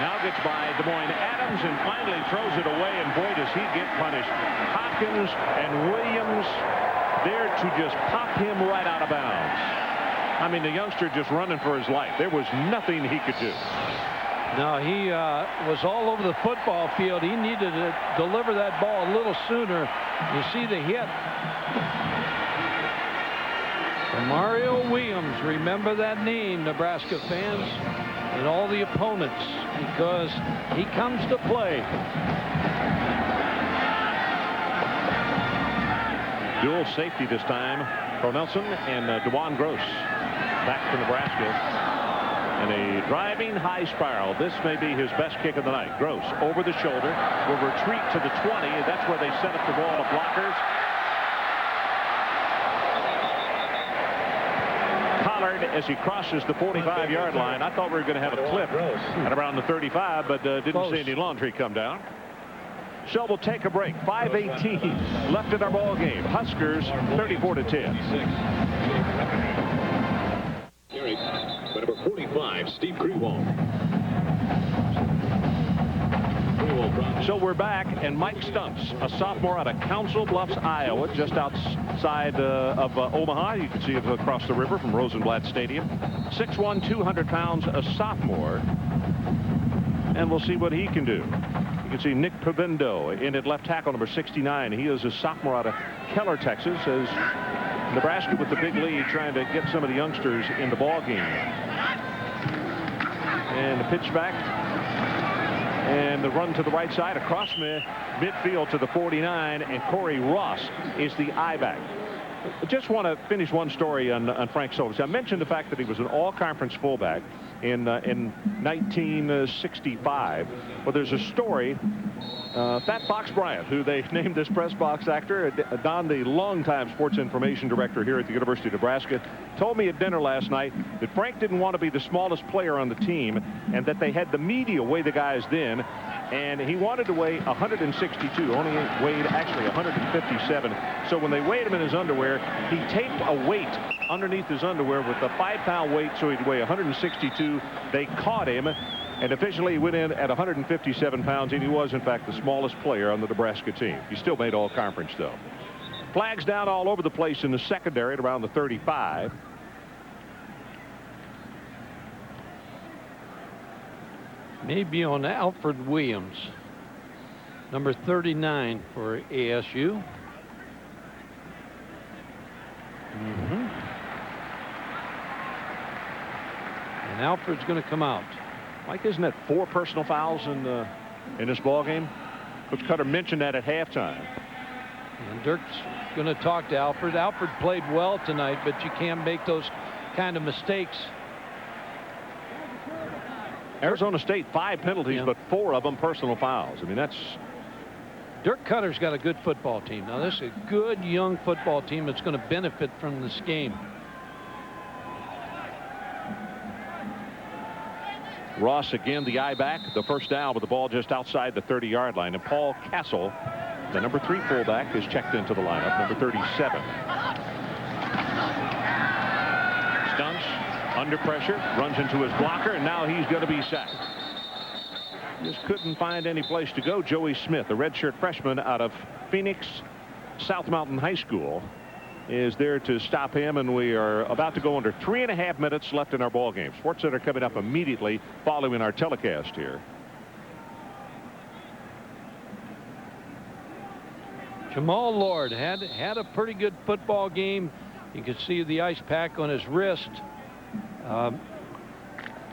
Now gets by Des Moines Adams and finally throws it away, and boy, does he get punished. Hopkins and Williams there to just pop him right out of bounds. I mean, the youngster just running for his life. There was nothing he could do. No, he was all over the football field. He needed to deliver that ball a little sooner. You see the hit. Mario Williams, remember that name, Nebraska fans, and all the opponents, because he comes to play. Dual safety this time. Cornelsen and DeJuan Gross back to Nebraska. And a driving high spiral. This may be his best kick of the night. Gross over the shoulder will retreat to the 20. That's where they set up the wall of blockers. Collard as he crosses the 45-yard line. I thought we were going to have a clip at around the 35, but didn't see any laundry come down. So we'll take a break. 5:18 left in our ball game. Huskers 34-10. Number 45, Steve Greenwald. So we're back, and Mike Stunts, a sophomore out of Council Bluffs, Iowa, just outside of Omaha. You can see it across the river from Rosenblatt Stadium. 6'1", 200 pounds, a sophomore. And we'll see what he can do. You can see Nick Pavendo in at left tackle, number 69. He is a sophomore out of Keller, Texas, as Nebraska with the big lead trying to get some of the youngsters in the ball game. And the pitch back. And the run to the right side across midfield to the 49, and Corey Ross is the I-back. I just want to finish one story on Frank Solich. I mentioned the fact that he was an all-conference fullback in 1965. Well, there's a story. Fat Fox Bryant, who they named this press box actor, Don, the longtime sports information director here at the University of Nebraska, told me at dinner last night that Frank didn't want to be the smallest player on the team, and that they had the media weigh the guys then, and he wanted to weigh 162, only weighed actually 157. So when they weighed him in his underwear, he taped a weight underneath his underwear with a 5-pound weight, so he'd weigh 162. They caught him, and officially he went in at 157 pounds, and he was, in fact, the smallest player on the Nebraska team. He still made all-conference, though. Flags down all over the place in the secondary at around the 35. Maybe on Alfred Williams, number 39 for ASU. And Alfred's going to come out. Mike, isn't that 4 personal fouls in this ball game? Coach Cutter mentioned that at halftime. And Dirk's going to talk to Alfred. Alfred played well tonight, but you can't make those kind of mistakes. Arizona State 5 penalties, but 4 of them personal fouls. I mean, that's... Dirk Cutter's got a good football team. Now, this is a good young football team that's going to benefit from this game. Ross again, the I-back, the first down with the ball just outside the 30-yard line. And Paul Castle, the number 3 fullback, is checked into the lineup, number 37. Stunts under pressure, runs into his blocker, and now he's going to be sacked. Just couldn't find any place to go. Joey Smith, a redshirt freshman out of Phoenix South Mountain High School, is there to stop him, and we are about to go under 3.5 minutes left in our ball game. SportsCenter coming up immediately following our telecast here. Jamal Lord had a pretty good football game. You can see the ice pack on his wrist.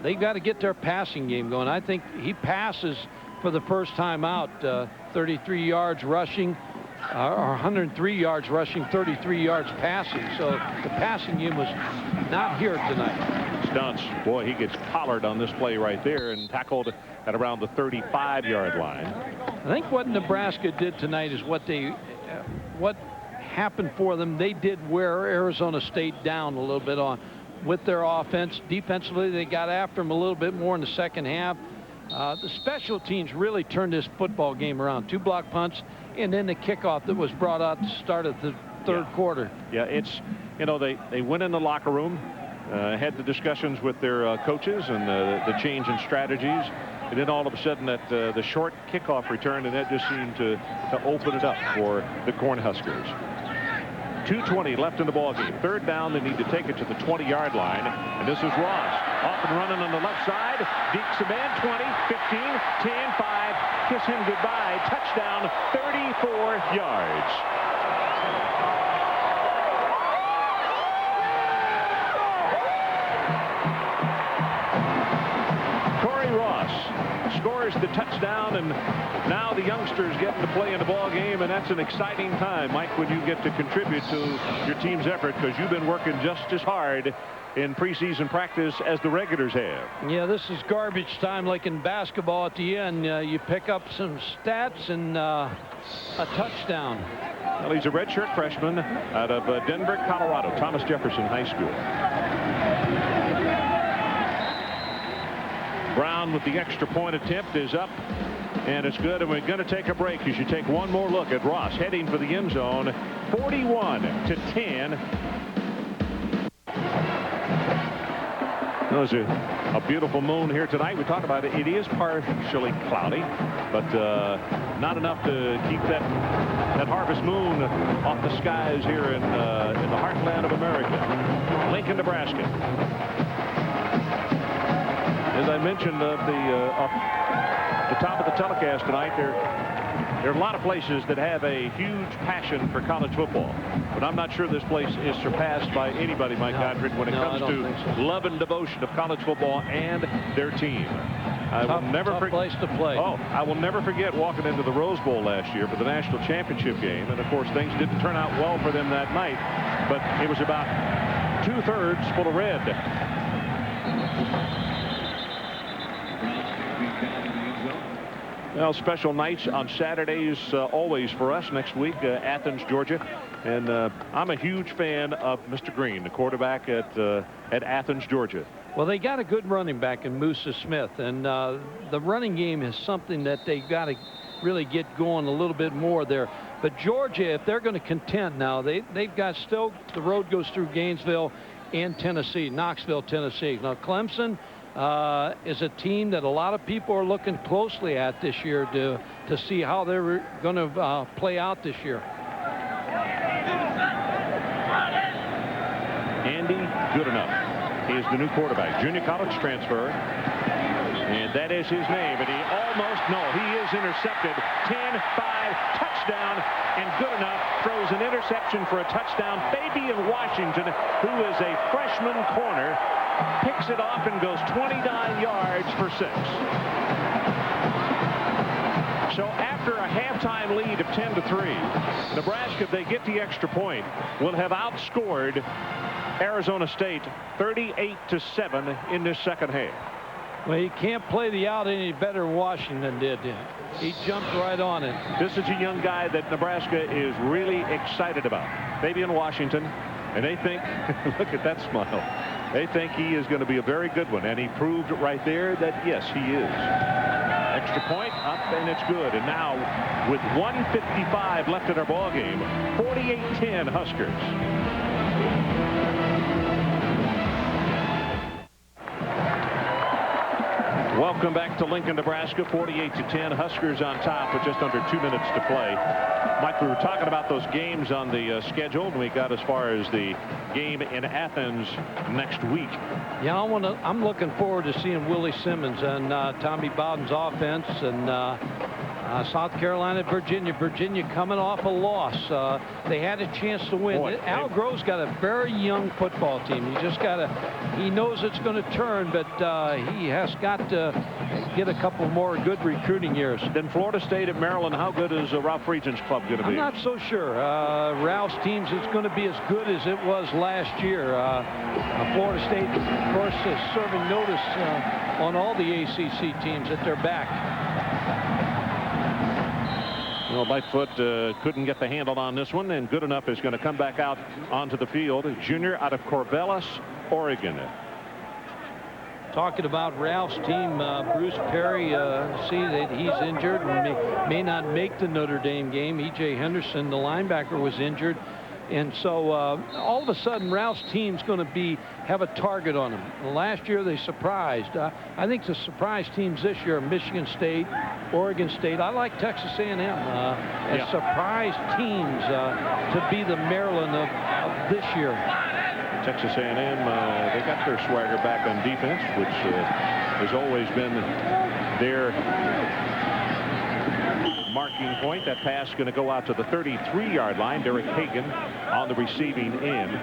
They got to get their passing game going. I think he passes for the first time out, 33 yards rushing, or 103 yards rushing, 33 yards passing. So the passing game was not here tonight. Stunts, boy, he gets collared on this play right there and tackled at around the 35-yard line. I think what Nebraska did tonight is what happened for them. They did wear Arizona State down a little bit on with their offense. Defensively, they got after them a little bit more in the second half. The special teams really turned this football game around. 2 block punts, and then the kickoff that was brought out to start at the third quarter. Yeah, it's, you know, they went in the locker room, had the discussions with their coaches and the change in strategies. And then all of a sudden the short kickoff return, and that just seemed to open it up for the Cornhuskers. 2:20 left in the ball game. Third down, they need to take it to the 20-yard line. And this is Ross off and running on the left side. Dekes a man, 20, 15, 10, 5. Kiss him goodbye. Touchdown, 34 yards. Scores the touchdown, and now the youngsters getting to play in the ball game, and that's an exciting time, Mike, when you get to contribute to your team's effort, because you've been working just as hard in preseason practice as the regulars have. Yeah, this is garbage time, like in basketball at the end. You pick up some stats and a touchdown. Well, he's a redshirt freshman out of Denver, Colorado, Thomas Jefferson High School. Brown with the extra point attempt is up, and it's good, and we're going to take a break as you take one more look at Ross heading for the end zone. 41-10. There's a beautiful moon here tonight. We talked about it. It is partially cloudy, but not enough to keep that harvest moon off the skies here in the heartland of America, Lincoln, Nebraska. As I mentioned at the top of the telecast tonight, there are a lot of places that have a huge passion for college football, but I'm not sure this place is surpassed by anybody, Mike Godfrey, when it comes to love and devotion of college football and their team. I will never forget. Place to play. Oh, I will never forget walking into the Rose Bowl last year for the national championship game, and of course things didn't turn out well for them that night, but it was about 2/3 full of red. Well, special nights on Saturdays always for us. Next week, Athens, Georgia. And I'm a huge fan of Mr. Green, the quarterback at Athens, Georgia. Well, they got a good running back in Musa Smith. And the running game is something that they got to really get going a little bit more there. But Georgia, if they're going to contend now, they've got still, the road goes through Gainesville and Tennessee, Knoxville, Tennessee. Now, Clemson is a team that a lot of people are looking closely at this year to see how they're going to play out this year. Andy Goodenough. He is the new quarterback, junior college transfer, and that is his name. And he he is intercepted. 10-5 touchdown, and Goodenough throws an interception for a touchdown. Fabian Washington, who is a freshman corner, picks it off and goes 29 yards for 6. So after a halftime lead of 10-3, Nebraska, if they get the extra point, will have outscored Arizona State 38-7 in this second half. Well, you can't play the out any better than Washington did. He jumped right on it. This is a young guy that Nebraska is really excited about. Fabian Washington, and they think, look at that smile. They think he is going to be a very good one, and he proved right there that, yes, he is. Extra point up, and it's good. And now, with 1:55 left in our ball game, 48-10 Huskers. Welcome back to Lincoln, Nebraska. 48-10. Huskers on top with just under 2 minutes to play. Mike, we were talking about those games on the schedule, and we got as far as the game in Athens next week. Yeah, I'm looking forward to seeing Willie Simmons and Tommy Bowden's offense, and South Carolina, Virginia coming off a loss. They had a chance to win. Boy, Al Grove's got a very young football team. He knows it's going to turn, but he has got to get a couple more good recruiting years. Then Florida State at Maryland, how good is Ralph Friedgen's club going to be? I'm not so sure. Ralph's team is going to be as good as it was last year. Florida State, of course, is serving notice on all the ACC teams that they're back. Well, Lightfoot couldn't get the handle on this one, and Goodenough is going to come back out onto the field. Junior out of Corvallis, Oregon. Talking about Ralph's team, Bruce Perry, see that he's injured and may not make the Notre Dame game. E.J. Henderson, the linebacker, was injured. And so all of a sudden, Ralph's team's going to have a target on them. Last year, they surprised. I think the surprise teams this year are Michigan State, Oregon State. I like Texas A&M as surprise teams to be the Maryland of this year. Texas A&M, they got their swagger back on defense, which has always been their marking point. That pass going to go out to the 33-yard line. Derek Hagan on the receiving end.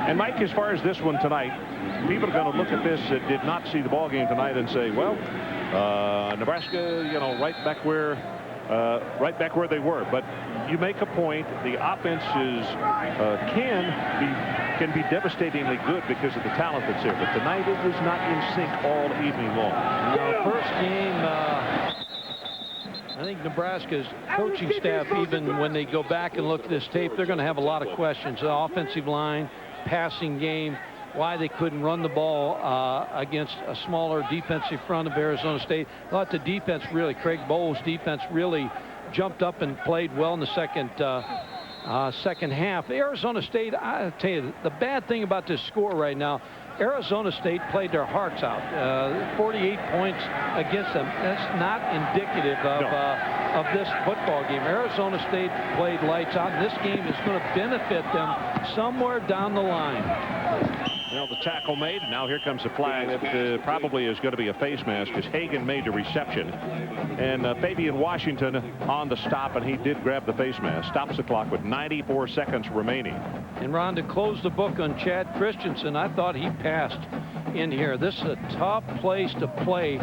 And Mike, as far as this one tonight, people are going to look at this that did not see the ball game tonight and say, well, Nebraska, you know, right back where they were. But you make a point. The offense can be devastatingly good because of the talent that's there. But tonight it was not in sync all evening long. First game, I think Nebraska's coaching staff, even when they go back and look at this tape, they're going to have a lot of questions. The offensive line, passing game, why they couldn't run the ball against a smaller defensive front of Arizona State. I thought the defense really, Craig Bowles' defense really jumped up and played well in the second half. Arizona State, I tell you, the bad thing about this score right now, Arizona State played their hearts out. 48 points against them. That's not indicative of this football game. Arizona State played lights out. This game is going to benefit them somewhere down the line. Well, the tackle made. Now here comes the flag. That probably is going to be a face mask because Hagan made the reception. And Fabian Washington on the stop, and he did grab the face mask. Stops the clock with 94 seconds remaining. And Ron, to close the book on Chad Christensen, I thought he passed in here. This is a tough place to play.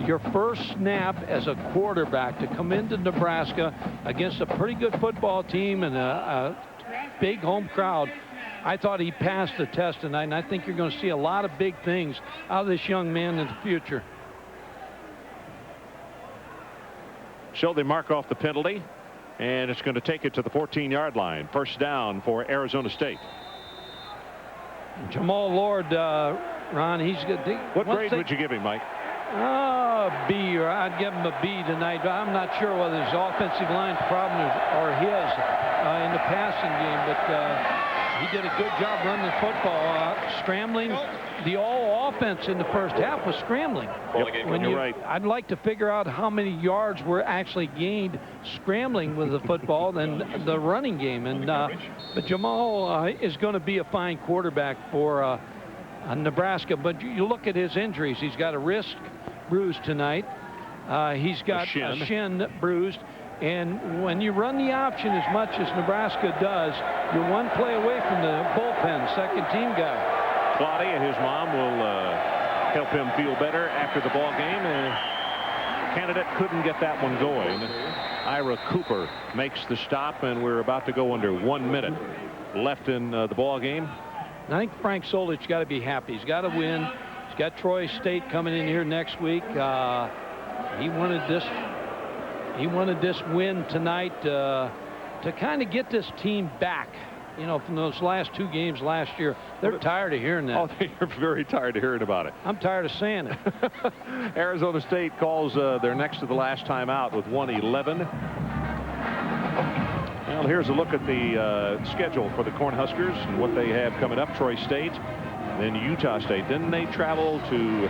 Your first snap as a quarterback to come into Nebraska against a pretty good football team and a big home crowd. I thought he passed the test tonight, and I think you're going to see a lot of big things out of this young man in the future. So they mark off the penalty, and it's going to take it to the 14-yard line. First down for Arizona State. Jamal Lord, Ron, he's good. What grade would you give him, Mike? B, or I'd give him a B tonight. I'm not sure whether his offensive line problems are his in the passing game, but he did a good job running the football, scrambling. The all offense in the first half was scrambling. Yep, you're right. I'd like to figure out how many yards were actually gained scrambling with the football than the running game. And but Jamal is going to be a fine quarterback for Nebraska. But you look at his injuries. He's got a wrist bruised tonight. He's got a shin bruised. And when you run the option as much as Nebraska does, you're one play away from the bullpen, second team guy. Claudia, his mom, will help him feel better after the ball game. Candidate couldn't get that one going. Ira Cooper makes the stop, and we're about to go under 1 minute left in the ball game. I think Frank Solich got to be happy. He's got to win. He's got Troy State coming in here next week. He wanted this win tonight to kind of get this team back. You know, from those last two games last year. They're tired of hearing that. Oh, they're very tired of hearing about it. I'm tired of saying it. Arizona State calls their next to the last time out with 1:11. Well, here's a look at the schedule for the Cornhuskers and what they have coming up. Troy State, then Utah State. Then they travel to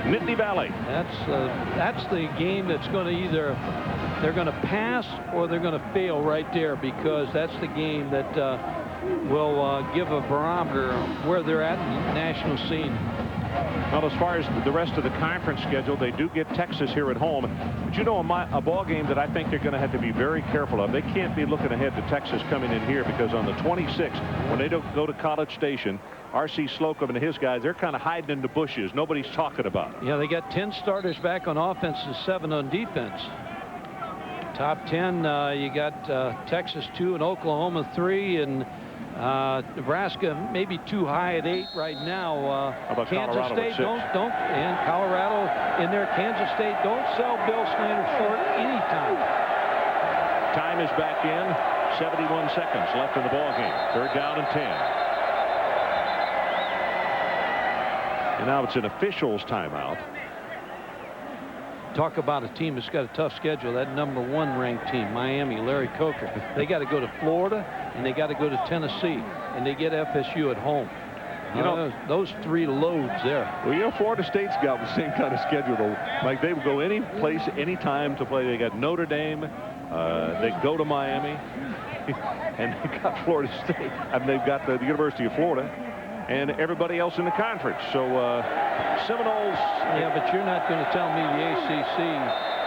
Nittany Valley. That's the game that's going to either they're going to pass or they're going to fail right there, because that's the game that will give a barometer of where they're at in the national scene. Well, as far as the rest of the conference schedule, they do get Texas here at home. But you know, a ball game that I think they're going to have to be very careful of. They can't be looking ahead to Texas coming in here, because on the 26th, when they don't go to College Station, R.C. Slocum and his guys, they're kind of hiding in the bushes. Nobody's talking about it. Yeah, they got 10 starters back on offense and 7 on defense. Top 10, you got Texas 2 and Oklahoma 3, and Nebraska maybe too high at 8 right now. How about Kansas Colorado State, at 6? and Colorado in there. Kansas State, don't sell Bill Snyder short anytime. Time is back in. 71 seconds left in the ball game. Third down and 10. And now it's an official's timeout. Talk about a team that's got a tough schedule. That #1 ranked team, Miami, Larry Coker. They got to go to Florida, and they got to go to Tennessee, and they get FSU at home. You know, those 3 loads there. Well, you know, Florida State's got the same kind of schedule, though. Like, they will go any place, any time to play. They got Notre Dame. They go to Miami. And they got Florida State. I mean, they've got the University of Florida and everybody else in the conference. So, Seminoles. Yeah, but you're not going to tell me the ACC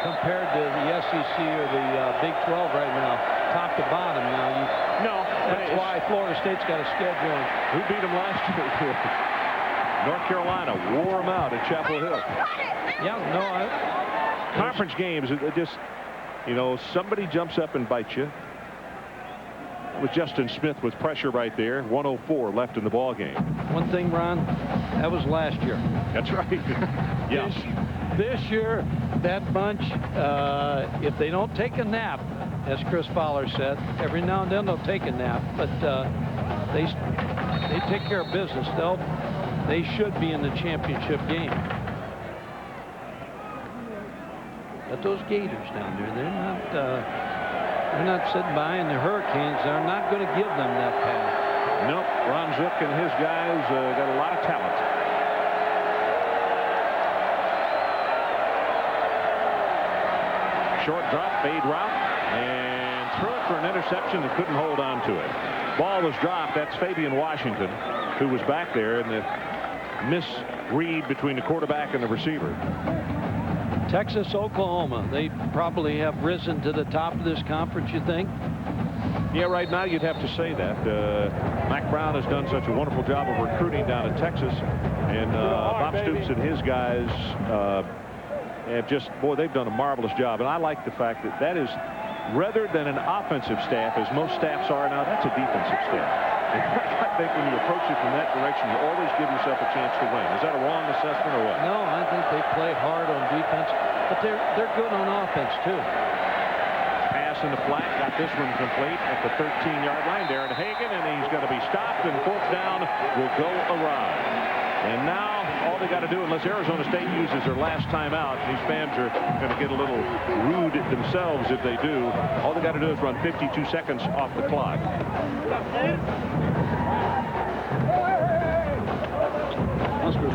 compared to the SEC or the Big 12 right now, top to bottom. Now, no. That's why Florida State's got a schedule. Who beat them last year? North Carolina wore them out at Chapel Hill. Yeah, no. Conference games, just, you know, somebody jumps up and bites you. It was Justin Smith with pressure right there. 1:04 left in the ball game. One thing, Ron, that was last year. That's right. Yeah. This year, that bunch, if they don't take a nap, as Chris Fowler said, every now and then they'll take a nap, but they take care of business. They should be in the championship game. But those Gators down there, they're not sitting by, and the Hurricanes are not going to give them that pass. Nope. Ron Zook and his guys got a lot of talent. Short drop, fade route, and threw it for an interception and couldn't hold on to it. Ball was dropped. That's Fabian Washington, who was back there, and the misread between the quarterback and the receiver. Texas, Oklahoma, they probably have risen to the top of this conference, you think? Yeah, right now you'd have to say that. Mac Brown has done such a wonderful job of recruiting down in Texas, and Bob Stoops and his guys have just, boy, they've done a marvelous job. And I like the fact that that is, rather than an offensive staff, as most staffs are now, that's a defensive staff. I think when you approach it from that direction, you always give yourself a chance to win. Is that a wrong assessment or what? No, I think they play hard on defense, but they're good on offense too. Pass in the flat, got this one complete at the 13-yard line. Darren Hagan, and he's going to be stopped, and 4th down will go awry. And now all they got to do, unless Arizona State uses their last timeout, these fans are going to get a little rude themselves if they do. All they got to do is run 52 seconds off the clock.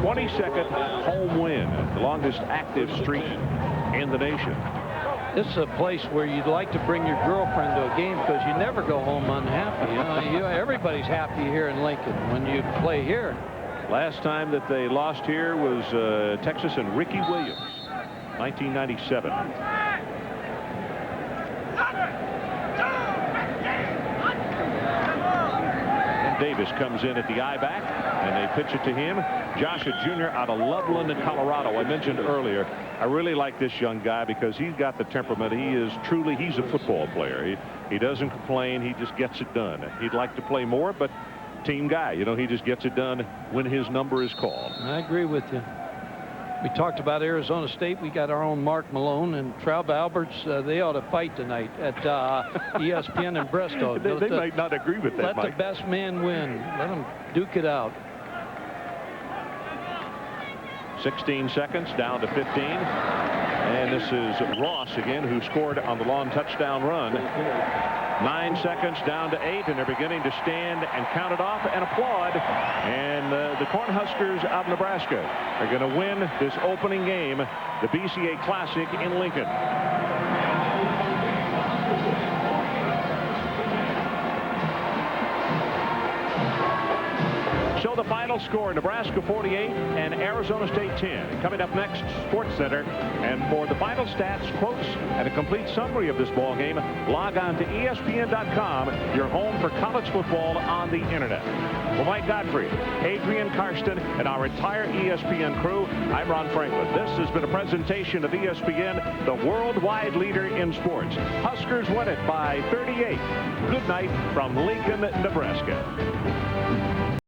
22nd home win, the longest active streak in the nation. This is a place where you'd like to bring your girlfriend to a game because you never go home unhappy. Everybody's happy here in Lincoln when you play here. Last time that they lost here was Texas and Ricky Williams, 1997. And Davis comes in at the I-back, and they pitch it to him. Joshua Jr. out of Loveland in Colorado. I mentioned earlier, I really like this young guy because he's got the temperament. He's a football player. He doesn't complain. He just gets it done. He'd like to play more, but team guy, you know, he just gets it done when his number is called. I agree with you. We talked about Arizona State. We got our own Mark Malone and Traub Alberts. They ought to fight tonight at ESPN in Bristow. They might not agree with that, Let Mike. the best man win. Let them duke it out. 16 seconds down to 15. And this is Ross again, who scored on the long touchdown run. 9 seconds down to 8, and they're beginning to stand and count it off and applaud. And the Cornhuskers of Nebraska are going to win this opening game, the BCA Classic in Lincoln. So the final score, Nebraska 48 and Arizona State 10. Coming up next, Sports Center. And for the final stats, quotes, and a complete summary of this ball game, log on to ESPN.com, your home for college football on the internet. For Mike Godfrey, Adrian Karsten, and our entire ESPN crew, I'm Ron Franklin. This has been a presentation of ESPN, the worldwide leader in sports. Huskers win it by 38. Good night from Lincoln, Nebraska.